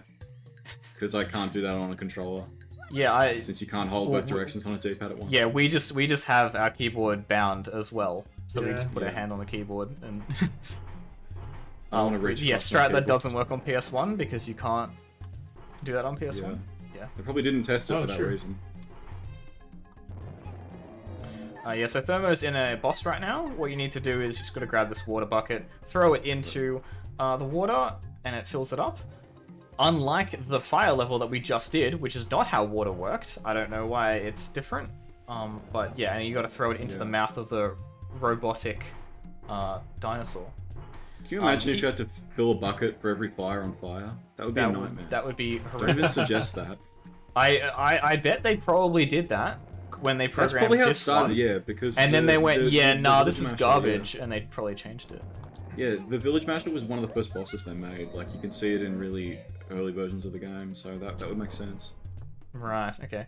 Because I can't do that on a controller. Yeah, Since you can't hold both directions on a D-pad at once. yeah, we just have our keyboard bound as well, so we Yeah. just put a Yeah. hand on the keyboard and. I want to reach Yeah, across my strat that keyboard. doesn't work on PS1 because you can't do that on PS1. Yeah. They probably didn't test it Oh, for that sure. reason. Yeah, so Thermo's in a boss right now. What you need to do is just got to grab this water bucket, throw it into the water, and it fills it up. Unlike the fire level that we just did, which is not how water worked. I don't know why it's different. But yeah, and you got to throw it into the mouth of the robotic dinosaur. Can you imagine if you had to fill a bucket for every fire on fire? That would be a nightmare. That would be Don't horrific. even suggest that. I bet they probably did that when they programmed That's probably how it this started, one. yeah, because... And then they went, yeah, nah, this is Village Masher, garbage, and they probably changed it. Yeah, the Village Masher was one of the first bosses they made. Like, you can see it in really early versions of the game, so that would make sense. Right, okay.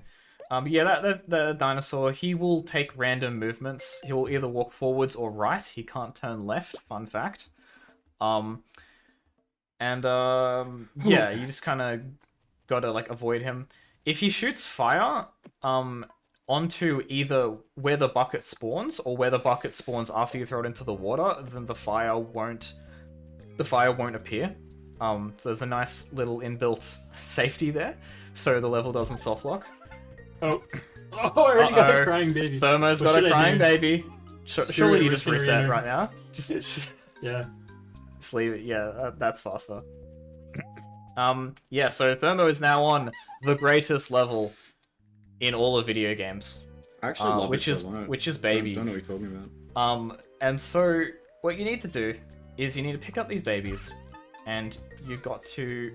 Yeah, the dinosaur, he will take random movements. He will either walk forwards or right. He can't turn left, fun fact. Yeah, you just kind of gotta, like, avoid him. If he shoots fire, onto either where the bucket spawns or where the bucket spawns after you throw it into the water, then the fire won't appear. So there's a nice little inbuilt safety there, so the level doesn't soft lock. Oh, I already got Uh-oh. a crying baby. Thermo's What got should a I crying do? baby. Screw Surely it, you we're just just gonna reset re-enter. right now. Just Yeah. leave it. Yeah, that's faster. Yeah. So Thermo is now on the greatest level in all of video games. I actually love which this is level. which is Don't babies. know what you're talking about. And so what you need to do is you need to pick up these babies, and you've got to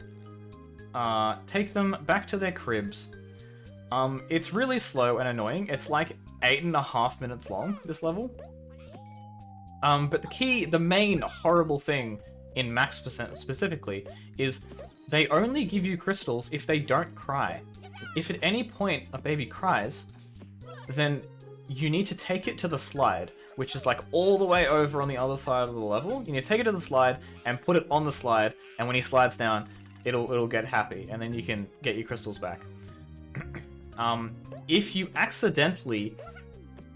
take them back to their cribs. It's really slow and annoying. It's like 8.5 minutes long, this level. But the main horrible thing in Max Percent specifically is they only give you crystals if they don't cry. If at any point a baby cries, then you need to take it to the slide, which is like all the way over on the other side of the level. You need to take it to the slide and put it on the slide, and when he slides down, it'll get happy, and then you can get your crystals back. If you accidentally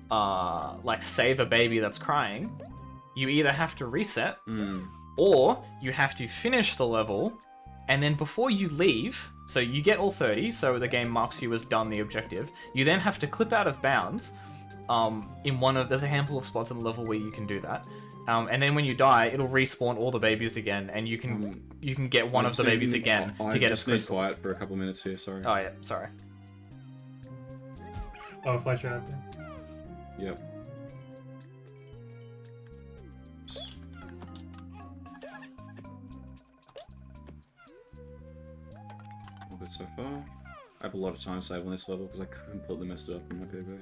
like save a baby that's crying, you either have to reset or you have to finish the level, and then before you leave, so you get all 30, so the game marks you as done the objective, you then have to clip out of bounds in there's a handful of spots in the level where you can do that. And then when you die, it'll respawn all the babies again, and you can get one of the babies again to get I its just need crystals. quiet for a couple minutes here, sorry. Oh yeah, sorry. Oh, flash trap. Yep. All good so far. I have a lot of time saved on this level because I completely messed it up in my PB.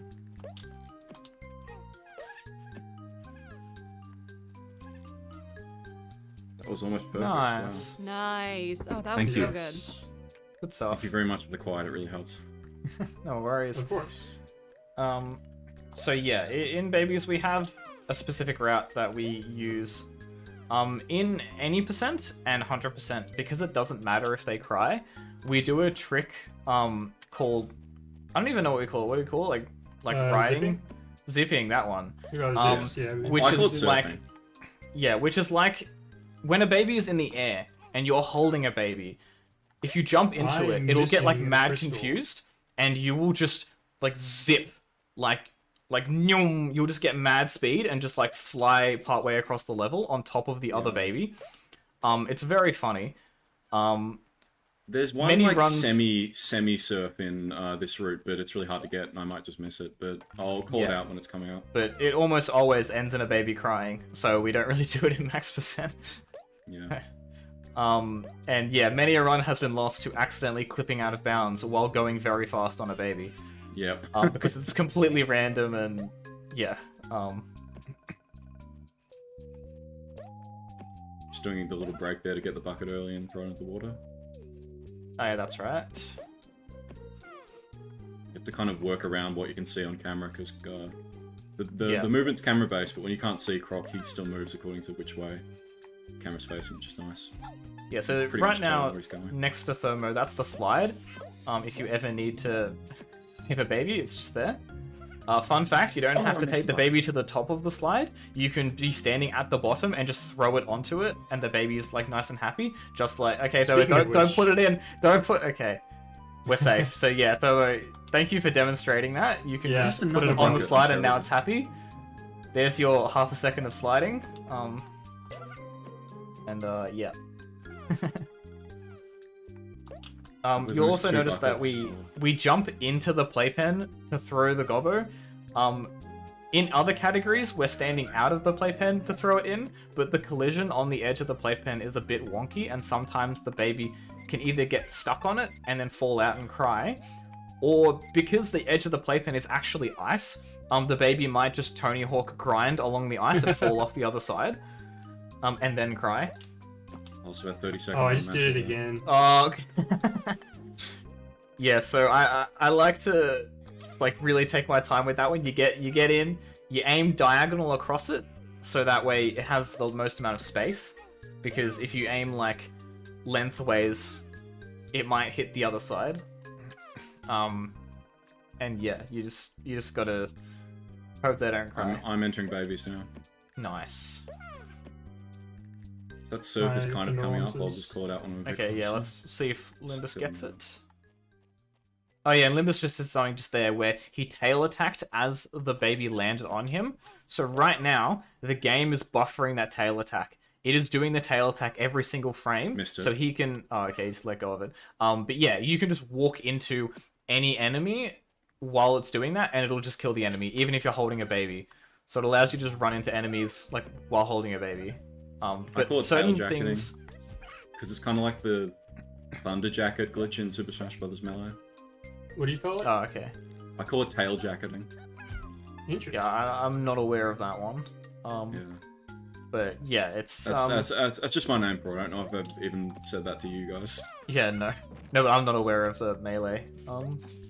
That was almost perfect. Wow. Nice. Nice. Oh, that Thank was you. so good. Good stuff. Thank you very much for the quiet, it really helps. No worries. Of course. So yeah, in babies we have a specific route that we use in any percent and 100%, because it doesn't matter if they cry. We do a trick called, I don't even know what we call it. What do we call it? Like riding? Zipping, that one. You got zips, yeah. Which I call it is like, surfing. yeah, which is like when a baby is in the air and you're holding a baby, if you jump into I'm it, it'll get like missing a mad crystal. confused, and you will just like zip, like nyum, you'll just get mad speed and just like fly partway across the level on top of the other baby. It's very funny. There's one Many like runs- semi surf in this route, but it's really hard to get, and I might just miss it. But I'll call it Yeah. out when it's coming up. But it almost always ends in a baby crying, so we don't really do it in max percent. Yeah. And yeah, many a run has been lost to accidentally clipping out of bounds while going very fast on a baby. Yep. Because it's completely random and yeah. doing the little break there to get the bucket early and throw it into the water. Oh yeah, that's right. You have to kind of work around what you can see on camera, because Yeah. the movement's camera-based, but when you can't see Croc, he still moves according to which way the camera's facing, which is nice. Yeah, so Pretty right much tell now, where he's going. next to Thermo, that's the slide. If you ever need to hit a baby, it's just there. Fun fact, you don't have to I take missed the that. baby to the top of the slide. You can be standing at the bottom and just throw it onto it, and the baby's like nice and happy. Just like, okay, so Speaking of don't which- put it in. Okay. We're safe. So yeah, Thermo, thank you for demonstrating that. You can Yeah, just put put it it in on the bucket, slide and now terrible. it's happy. There's your half a second of sliding. Yeah. With You'll those also two notice that buckets, we jump into the playpen to throw the gobbo. In other categories, we're standing out of the playpen to throw it in, but the collision on the edge of the playpen is a bit wonky, and sometimes the baby can either get stuck on it and then fall out and cry, or because the edge of the playpen is actually ice, the baby might just Tony Hawk grind along the ice and fall off the other side, and then cry. Also about 30 seconds. Oh, I on just did it Master there. again. Oh, okay. Yeah, so I like to just like really take my time with that one. You get in, you aim diagonal across it, so that way it has the most amount of space. Because if you aim like lengthways, it might hit the other side. And yeah, you just gotta hope they don't cry. I'm entering babies now. Nice. So that serve is My kind of coming up. I'll condolences. just call it out when we're a bit Okay, yeah, closer. let's see if Limbus So- gets it. Oh yeah, and Limbus just did something just there where he tail attacked as the baby landed on him. So right now, the game is buffering that tail attack. It is doing the tail attack every single frame. Missed it. So he can... Oh, okay, just let go of it. But yeah, you can just walk into any enemy while it's doing that, and it'll just kill the enemy, even if you're holding a baby. So it allows you to just run into enemies like while holding a baby. But call it certain tail jacketing. things... Because it's kind of like the Thunder Jacket glitch in Super Smash Bros. Melee. What do you call it? Oh, okay. I call it tail jacketing. Interesting. Yeah, I'm not aware of that one. Yeah. But yeah, it's That's just my name for it. I don't know if I've even said that to you guys. yeah, no, but I'm not aware of the melee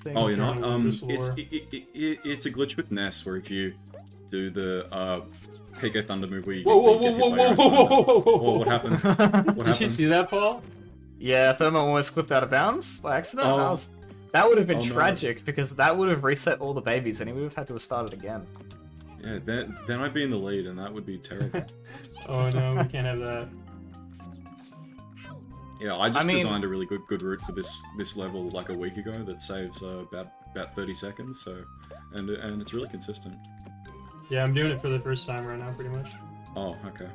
thing. Oh, you're not? Yeah, Nimbus It's lore. it's a glitch with Ness where if you do the PK Thunder move where you Whoa, whoa, get whoa, hit whoa, by whoa, your whoa, whoa, whoa, Whoa, what happened? What Did you happened? see that, Paul? Yeah, Thermo almost clipped out of bounds by accident. Oh. That would have been Oh, no. tragic because that would have reset all the babies and he would have had to have started again. Yeah, then I'd be in the lead and that would be terrible. Oh no, we can't have that. Yeah, I just mean- designed a really good route for this level like a week ago that saves about 30 seconds. So, and it's really consistent. Yeah, I'm doing it for the first time right now, pretty much. Oh, okay.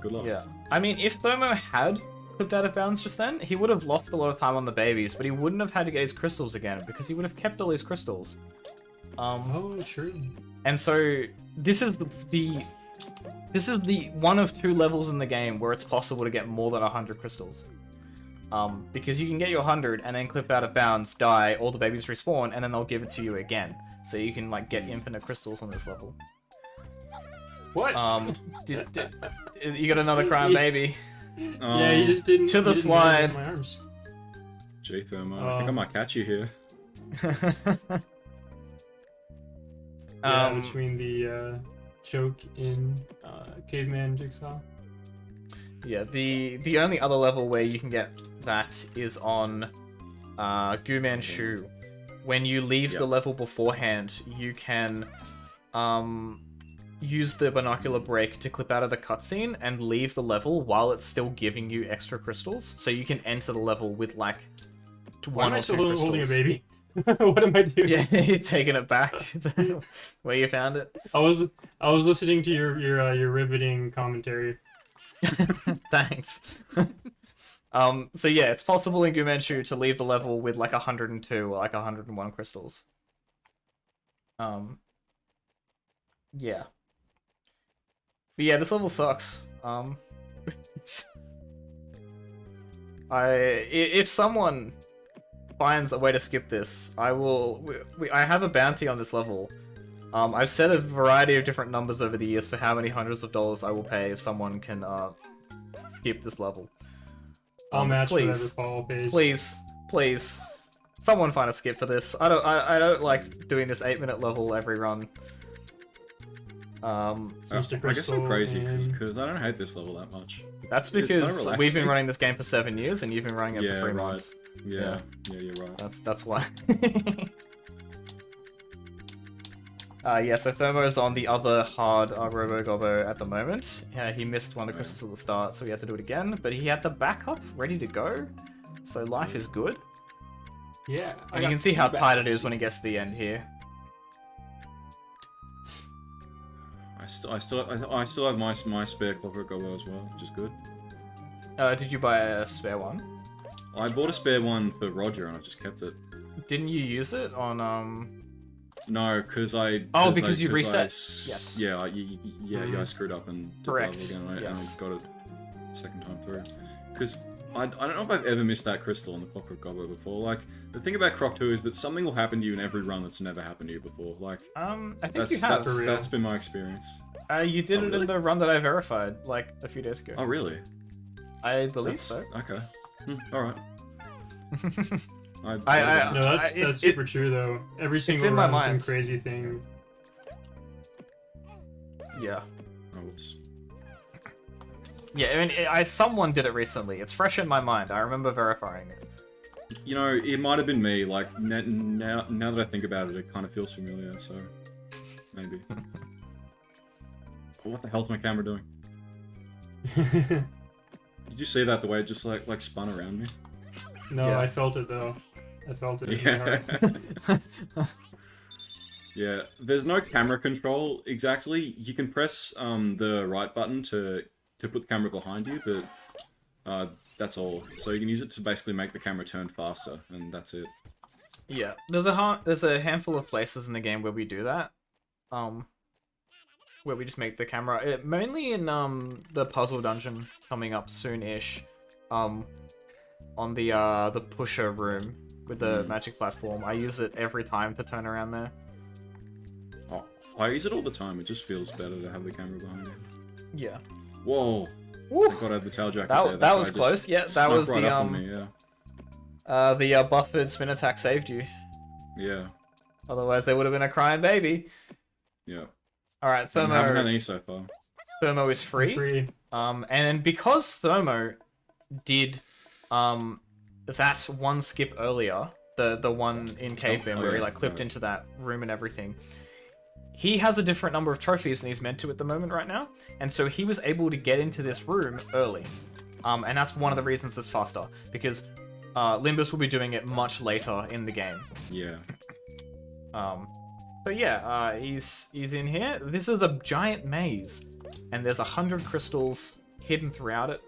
Good luck. Yeah. I mean, if Thermo had clipped out of bounds just then, he would have lost a lot of time on the babies, but he wouldn't have had to get his crystals again because he would have kept all his crystals. Oh, true. And so this is the one of two levels in the game where it's possible to get more than 100 crystals. Because you can get your 100 and then clip out of bounds, die, all the babies respawn, and then they'll give it to you again. So you can like get infinite crystals on this level. What? You got another crying baby. Yeah, he just didn't. To the he didn't let slide. me get My arms. Gee, Thermo, I think I might catch you here. Yeah, Um, between the choke in Caveman Jigsaw. Yeah, the only other level where you can get that is on Gooman Shu. When you leave the Yep. level beforehand, you can use the binocular break to clip out of the cutscene and leave the level while it's still giving you extra crystals. So you can enter the level with like Why am one I or two still crystals. holding a baby? What am I doing? Yeah, you're taking it back where you found it. I was listening to your riveting commentary. Thanks. So yeah, it's possible in Gumenchu to leave the level with like 102 or like 101 crystals. Yeah. But yeah, this level sucks. If someone finds a way to skip this, I will. I have a bounty on this level. I've set a variety of different numbers over the years for how many hundreds of dollars I will pay if someone can skip this level. I'll match please, whatever Paul pays. please, someone find a skip for this. I don't like doing this 8-minute level every run. Mr. I guess I'm Crystal crazy and- because I don't hate this level that much. That's It's kinda because we've been relaxing. running this game for 7 years and you've been running it Yeah, for 3 right. months. Yeah, you're right. That's why. Yeah, so Thermo's on the other hard Robo Gobbo at the moment. He missed one of the crystals at the start, so he had to do it again. But he had the backup ready to go, so life is good. Yeah. I And you got can see how two tight it backups. is when he gets to the end here. I still have my spare Clockwork Gobbo as well, which is good. Did you buy a spare one? I bought a spare one for Roger and I just kept it. Didn't you use it on No, because I. Oh, cause because I, you 'cause reset? I Yes. Yeah, I screwed up and did the Correct, level again, and yes. I got it second time through. Because I don't know if I've ever missed that crystal in the Clockwork Gobbo before. Like, the thing about Croc 2 is that something will happen to you in every run that's never happened to you before. Like, I think you have. For real. that's been my experience. You did Oh, it really? in the run that I verified, like, a few days ago. Oh, really? I believe That's, so. Okay. Alright. I- No, that's it- super true though. Every single in my run is mind. some crazy thing. Yeah. Oh, whoops. Yeah, I mean, someone did it recently. It's fresh in my mind. I remember verifying it. You know, it might have been me. Like, now that I think about it, it kind of feels familiar, so... Maybe. What the hell's my camera doing? Did you see that, the way it just, like spun around me? No, Yeah. I felt it though. I felt it. in my Yeah. heart. Yeah, there's no camera control exactly. You can press the right button to put the camera behind you, but that's all. So you can use it to basically make the camera turn faster, and that's it. Yeah, there's a handful of places in the game where we do that. Where we just make the camera mainly in the puzzle dungeon coming up soon-ish. On the pusher room with the magic platform. I use it every time to turn around there. Oh, I use it all the time. It just feels better to have the camera behind you. Yeah. Whoa! Woo. I got out the tail jacket That there. that guy was just close. Yeah, that snuck was right the up on me, yeah. the buffered spin attack saved you. Yeah, Otherwise, there would have been a crying baby. yeah. All right, I haven't had Thermo. any so far. Thermo is free. Free. And then because Thermo did that one skip earlier, the one in Cave Bin Oh, where he yeah, like clipped right. into that room and everything. He has a different number of trophies than he's meant to at the moment right now, and so he was able to get into this room early. And that's one of the reasons it's faster, because Limbus will be doing it much later in the game. Yeah. So yeah, he's in here. This is a giant maze, and there's 100 crystals hidden throughout it.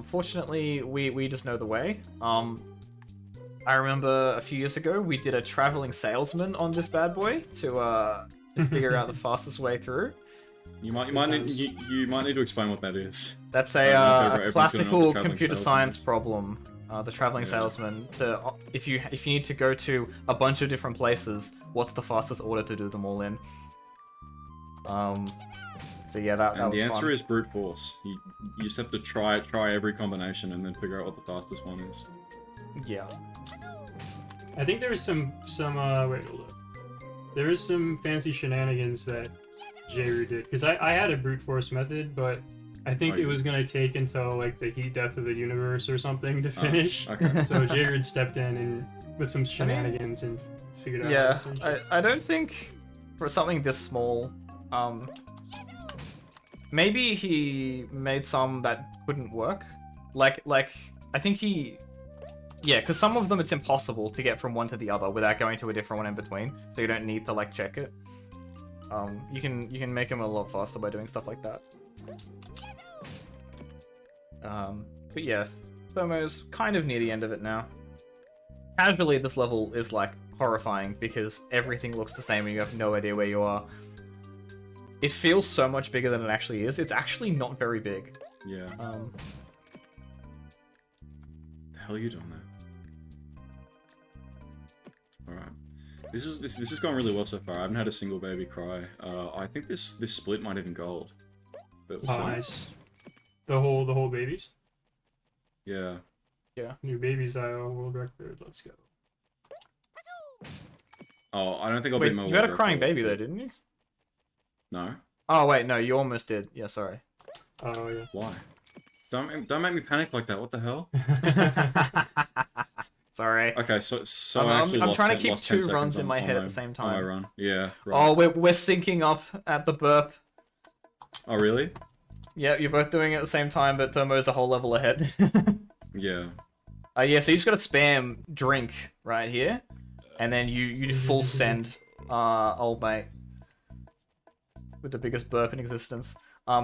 Fortunately, we just know the way. I remember a few years ago we did a traveling salesman on this bad boy to figure out the fastest way through. You might need to explain what that is. That's I don't know if a everyone's gonna know classical what the traveling computer salesman science is. problem. The traveling Yeah. salesman. If you need to go to a bunch of different places, what's the fastest order to do them all in? So yeah, that And was the answer fun. is brute force. You just have to try every combination and then figure out what the fastest one is. Yeah. I think there was some wait, hold up. There was some fancy shenanigans that Jayru did, because I had a brute force method, but I think Oh, it you was gonna take until like the heat death of the universe or something to finish. Okay. So Jayru stepped in and with some shenanigans and figured out. Yeah, how to finish it. I don't think for something this small, maybe he made some that couldn't work. Like I think yeah, because some of them it's impossible to get from one to the other without going to a different one in between, so you don't need to like check it. You can make them a lot faster by doing stuff like that. But yeah, Thermo's kind of near the end of it now. Casually, this level is like horrifying because everything looks the same and you have no idea where you are. It feels so much bigger than it actually is. It's actually not very big. Yeah. The hell are you doing there? Alright. This is going really well so far. I haven't had a single baby cry. I think this split might even gold. But we'll Oh, see. nice. The whole babies. Yeah. New babies IO world record. Let's go. Oh, I don't think I'll Wait, beat my you had a world crying record. baby though, didn't you? No. Oh wait, no, you almost did. Yeah, sorry. Oh yeah. Why? Don't make me panic like that. What the hell? Sorry. Okay, so I I'm actually lost trying to 10 keep lost 10 two runs seconds in my on head at the same on my time. run. Yeah. Right. Oh, we're syncing up at the burp. Oh, really? Yeah, you're both doing it at the same time, but Tomo's a whole level ahead. Yeah. Yeah, so you just gotta spam drink right here, and then you full send old mate with the biggest burp in existence.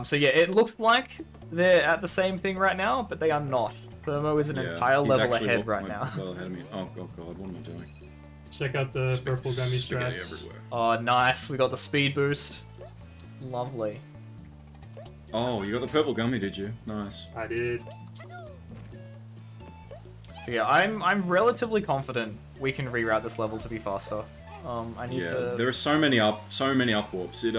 So yeah, it looks like they're at the same thing right now, but they are not. Thermo is an entire he's level actually ahead right now. well ahead of me. Oh god, what am I doing? Check out the purple gummy Spaghetti strats. everywhere. Oh, nice. We got the speed boost. Lovely. Oh, you got the purple gummy, did you? Nice. I did. So yeah, I'm relatively confident we can reroute this level to be faster. I need Yeah, to. there are so many up warps. I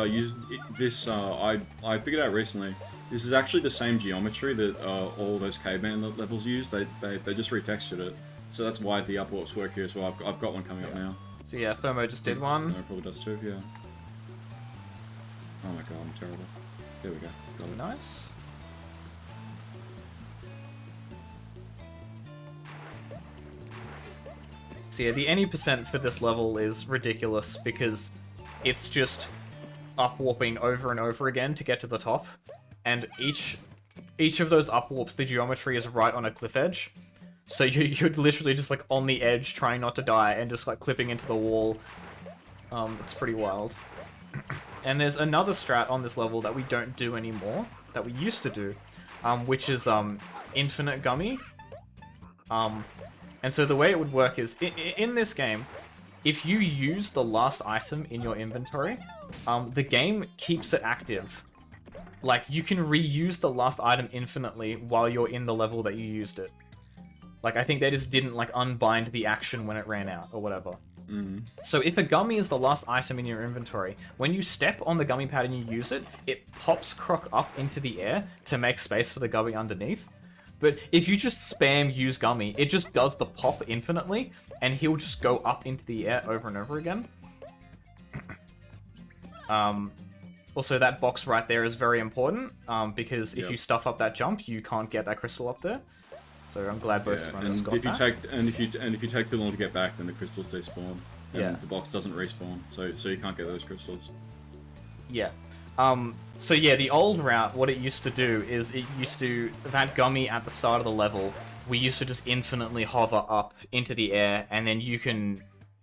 figured out recently. This is actually the same geometry that all those caveman levels use. They just retextured it, so that's why the up warps work here as well. I've got one coming up now. So yeah, Thermo just did one. No, probably does too. Yeah. Oh my god, I'm terrible. There we go. Got it. Nice. So yeah, the any percent for this level is ridiculous because it's just up warping over and over again to get to the top, and each of those up warps, the geometry is right on a cliff edge, so you're literally just like on the edge trying not to die and just like clipping into the wall. It's pretty wild. And there's another strat on this level that we don't do anymore, that we used to do, which is infinite gummy. And so the way it would work is, in this game, if you use the last item in your inventory, the game keeps it active. Like, you can reuse the last item infinitely while you're in the level that you used it. Like, I think they just didn't, like, unbind the action when it ran out, or whatever. So if a gummy is the last item in your inventory, when you step on the gummy pad and you use it, it pops Croc up into the air to make space for the gummy underneath. But if you just spam use gummy, it just does the pop infinitely, and he'll just go up into the air over and over again. Also, that box right there is very important, because if you stuff up that jump, you can't get that crystal up there. So I'm glad both runners got that. If you take too long to get back, then the crystals despawn. And Yeah. the box doesn't respawn, so you can't get those crystals. Yeah. So yeah, the old route, what it used to do is that gummy at the start of the level, we used to just infinitely hover up into the air, and then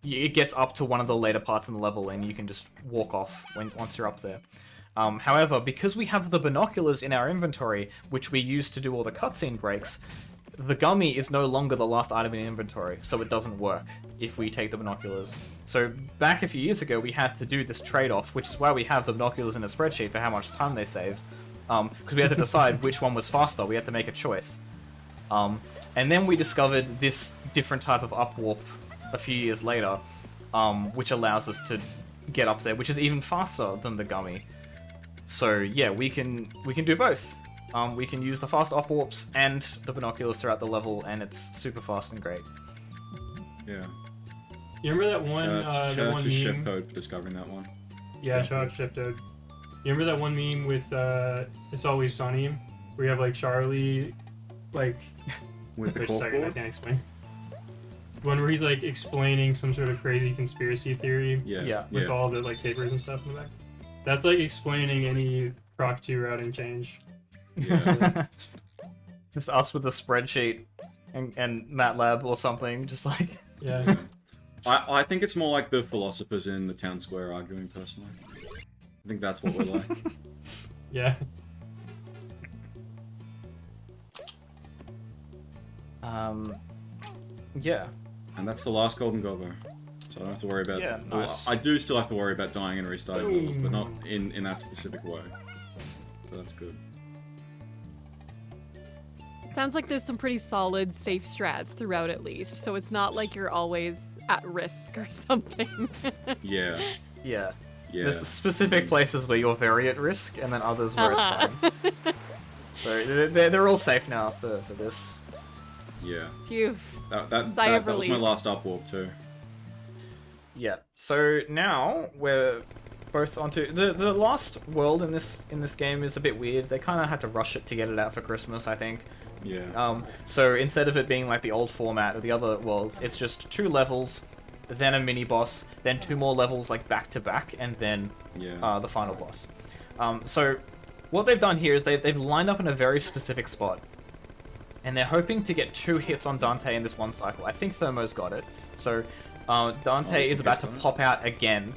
it gets up to one of the later parts in the level, and you can just walk off once you're up there. However, because we have the binoculars in our inventory, which we use to do all the cutscene breaks, the gummy is no longer the last item in inventory, so it doesn't work if we take the binoculars. So back a few years ago, we had to do this trade-off, which is why we have the binoculars in a spreadsheet for how much time they save. Because we had to decide which one was faster, we had to make a choice. And then we discovered this different type of upwarp a few years later, which allows us to get up there, which is even faster than the gummy. So yeah, we can do both. We can use the fast upwarps and the binoculars throughout the level, and it's super fast and great. Yeah. You remember that one? Shout That out one to Chef meme? Code for discovering that one. Yeah, shout out to Chef Toad. You remember that one meme with It's Always Sunny, where you have like Charlie, like With the wait a second, I corkboard? can't explain. One where he's like explaining some sort of crazy conspiracy theory Yeah. with all the like papers and stuff in the back. That's like explaining any Croc 2 routing change. Yeah. Just us with a spreadsheet and MATLAB or something, just like... Yeah. I think it's more like the philosophers in the town square arguing, personally. I think that's what we're like. Yeah. Yeah. And that's the last golden gobbo. So I don't have to worry about... Yeah, well, nice. I do still have to worry about dying and restarting levels, but not in that specific way. So that's good. Sounds like there's some pretty solid safe strats throughout at least, so it's not like you're always at risk or something. Yeah. Yeah. Yeah. There's specific places where you're very at risk, and then others where it's fine. So they're all safe now for this. Yeah. Phew. That was Sigh of my relief. last up warp too. Yeah. So now we're both onto the last world in this game is a bit weird. They kind of had to rush it to get it out for Christmas, I think. Yeah. So instead of it being like the old format of the other worlds, it's just 2 levels, then a mini boss, then 2 more levels like back to back, and then the final boss. So what they've done here is they've lined up in a very specific spot, and they're hoping to get 2 hits on Dante in this one cycle. I think Thermo's got it. So Dante is about to pop out again.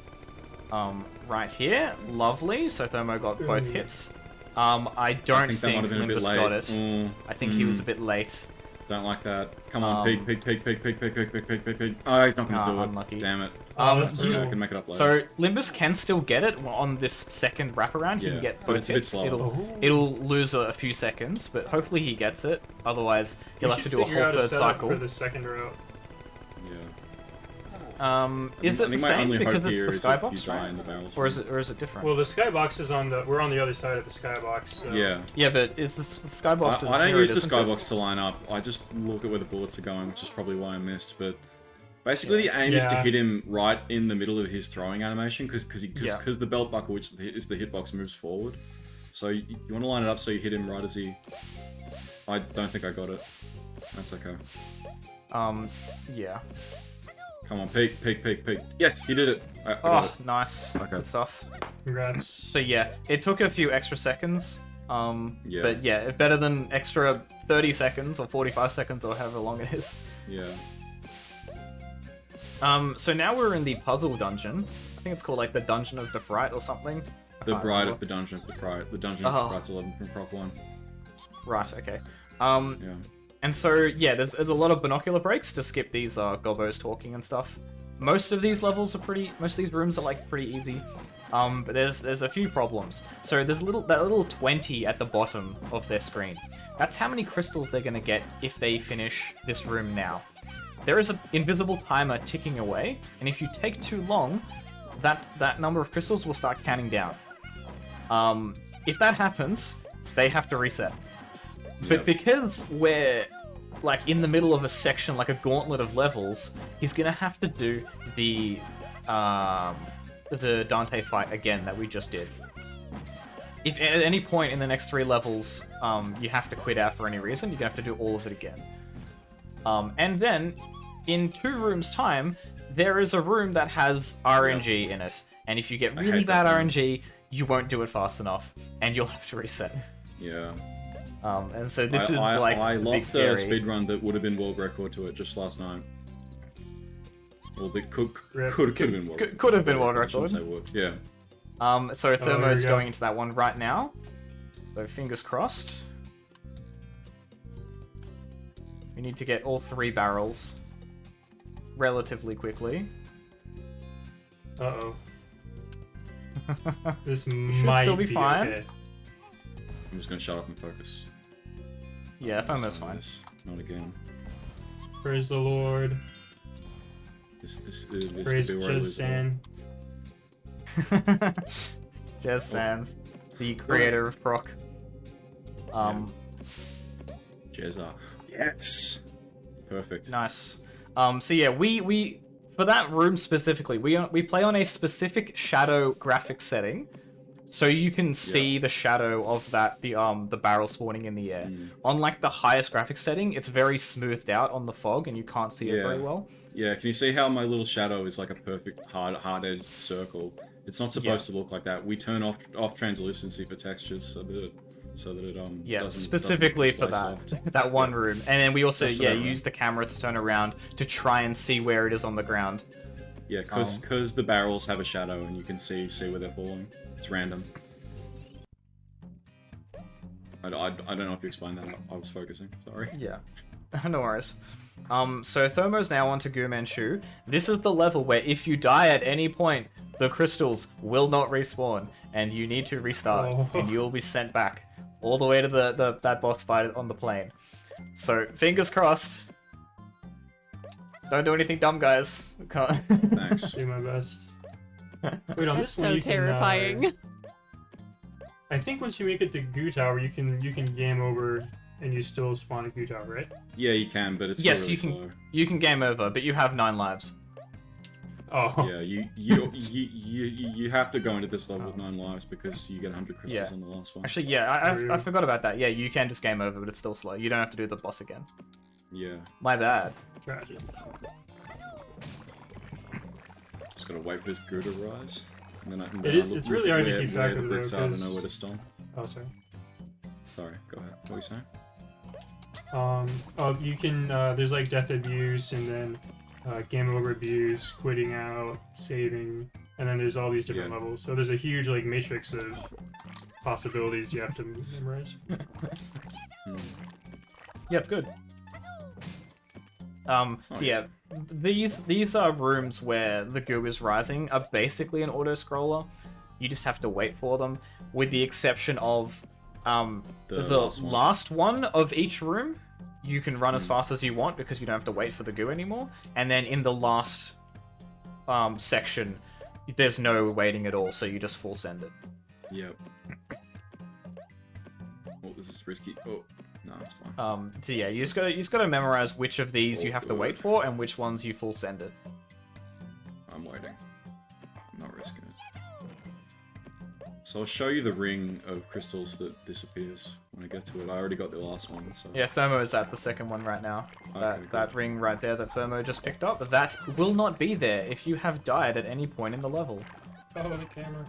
Right here, lovely. So Thermo got both hits. I don't think Limbus got it. I think he was a bit late. Don't like that. Come on, pig. Oh, he's not gonna do it. Unlucky. Damn it. That's I cool. can make it up later. So Limbus can still get it on this second wraparound. He can get but both it's a bit hits. slow. It'll lose a few seconds, but hopefully he gets it. Otherwise, he'll have to do a whole third cycle. For the second route. Yeah. Is I it the think my same only because hope it's here the is that you skybox, die right? in the barrels. Or is it different? Well, the skybox is on the. We're on the other side of the skybox. So. Yeah. Yeah, but is the skybox? I don't mirrored, use the isn't it? skybox to line up. I just look at where the bullets are going, which is probably why I missed. But basically, the aim is to hit him right in the middle of his throwing animation, because the belt buckle, which is the hitbox, moves forward. So you want to line it up so you hit him right as he. I don't think I got it. That's okay. Yeah. Come on, peek. Yes, you did it. I got it. Nice. Okay. Good stuff. Congrats. So yeah, it took a few extra seconds. Yeah. But yeah, better than extra 30 seconds or 45 seconds or however long it is. Yeah. So now we're in the puzzle dungeon. I think it's called like the Dungeon of the Fright or something. I The can't Bride remember. of the Dungeon of the Pride. The Dungeon of the Fright's 11 from Croc 1. Right, okay. Yeah. And so, yeah, there's a lot of binocular breaks to skip these Gobbos talking and stuff. Most of these levels are most of these rooms are like pretty easy. But there's a few problems. So there's that little 20 at the bottom of their screen. That's how many crystals they're gonna get if they finish this room now. There is an invisible timer ticking away, and if you take too long, that number of crystals will start counting down. If that happens, they have to reset. But because we're like in the middle of a section, like a gauntlet of levels, he's gonna have to do the Dante fight again that we just did. If at any point in the next 3 levels you have to quit out for any reason, you're gonna have to do all of it again. And then in 2 rooms' time, there is a room that has RNG in it, and if you get really bad RNG, you won't do it fast enough, and you'll have to reset. Yeah. And so this is like I the big lost a scary. speedrun that would have been world record to it just last night. Well, it could have been world record. Could have been world I shouldn't record. say would. Yeah. So Thermo's here we go. going into that one right now. So fingers crossed. We need to get all 3 barrels relatively quickly. Uh-oh. This should might still be fine. Okay. I'm just gonna shut up and focus. Yeah, Thermo's fine. Not again. Praise the Lord. This Praise could be where I Jizz lose it all. San. Jez Sands, the creator of Croc. Jezza. Yes. Perfect. Nice. So yeah, we for that room specifically, we play on a specific shadow graphic setting, so you can see the shadow of the barrel spawning in the air. On like the highest graphic setting, it's very smoothed out on the fog, and you can't see it very well. Yeah, can you see how my little shadow is like a perfect hard-edged circle? It's not supposed to look like that. We turn off translucency for textures so that it doesn't specifically for display that soft. that one room, and then we also Just for that room. use the camera to turn around to try and see where it is on the ground. Yeah, because the barrels have a shadow and you can see where they're falling. It's random. I don't know if you explained that. I was focusing. Sorry. Yeah, no worries. So Thermo's now onto Gu Manchu. This is the level where if you die at any point, the crystals will not respawn, and you need to restart, and you will be sent back all the way to that boss fight on the plane. So fingers crossed. Don't do anything dumb, guys. Thanks. Do my best. Wait, on That's this one so you terrifying. Can, I think once you make it to Goo Tower, you can game over and you still spawn a Goo Tower, right? Yeah, you can, but it's Yes, still really slow. you can game over, but you have 9 lives. Oh. Yeah, you have to go into this level with 9 lives because you get 100 crystals on the last one. Actually, yeah, True. I forgot about that. Yeah, you can just game over, but it's still slow. You don't have to do the boss again. Yeah, My bad. Tragic. just gotta wait for this goo to rise. And then I can It's really hard to keep track of the though, bricks are to know 'cause- where to stomp. Oh, sorry. Sorry, go ahead. What were you saying? Oh, you can, there's like death abuse, and then game over abuse, quitting out, saving, and then there's all these different Yeah. levels. So there's a huge like matrix of possibilities you have to memorize. Yeah, it's good. So yeah, these are rooms where the goo is rising are basically an auto scroller. You just have to wait for them, with the exception of the last one of each room. You can run as fast as you want because you don't have to wait for the goo anymore. And then in the last section, there's no waiting at all, so you just full send it. Yep. Oh, this is risky. Oh, no, it's fine. So yeah, you just gotta memorize which of these you have to wait for and which ones you full send it. I'm waiting. I'm not risking it. So I'll show you the ring of crystals that disappears when I get to it. I already got the last one, so... Yeah, Thermo is at the second one right now. Okay, good. That ring right there that Thermo just picked up, that will not be there if you have died at any point in the level. Oh, the camera.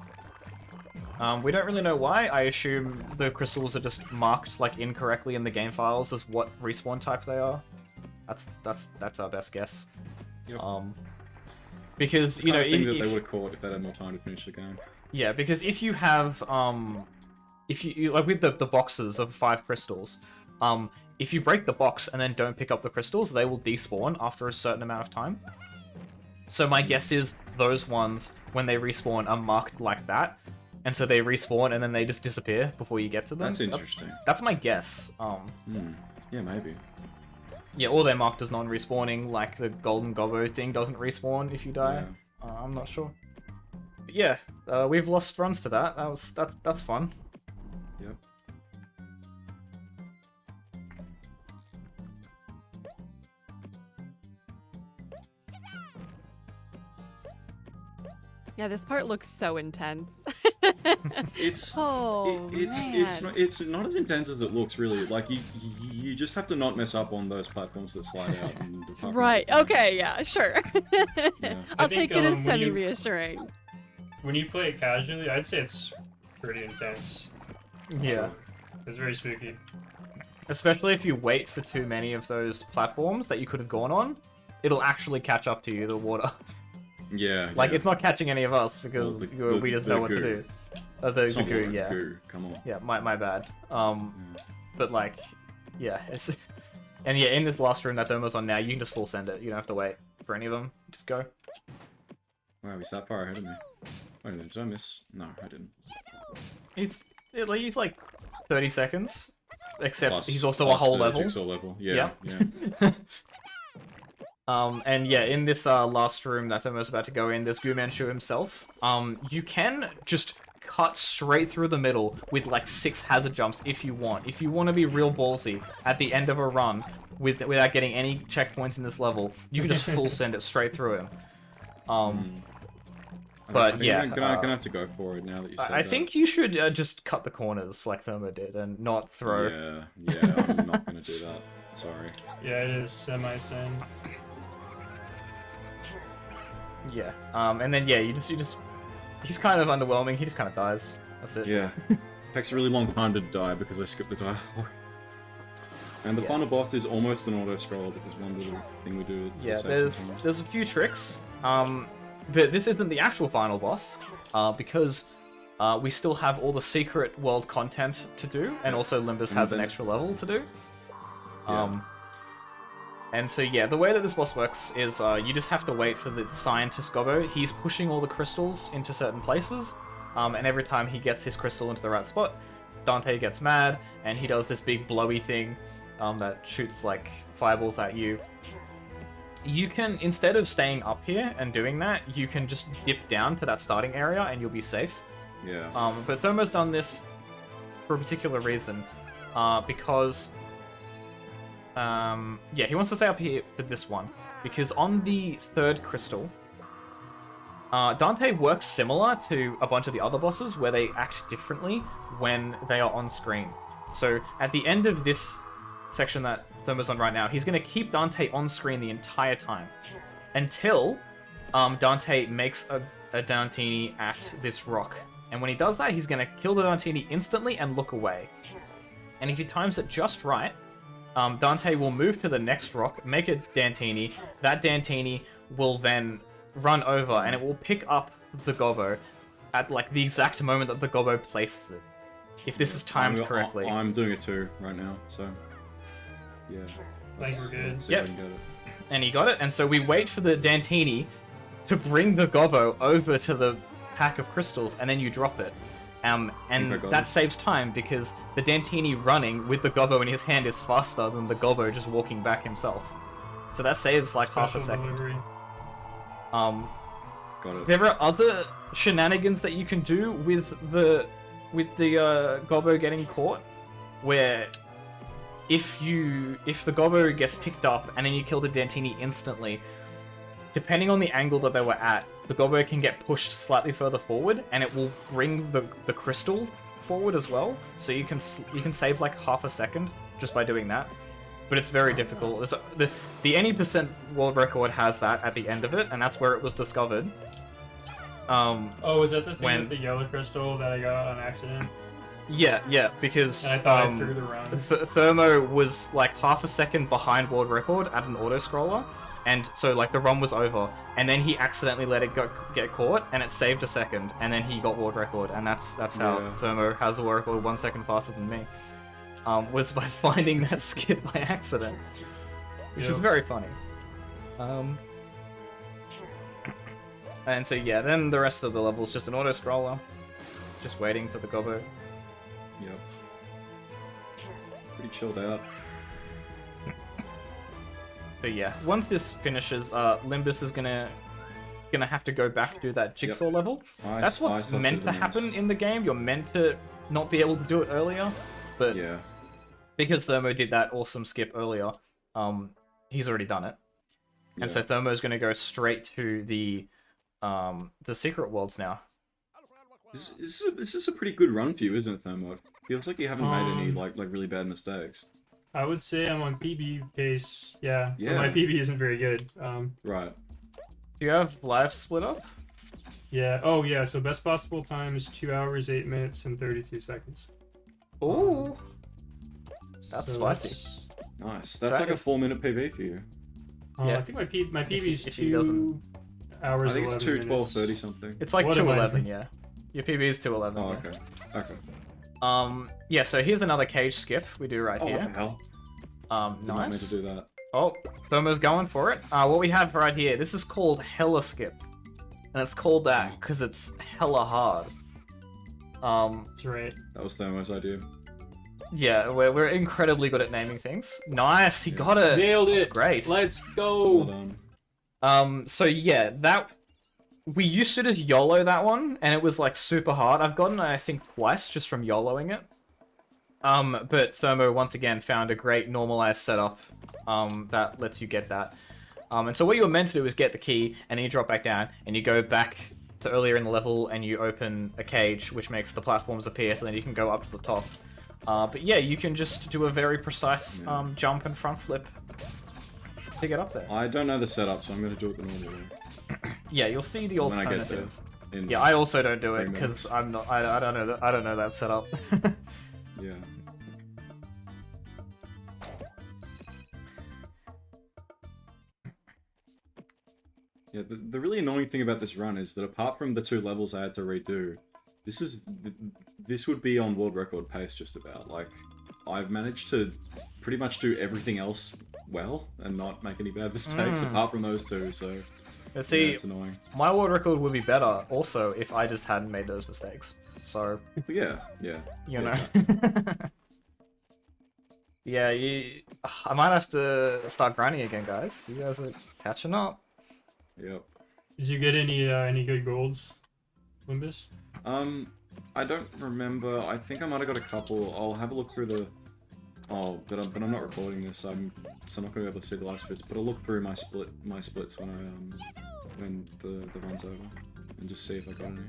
We don't really know why. I assume the crystals are just marked like incorrectly in the game files as what respawn type they are. That's our best guess. Yep. Because you I know, think that if, they would have caught if they had more time to finish the game. yeah, because if you have if you like with the boxes of 5 crystals, if you break the box and then don't pick up the crystals, they will despawn after a certain amount of time. So my guess is those ones, when they respawn, are marked like that, and so they respawn and then they just disappear before you get to them. That's interesting. That's my guess. Yeah, maybe. Yeah, or they're marked as non-respawning, like the golden gobbo thing doesn't respawn if you die. Yeah. I'm not sure. But yeah, we've lost runs to that. That's fun. Yep. Yeah, this part looks so intense. It's Oh, it's not as intense as it looks, really. Like you just have to not mess up on those platforms that slide out. And apart from Right, that, okay, yeah, sure. Yeah. I'll think, take it as when you- semi-reassuring. When you play it casually, I'd say it's pretty intense. Yeah. It's very spooky. Especially if you wait for too many of those platforms that you could have gone on, it'll actually catch up to you, the water. Yeah. Like, yeah. it's not catching any of us because we just know what to goo. do. The It's not goo, water, it's yeah. goo. Come on. Yeah, my bad. But like, yeah, it's... And yeah, in this last room that Thermo's on now, you can just full send it. You don't have to wait for any of them. Just go. Wow, he's that far ahead of me. Wait a minute, did I miss? No, I didn't. He's like 30 seconds, except Plus- he's also a plus whole the level. Jigsaw level. Yeah, Yeah. yeah. And yeah, in this last room that Thermo's about to go in, there's Goo Manchu himself. You can just cut straight through the middle with like 6 hazard jumps if you want. If you want to be real ballsy at the end of a run without getting any checkpoints in this level, you can just full send it straight through him. But I think yeah, I'm gonna have to go for it now that you said I that. think you should just cut the corners like Thermo did and not throw. Yeah, I'm not gonna do that. Sorry. Yeah, it is semi-sin. Yeah. And then yeah, you just he's kind of underwhelming. He just kind of dies. That's it. Yeah. Takes a really long time to die because I skipped the dialogue. And the Yeah. final boss is almost an auto scroll because one little thing we do. Yeah, saves there's a few tricks. But this isn't the actual final boss, because we still have all the secret world content to do, and also Limbus has an extra level to do. Yeah. And so yeah, the way that this boss works is you just have to wait for the scientist Gobbo. He's pushing all the crystals into certain places, and every time he gets his crystal into the right spot, Dante gets mad, and he does this big blowy thing that shoots like fireballs at you. You can, instead of staying up here and doing that, you can just dip down to that starting area and you'll be safe. Yeah. But Thermo's done this for a particular reason, because yeah, he wants to stay up here for this one because on the third crystal, Dante works similar to a bunch of the other bosses where they act differently when they are on screen. So at the end of this section that Thermo's on right now, he's going to keep Dante on screen the entire time until Dante makes a Dantini at this rock. And when he does that, he's going to kill the Dantini instantly and look away. And if he times it just right, Dante will move to the next rock, make a Dantini. That Dantini will then run over and it will pick up the Gobbo at like the exact moment that the Gobbo places it. If this is timed correctly. I'm doing it too right now, so yeah. I think we're good. Let's see if I Yep. can get it. And he got it, and so we wait for the Dantini to bring the Gobbo over to the pack of crystals, and then you drop it. And got that it. saves time because the Dantini running with the Gobbo in his hand is faster than the Gobbo just walking back himself. So that saves like half a Special second. delivery. Got it. There are other shenanigans that you can do with the Gobbo getting caught, where if the Gobbo gets picked up and then you kill the Dantini instantly, depending on the angle that they were at, the Gobbo can get pushed slightly further forward, and it will bring the crystal forward as well. So you can save like half a second just by doing that. But it's very difficult. The any percent world record has that at the end of it, and that's where it was discovered. Oh, is that the thing when- with the yellow crystal that I got on accident? Yeah, because And I thought I threw the run. Thermo was like half a second behind world record at an auto scroller, and so like the run was over, and then he accidentally let it get caught, and it saved a second, and then he got world record, and that's how Yeah. Thermo has the world record 1 second faster than me. Was by finding that skip by accident, which is Yep. very funny. And so yeah, then the rest of the level's just an auto scroller, just waiting for the Gobbo. Yep. Pretty chilled out. So yeah, once this finishes, Limbus is gonna have to go back to do that jigsaw level. That's what's meant to happen in the game. You're meant to not be able to do it earlier, but Yeah. because Thermo did that awesome skip earlier, he's already done it, and so Yeah. Thermo's gonna go straight to the secret worlds now. This is a pretty good run for you, isn't it, Thermo? Feels like you haven't made any Um, like really bad mistakes. I would say I'm on PB pace. Yeah, Yeah. but my PB isn't very good. Right. Do you have live split up? Yeah. Oh, yeah. So best possible time is 2 hours, 8 minutes, and 32 seconds. Ooh, that's So spicy. Nice. That's that like a is- 4-minute PB for you. Yeah. I think my PB is if he doesn't- 2 hours. I think it's 11 2, 12, minutes. 30 something. It's like What am I- 211, yeah. Your PB is 211. Oh, yeah. okay. Okay. Yeah, so here's another cage skip we do right Oh, what the here. hell? Did not mean to Nice. do that. Oh, Thermo's going for it. What we have right here, this is called Hella Skip. And it's called that because it's hella hard. That's right. That was Thermo's idea. Yeah, we're incredibly good at naming things. Nice, he got it. Nailed That's it. great. Let's Well go. done. So yeah, that we used to just YOLO that one, and it was like super hard. I've gotten it, I think, twice just from YOLOing it. But Thermo once again found a great normalized setup that lets you get that. And so what you were meant to do is get the key, and then you drop back down, and you go back to earlier in the level, and you open a cage, which makes the platforms appear, so then you can go up to the top. But yeah, you can just do a very precise jump and front flip to get up there. I don't know the setup, so I'm going to do it the normal way. Yeah, you'll see the When I get alternative. there. In Yeah, I also don't do it 3 because minutes. I'm not. I don't know that. I don't know that setup. Yeah. Yeah, the really annoying thing about this run is that apart from the 2 levels I had to redo, this would be on world record pace just about. Like, I've managed to pretty much do everything else well and not make any bad mistakes apart from those 2, so But yeah, see, it's annoying. my world record would be better also if I just hadn't made those mistakes. So But yeah. you know. exactly. Yeah, I might have to start grinding again, guys. You guys are catching up. Yep. Did you get any good golds, Limbus? I don't remember. I think I might have got a couple. I'll have a look through the... Oh, but I'm not recording this, so I'm not gonna be able to see the live splits. But I'll look through my splits when the run's over, and just see if I got any.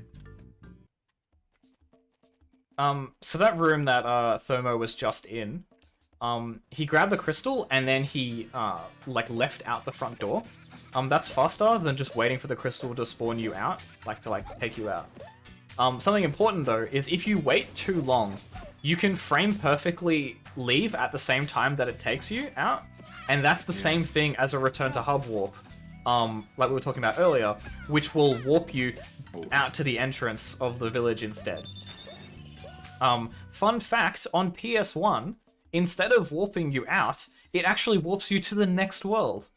So that room that Thermo was just in, he grabbed the crystal and then he like left out the front door. That's faster than just waiting for the crystal to spawn you out, to take you out. Something important though is if you wait too long, you can frame perfectly leave at the same time that it takes you out, and that's the same thing as a return to hub warp, like we were talking about earlier, which will warp you out to the entrance of the village instead. Fun fact, on PS1, instead of warping you out, it actually warps you to the next world.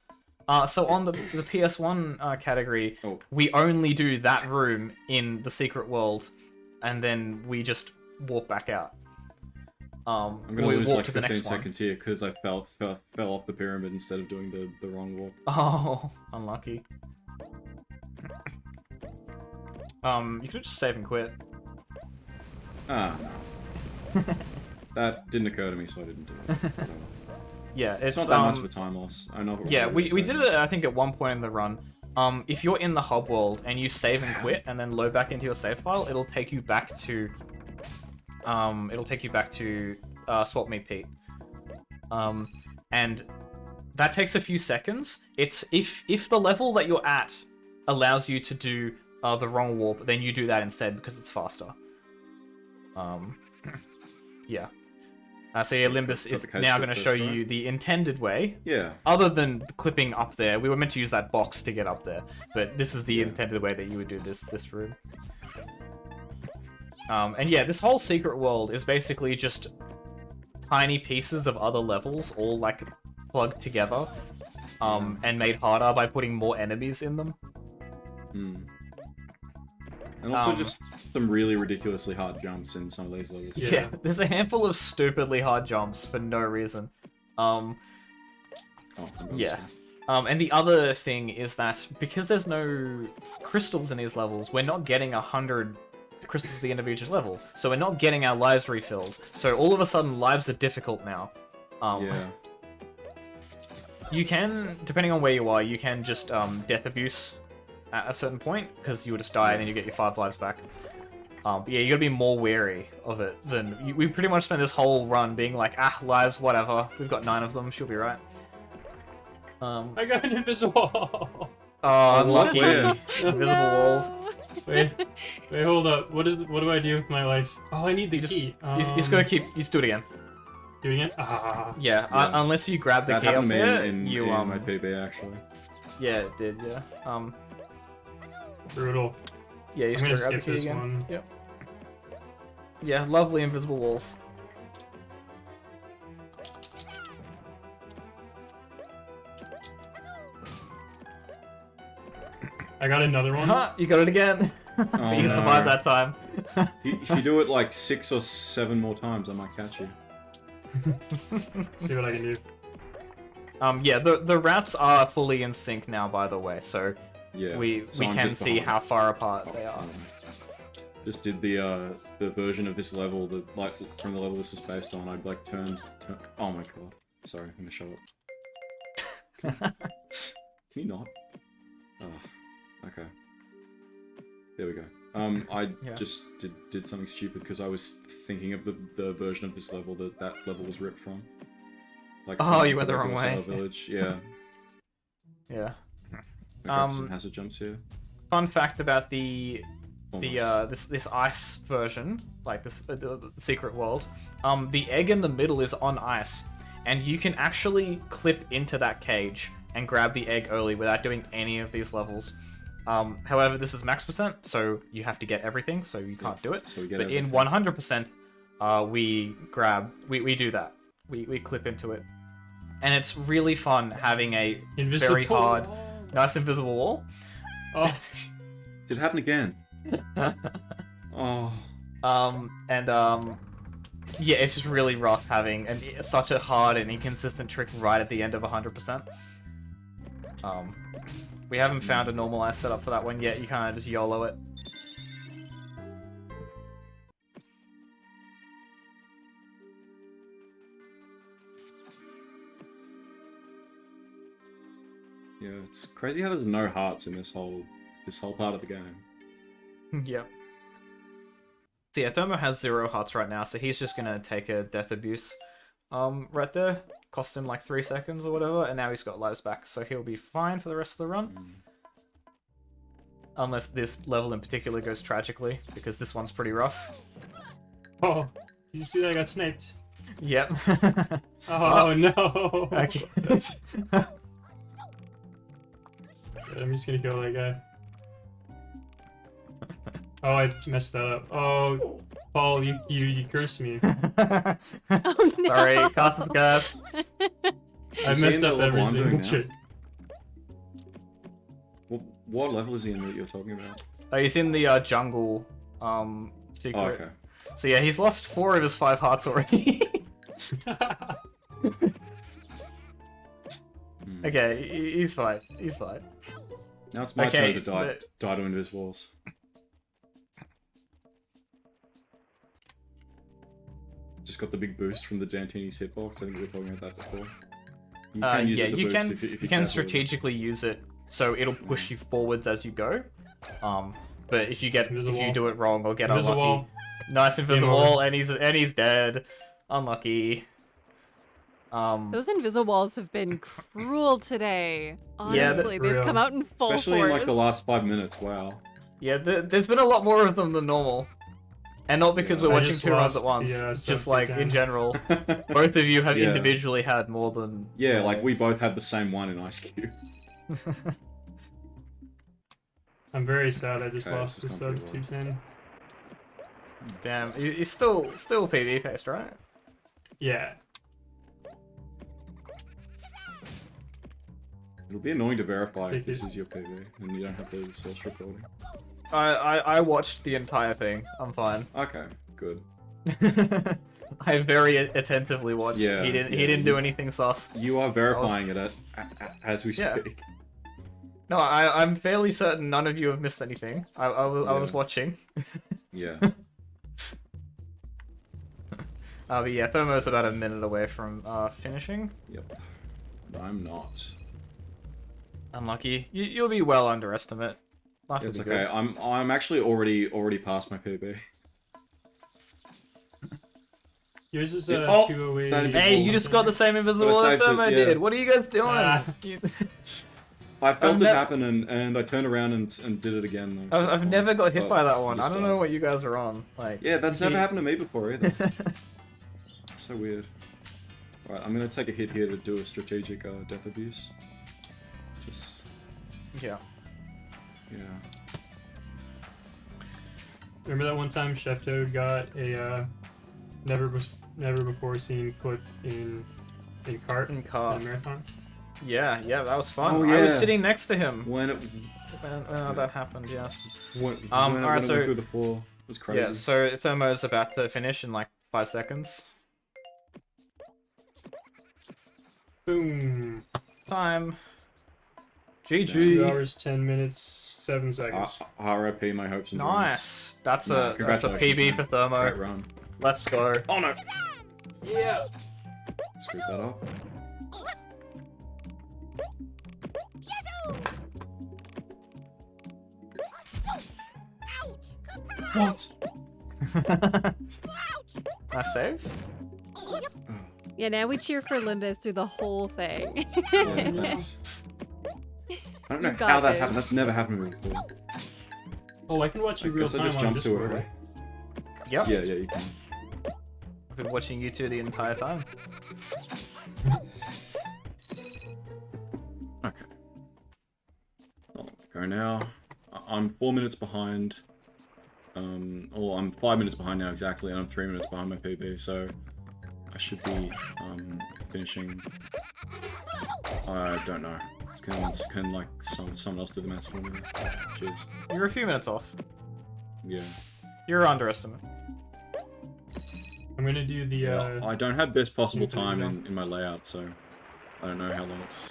So on the PS1 category, we only do that room in the secret world, and then we just warp back out. I'm gonna lose like 15 seconds here because I fell off the pyramid instead of doing the wrong warp. Oh, unlucky. You could have just save and quit. Ah, no. That didn't occur to me, so I didn't do it. Yeah, it's not that much of a time loss. I know. Yeah, we did it, I think, at one point in the run. If you're in the hub world and you save and quit and then load back into your save file, it'll take you back to Swap Meet Pete. And that takes a few seconds. It's if the level that you're at allows you to do the wrong warp, then you do that instead because it's faster. Yeah. So yeah, Limbus is now going to show you the intended way. Yeah. Other than clipping up there, we were meant to use that box to get up there, but this is the intended way that you would do this room. And yeah, this whole secret world is basically just tiny pieces of other levels all like plugged together, and made harder by putting more enemies in them. And also just some really ridiculously hard jumps in some of these levels. Yeah, there's a handful of stupidly hard jumps for no reason. Yeah. And the other thing is that because there's no crystals in these levels, we're not getting 100 crystals at the end of each level. So we're not getting our lives refilled. So all of a sudden, lives are difficult now. Yeah. You can, depending on where you are, you can just death abuse at a certain point, because you will just die and then you get your 5 lives back. But yeah, you gotta be more wary of it than... We pretty much spent this whole run being like, lives, whatever. We've got 9 of them, she'll be right. I got an invisible wall. Oh, unlucky. Yeah. Invisible wall. Wait, hold up. What do I do with my life? Oh, I need the key. You just gotta keep... You just do it again. Do it again? Ah. Yeah, unless you grab the that key off happened there, in my PB, actually. Yeah, it did, yeah. Brutal. Yeah, you I'm gonna just grab the skip key this again. one. Yep. Yeah, lovely invisible walls. I got another one. You got it again. Oh, You used the no. vibe that time. If you do it like 6 or 7 more times, I might catch you. See what I can do. Yeah, the rats are fully in sync now, by the way, so Yeah. we So I'm can just see behind. how far apart they are. Just did the version of this level that from the level this is based on. I'd like turn. Oh my god! Sorry, I'm gonna show it. Can you not? Oh, okay. There we go. I just did something stupid because I was thinking of the version of this level that level was ripped from. Like, Oh, you went the wrong way. Village. Yeah. Yeah. Some hazard jumps here. Fun fact about the Almost. this ice version, like this the secret world, the egg in the middle is on ice, and you can actually clip into that cage and grab the egg early without doing any of these levels. However, this is max %, so you have to get everything, so you can't do it. So we get but in everything. 100%, we do that. We clip into it, and it's really fun having a very hard, nice invisible wall. Oh, Did it happen again? Oh. Yeah, it's just really rough having such a hard and inconsistent trick right at the end of 100%. We haven't found a normalized setup for that one yet. You kind of just YOLO it. Yeah, it's crazy how there's no hearts in this whole part of the game. Yep. So yeah, Thermo has 0 hearts right now, so he's just gonna take a death abuse right there. Cost him like 3 seconds or whatever, and now he's got lives back, so he'll be fine for the rest of the run. Unless this level in particular goes tragically, because this one's pretty rough. Oh, did you see that I got sniped? Yep. Oh no! Okay. I'm just gonna kill that guy. Oh, I messed that up. Oh, Paul, you cursed me. Oh no! Sorry, Carsten's curse. I messed up every single trick. What level is he in that you're talking about? Oh, he's in the jungle secret. Oh, okay. So yeah, he's lost 4 of his 5 hearts already. Okay, he's fine. He's fine. Now it's my Okay, turn to die to invisibles. Just got the big boost from the Dantini's hitbox. I think we were talking about that before. You can use Yeah, it to you boost can. if You can careful. strategically use it, so it'll push you forwards as you go. But if you do it wrong or get Invisible. unlucky, nice invisible Game over. wall, and he's dead. Unlucky. Those invisible walls have been cruel today. Yeah, Honestly, they've real. come out in full Especially force. in like the last 5 minutes. Wow. Yeah, there's been a lot more of them than normal. And not because Yeah. we're I watching just 2 runs at lost once, the, just sub like 210. in general. Both of you have Yeah. individually had more than... Yeah, like we both had the same one in Ice Cube. I'm very sad I just Okay, lost to this is sub not pretty 210. Damn, you're still PvP faced, right? Yeah. It'll be annoying to verify if Thank this you. is your PV and you don't have the source recording. I watched the entire thing. I'm fine. Okay, good. I very attentively watched. Yeah, he yeah, didn't do anything sus. You are verifying it as we Yeah. speak. No, I'm fairly certain none of you have missed anything. I was Yeah. watching. Yeah. But yeah, Thermo's about a minute away from finishing. Yep. I'm not. Unlucky. You'll be well underestimate. Life will It's be okay. good. I'm actually already past my PB. Yours is Yeah, oh, 208. that is- Hey, you just got the same invisible But I that saved it, Thermo yeah. did. What are you guys doing? Ah. I felt I've it nev- happen and I turned around and did it again. Though, so I've it's never fine. got hit But by that one. you I just don't died. know what you guys are on. Like, Yeah, that's never you- happened to me before either. So weird. Right, I'm gonna take a hit here to do a strategic death abuse. Just Yeah. yeah. Remember that one time Chef Toad got a never before seen clip in cart In car. in a marathon? Yeah, that was fun. Oh, I was yeah. sitting next to him When it when that happened. Yes. when alright, it so- went through the floor, it was crazy. Yeah. So Thermo's about to finish in like 5 seconds. Boom. Time. 2 GG. hours, 10 minutes, 7 seconds. RIP my hopes and dreams. Nice. That's Nah, a congratulations, PB man. for Thermo. Great run. Let's go. Oh no! Yeah. Screwed that up. What? Nice save. Yeah, now we cheer for Limbus through the whole thing. Yeah, that's... I don't know You got how that's this. happened. That's never happened to me before. Oh, I can watch you I real guess I time just on jumped to it, Discord. right? Yep. Yeah, you can. I've been watching you two the entire time. Okay. I'll go now. I'm 4 minutes behind. Or I'm 5 minutes behind now exactly, and I'm 3 minutes behind my PB, so I should be finishing. I don't know. Can like someone else do the maths for me? Cheers. You're a few minutes off. Yeah. You're underestimate. I'm gonna do the I don't have best possible there you time go. in my layout, so I don't know how long it's.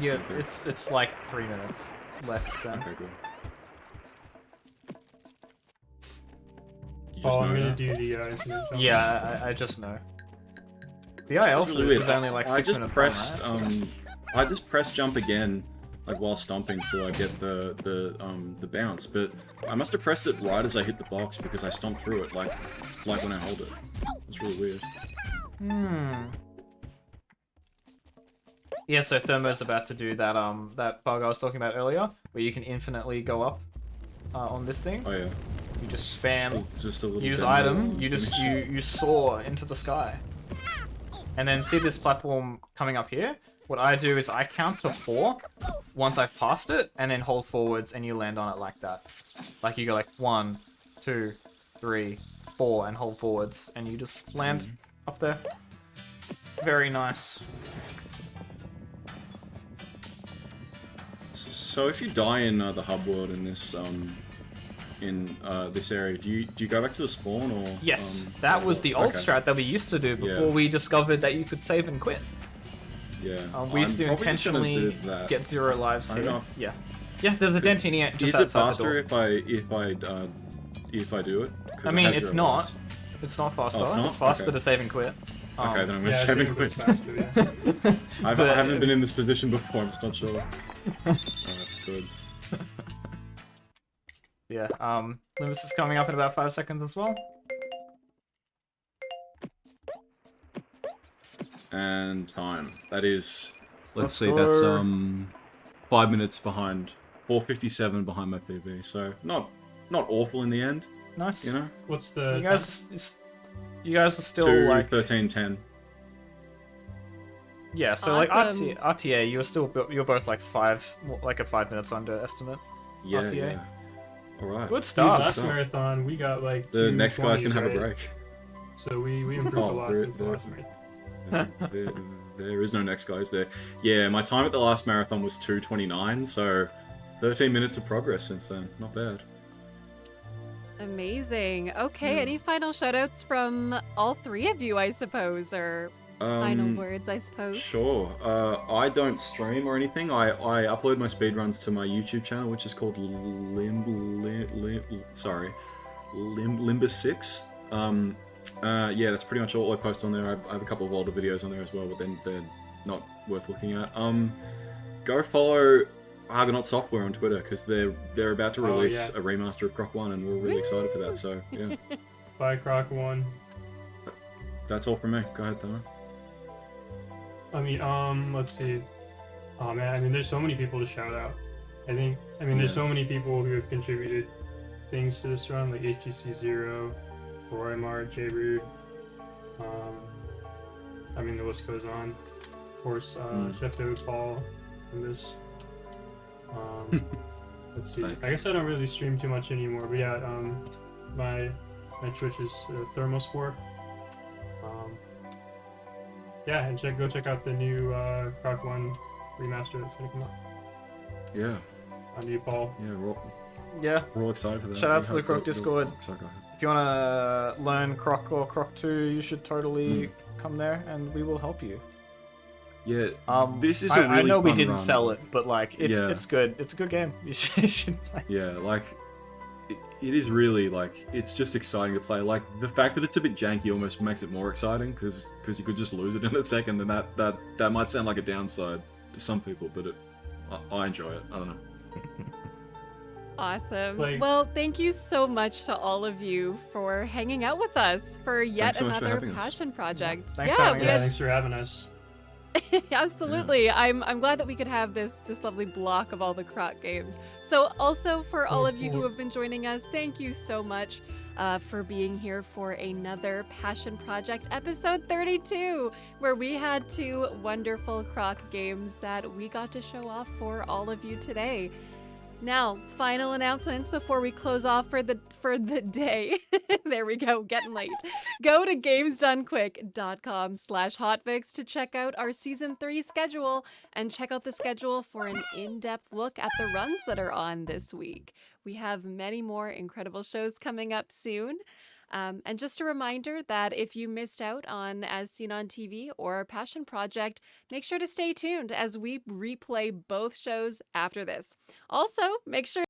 Yeah, gonna be. it's like 3 minutes less than. Okay, good. You just Oh, I'm know gonna that? do the internet jump. Yeah, I just know. The IL It's for really this weird. is only like 6 I just minutes pressed long, right? I just pressed jump again, like while stomping till I get the bounce. But I must have pressed it right as I hit the box because I stomped through it like when I hold it. It's really weird. Yeah, so Thermo's about to do that that bug I was talking about earlier, where you can infinitely go up on this thing. Oh yeah. You just spam, Just a little use bit item, more you just image. you soar into the sky. And then see this platform coming up here? What I do is I count to 4 once I've passed it, and then hold forwards and you land on it like that. Like you go like 1, 2, 3, 4 and hold forwards and you just land up there. Very nice. So if you die in the hub world in this this area, do you go back to the spawn or? Yes, that was the old okay. strat that we used to do before Yeah. we discovered that you could save and quit. Yeah. We used to I'm probably just gonna do intentionally that. get 0 lives I don't here. know. Yeah. Yeah, there's a dentini just Is it outside the door. faster if I do it? 'Cause I mean, have it's 0 not. lives. It's not faster. Oh, it's not? It's faster Okay. to save and quit. Okay, then I'm gonna Yeah, save and it's quit. faster, yeah. I But- haven't been in this position before. I'm just not sure. That's good. Yeah, Limbus is coming up in about 5 seconds as well. And time. That is. Let's see. go. That's 5 minutes behind. 4:57 behind my PB. So not awful in the end. Nice. You know. What's the You guys were still 13:10. Yeah, so like Awesome. RTA, you were both like 5 minutes under estimate. Yeah. RTA. Yeah. All right. Good Dude, stuff. last stuff. marathon we got like The next guy's 2:20s, gonna have a right? break. So we improved Oh, a lot there- since the there- last marathon. there is no next guy, is there? Yeah, my time at the last marathon was 2:29, so 13 minutes of progress since then. Not bad. Amazing. Okay, Yeah. any final shoutouts from all 3 of you, I suppose, or final words, I suppose? Sure. I don't stream or anything. I upload my speedruns to my YouTube channel, which is called Limbus 6. Yeah, that's pretty much all I post on there. I have a couple of older videos on there as well, but then they're not worth looking at. Go follow Argonaut Software on Twitter because they're about to Oh, release yeah. a remaster of Croc 1, and we're really excited for that. So yeah, Bye, Croc 1. that's all from me. Go ahead, Thermo. I mean, let's see. Oh man, I mean, there's so many people to shout out. There's Yeah. so many people who have contributed things to this run, like HGC0, Roymar, J Rude. I mean, the list goes on. Of course, Chef David Paul from this. Let's see. Thanks. I guess I don't really stream too much anymore, but yeah, my Twitch is Thermosport. Yeah, and go check out the new Croc 1 remaster that's gonna come out Yeah, on you, Paul. yeah, Yeah. we're all excited for that. Shout out to We the hope Croc it'll- Discord. Sorry, go ahead. If you want to learn Croc or Croc 2, you should totally come there and we will help you. Yeah, this is I, a really I know we fun didn't run. sell it, but like Yeah. it's good. It's a good game. You should play. Yeah, like it is really like it's just exciting to play. Like the fact that it's a bit janky almost makes it more exciting because you could just lose it in a second, and that might sound like a downside to some people, but I enjoy it. I don't know. Awesome. Like- Well, thank you so much to all of you for hanging out with us for yet Thanks so much for another having us. passion project. Thanks for having we Yeah, us. had thanks for having us. absolutely. I'm glad that we could have this lovely block of all the Croc games. So also for all of you who have been joining us, thank you so much for being here for another Passion Project episode 32, where we had 2 wonderful Croc games that we got to show off for all of you today. Now, final announcements before we close off for the day. There we go, getting late. Go to gamesdonequick.com/hotfix to check out our season 3 schedule and check out the schedule for an in-depth look at the runs that are on this week. We have many more incredible shows coming up soon. And just a reminder that if you missed out on As Seen on TV or our Passion Project, make sure to stay tuned as we replay both shows after this. Also, make sure